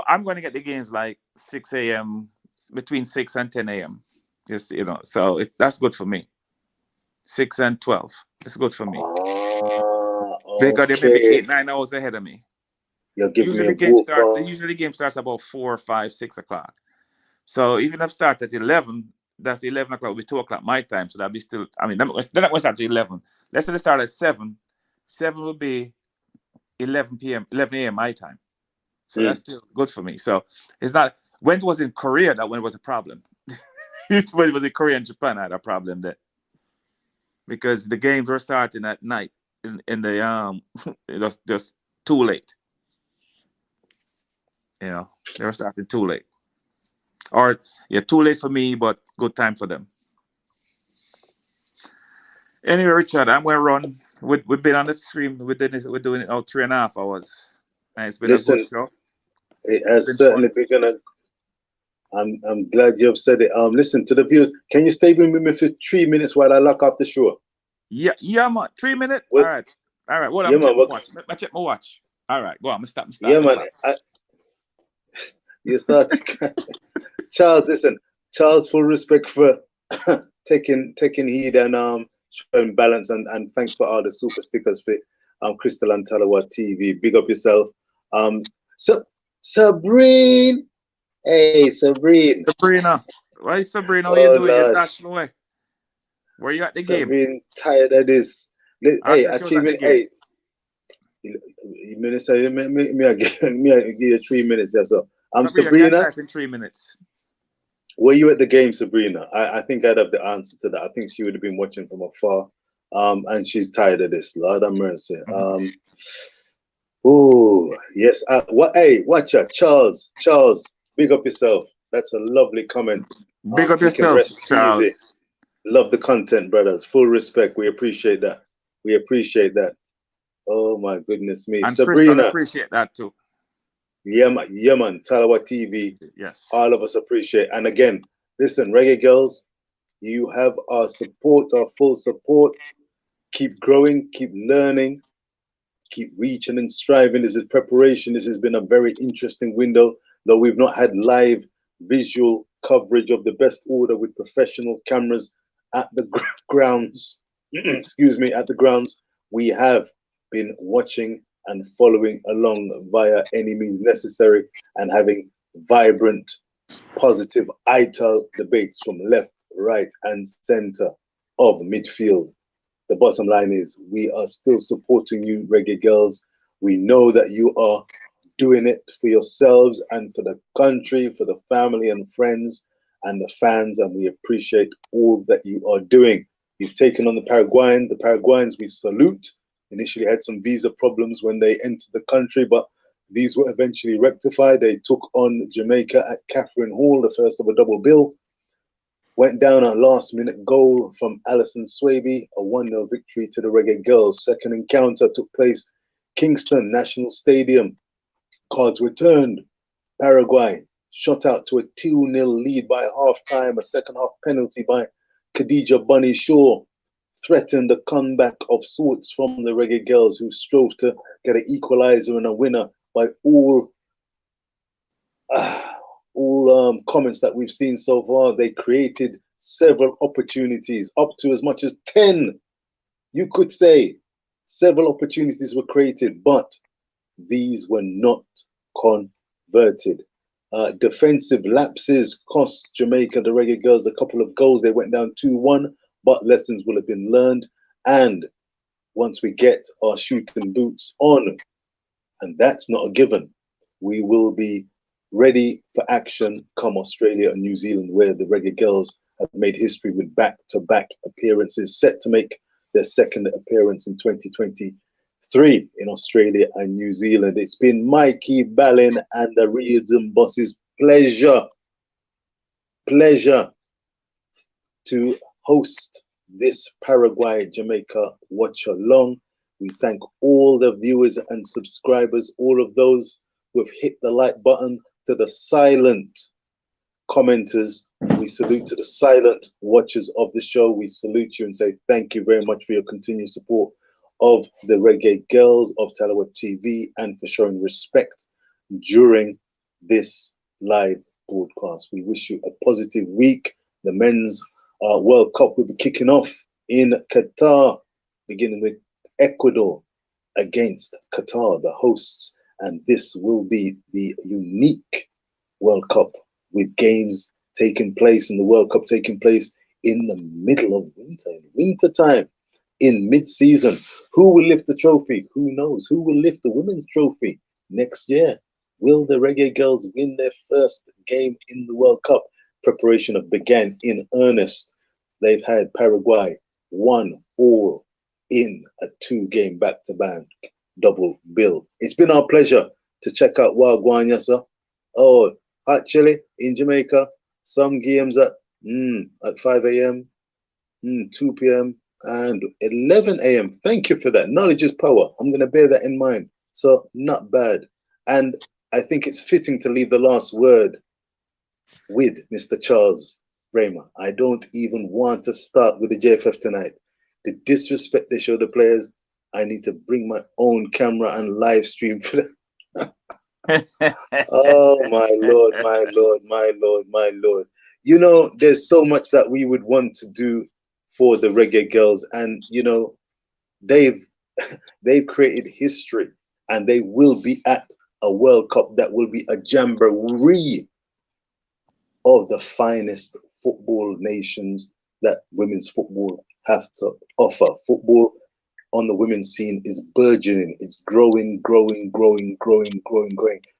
I'm going to get the games like 6 a.m., between 6 and 10 a.m. Just so that's good for me. 6 and 12. It's good for me Ah, because they're maybe okay. 8, 9 hours ahead of me. You'll give me Usually a game start. ballpark. Usually game starts about 4, 5, 6 o'clock. So even if start at 11, that's 11 o'clock. Will be 2 o'clock my time. So that'll be still. I mean, they're not going to start at 11. Let's say they start at 7. 7 will be 11 p.m. 11 a.m. my time. So that's still good for me. So it's not when it was in Korea that when it was a problem. It's when it was in Korea and Japan I had a problem there because the games were starting at night in the it was just too late. They were starting too late. Or yeah, too late for me, but good time for them. Anyway, Richard, I'm gonna run. We've been on the stream. We're doing it out 3.5 hours, and it's been a good Listen, show. it It's has been certainly fun. begun. I'm glad you've said it. Listen to the viewers. Can you stay with me for 3 minutes while I lock off the show? Yeah, yeah, man. 3 minutes. All Well, right, all right. Well, yeah, I'm check man. my watch. I check my watch. All right, go on. I'm start Yeah, the man. clock. You start, Charles. Listen, Charles. Full respect for taking heed and showing balance, and thanks for all the super stickers for Crystal and Talawa TV. Big up yourself. So Sabrine, hey Sabrine. Sabrina, why Sabrina? How you Oh doing? You Lord, dash away. Were you at the game? Sabrine, tired of this. I Hey, said a she was 3 minute. at the game. Hey, Minister, me, I give you 3 minutes. Yeah, so Sabrina, can Sabrina. type in 3 minutes. Were you at the game, Sabrina? I think I'd have the answer to that. I think she would have been watching from afar. And she's tired of this. Lord have mercy. Oh, yes. What? Hey, watch out. Charles, big up yourself. That's a lovely comment. Big up You can yourself, rest easy. Charles. Love the content, brothers. Full respect. We appreciate that. We appreciate that. Oh, my goodness me. And Crystal Sabrina. appreciate that too. Yeah, man. Talawa TV. Yes. All of us appreciate. And again, listen, Reggae Girlz, you have our support, our full support. Keep growing, keep learning, keep reaching and striving. This is preparation. This has been a very interesting window, though we've not had live visual coverage of the best order with professional cameras at the grounds. Excuse me, at the grounds. We have been watching and following along via any means necessary and having vibrant, positive ITAL debates from left, right, and center of midfield. The bottom line is we are still supporting you, Reggae Girlz. We know that you are doing it for yourselves and for the country, for the family and friends and the fans, and we appreciate all that you are doing. You've taken on the Paraguayans. The Paraguayans we salute. Initially had some visa problems when they entered the country, but these were eventually rectified. They took on Jamaica at Catherine Hall, the first of a double bill. Went down a last minute goal from Alison Swaby, a 1-0 victory to the Reggae Girlz. Second encounter took place Kingston National Stadium. Cards were turned. Paraguay shot out to a 2-0 lead by half time. A second half penalty by Khadija Bunny Shaw threatened a comeback of sorts from the Reggae Girlz, who strove to get an equalizer and a winner by uh, all comments that we've seen so far. They created several opportunities, up to as much as 10. You could say several opportunities were created, but these were not converted. Defensive lapses cost Jamaica, the Reggae Girlz, a couple of goals. They went down 2-1, but lessons will have been learned. And once we get our shooting boots on, and that's not a given, we will be ready for action come Australia and New Zealand, where the Reggae Girlz have made history with back-to-back appearances, set to make their second appearance in 2023 in Australia and New Zealand. It's been Mikey Ballin and the Reason Boss's pleasure to host this Paraguay Jamaica watch along. We thank all the viewers and subscribers, all of those who have hit the like button. To the silent commenters, we salute. To the silent watchers of the show, we salute you and say thank you very much for your continued support of the Reggae Girlz of Talawat TV and for showing respect during this live broadcast. We wish you a positive week. The men's World Cup will be kicking off in Qatar, beginning with Ecuador against Qatar, the hosts. And this will be the unique World Cup, with games taking place in the World Cup taking place in the middle of winter, in winter time, in mid-season. Who will lift the trophy? Who knows? Who will lift the women's trophy next year? Will the Reggae Girlz win their first game in the World Cup? Preparation have began in earnest. They've had Paraguay 1-1 in a 2-game back-to-back double bill. It's been our pleasure to check out Wagwan Yasa. Oh, hot chili in Jamaica. Some games at 5 a.m., 2 p.m., and 11 a.m. Thank you for that. Knowledge is power. I'm going to bear that in mind. So, not bad. And I think it's fitting to leave the last word with Mr. Charles Bramer. I don't even want to start with the JFF tonight. The disrespect they show the players, I need to bring my own camera and live stream for them. Oh, my Lord, my Lord, my Lord, my Lord. You know, there's so much that we would want to do for the Reggae Girlz. And, you know, they've created history, and they will be at a World Cup that will be a jamboree of the finest football nations that women's football have to offer. Football on the women's scene is burgeoning. It's growing,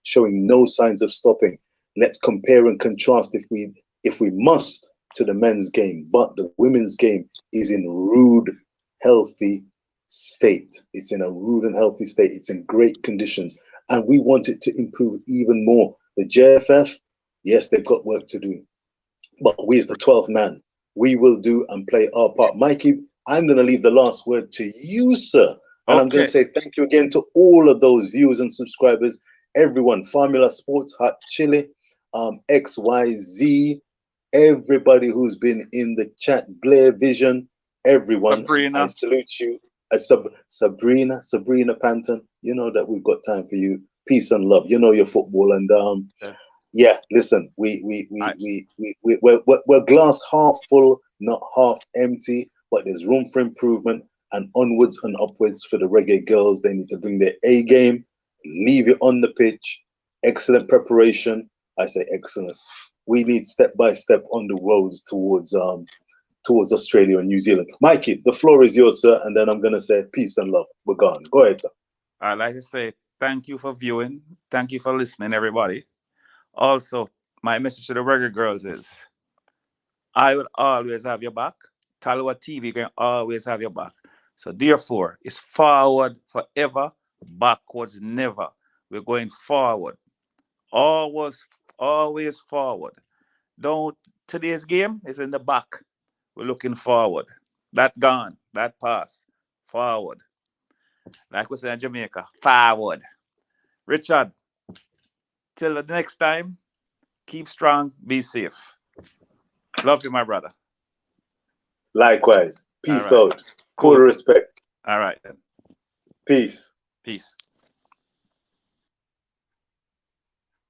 showing no signs of stopping. Let's compare and contrast, if we must, to the men's game. But the women's game is in rude, healthy state. It's in a rude and healthy state. It's in great conditions. And we want it to improve even more. The JFF, yes, they've got work to do. But we as the 12th man, we will do and play our part. Mikey, I'm going to leave the last word to you, sir. And I'm going to say thank you again to all of those viewers and subscribers, everyone, Formula Sports, Hot Chili, XYZ, everybody who's been in the chat, Blair Vision, everyone. Sabrina. I salute you. Sabrina Panton, you know that we've got time for you. Peace and love. You know your football. And yeah, listen, we're glass half full, not half empty, but there's room for improvement, and onwards and upwards for the Reggae Girlz. They need to bring their A game, leave it on the pitch. Excellent preparation. I say excellent. We need step by step on the roads towards Australia and New Zealand. Mikey, the floor is yours, sir, and then I'm gonna say peace and love. We're gone. Go ahead, sir. I'd like to say thank you for viewing. Thank you for listening, everybody. Also, my message to the Reggae Girlz is I will always have your back. Talwa TV can always have your back. So therefore, it's forward forever, backwards never. We're going forward. Always forward. Don't Today's game is in the back. We're looking forward. That gone, that passed. Forward. Like we say in Jamaica, forward. Richard, till the next time, keep strong, be safe. Love you, my brother. Likewise. Peace All right. out. Full Cool. respect. All right then. Peace. Peace.